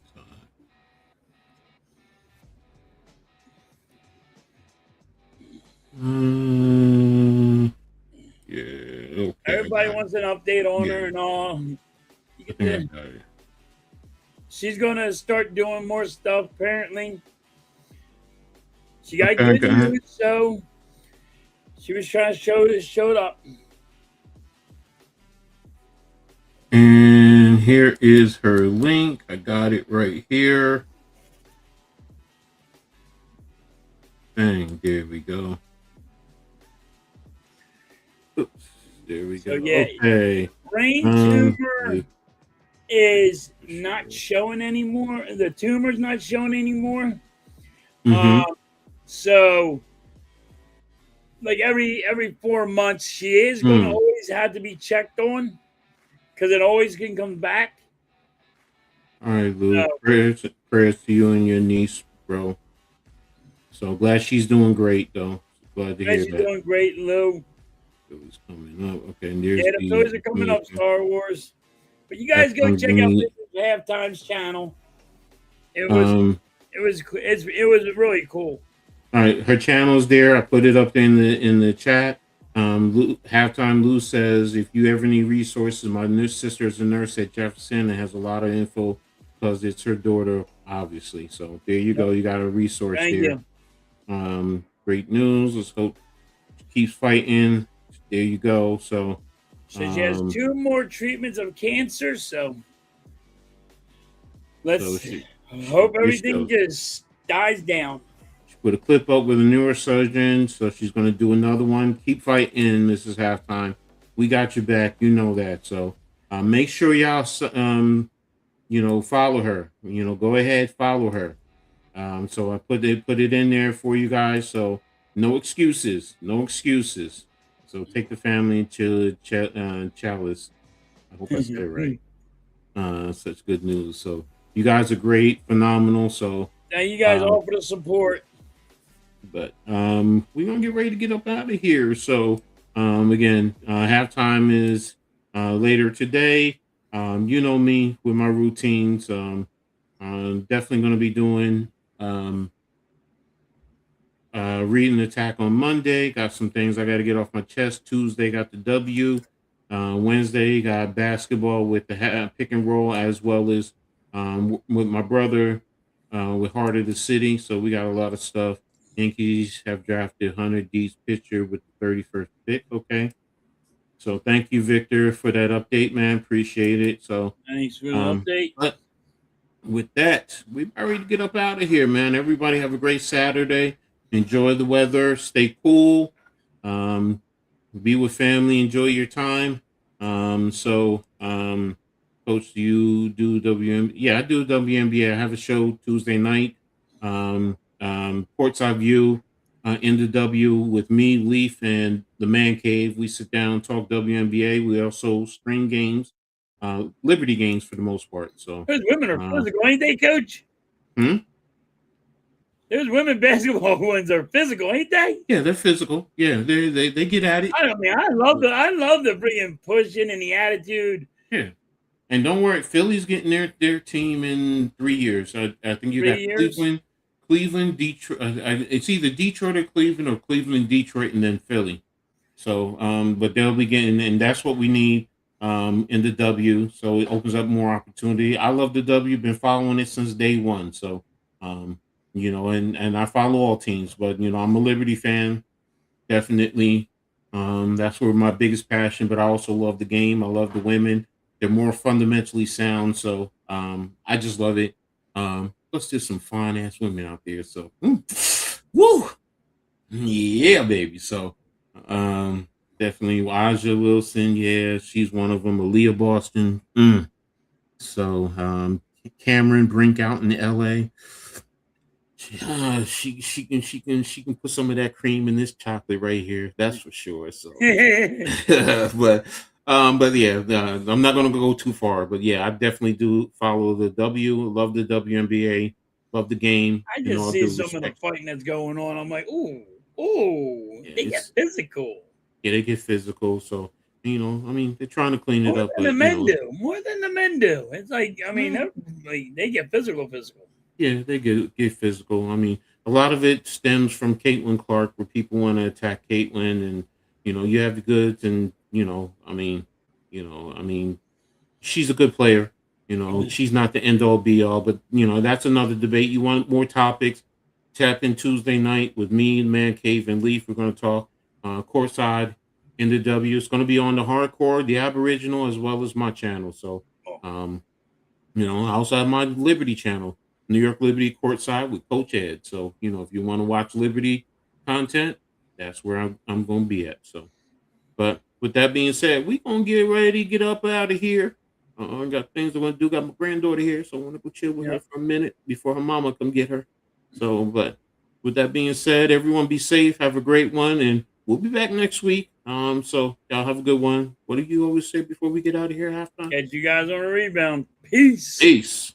Yeah. Okay. Everybody wants an update on her and all. She's gonna start doing more stuff. Apparently, she got good news, so she was trying to show it up. And here is her link. I got it right here. Dang, there we go. Oops, there we go. Yeah, okay. Brain tumor is not showing anymore. The tumor's not showing anymore. So, like every 4 months, she is going to always have to be checked on because it always can come back. All right, Lou. Prayers to you and your niece, bro. So glad she's doing great, though. Glad to hear She's that. doing great, Lou. Philly's coming up. Okay, and there's the Phillies are coming up, Star Wars. But you guys go check out Halftime's channel. It was really cool. All right, her channel's there. I put it up in the chat. Halftime Lou says, if you ever need resources, my sister is a nurse at Jefferson and has a lot of info because it's her daughter, obviously. So there you go. You got a resource there. Great news. Let's hope she keeps fighting. There you go. So she has 2 more treatments of cancer. So let's hope everything just dies down. Put a clip up with a neurosurgeon, so she's going to do another one. Keep fighting, Mrs. Halftime. We got your back. You know that. So make sure y'all, follow her. Go ahead, follow her. So I put it in there for you guys. So no excuses. So take the family to Chalice. I hope I said it right. Such good news. So you guys are great, phenomenal. So thank you guys all for the support. But we're gonna get ready to get up out of here. So again, halftime is later today. You know me with my routines. I'm definitely gonna be doing reading Attack on Monday. Got some things I got to get off my chest. Tuesday got the W. Wednesday got basketball with the pick and roll, as well as with my brother with Heart of the City. So we got a lot of stuff. Yankees have drafted Hunter D's pitcher with the 31st pick. Okay. So thank you, Victor, for that update, man. Appreciate it. So thanks for the update. But with that, we're ready to get up out of here, man. Everybody have a great Saturday. Enjoy the weather. Stay cool. Be with family. Enjoy your time. Coach, do you do WNBA? Yeah, I do WNBA. I have a show Tuesday night. Courtside View in the W with me, Leaf, and the Man Cave. We sit down, talk WNBA. We also stream games, Liberty games for the most part. So those women are physical, ain't they, Coach? Those women basketball ones are physical, ain't they? Yeah, they're physical. Yeah, they get at it. I love the freaking pushing and the attitude. Yeah. And don't worry, Philly's getting their team in 3 years. I think you got Cleveland, Detroit. It's either Detroit or Cleveland, Detroit, and then Philly. So, but they'll be getting, and that's what we need in the W. So it opens up more opportunity. I love the W. Been following it since day one. So, and I follow all teams, but I'm a Liberty fan, definitely. That's where my biggest passion. But I also love the game. I love the women. They're more fundamentally sound. So, I just love it. Let's do some fine ass women out there. So, woo, yeah, baby. So, definitely Aja Wilson. Yeah, she's one of them. Aaliyah Boston. So, Cameron Brink out in LA. She can put some of that cream in this chocolate right here. That's for sure. So, but yeah, I'm not going to go too far, but yeah, I definitely do follow the W. Love the WNBA. Love the game. I just see some of the fighting that's going on. I'm like, ooh, yeah, they get physical. Yeah, they get physical. So, they're trying to clean it up. More than the men do. It's like, they get physical. Yeah, they get physical. A lot of it stems from Caitlin Clark, where people want to attack Caitlin, and you have the goods, and she's a good player. She's not the end all be all, but that's another debate. You want more topics? Tap in Tuesday night with me, Man Cave, and Leaf. We're going to talk courtside in the W. It's going to be on the hardcore, the Aboriginal, as well as my channel. So, I also have my Liberty channel, New York Liberty Courtside with Coach Ed. So, if you want to watch Liberty content, that's where I'm going to be at. So, but with that being said, we're going to get ready to get up out of here. I got things I want to do. Got my granddaughter here, so I want to go chill with her for a minute before her mama come get her. So, but with that being said, everyone be safe. Have a great one, and we'll be back next week. So y'all have a good one. What do you always say before we get out of here halftime? Catch you guys on a rebound. Peace. Peace.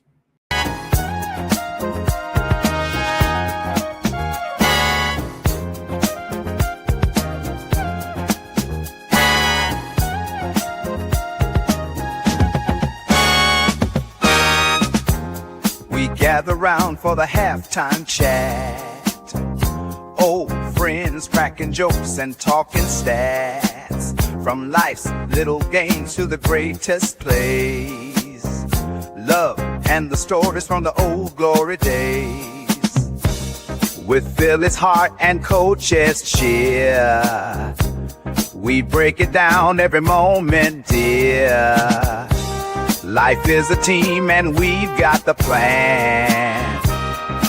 We gather round for the halftime chat. Old friends cracking jokes and talking stats. From life's little games to the greatest plays. Love and the stories from the old glory days. With Philly's heart and coach's cheer, we break it down every moment, dear. Life is a team and we've got the plan.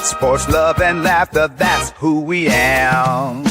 Sports, love, and laughter, that's who we am.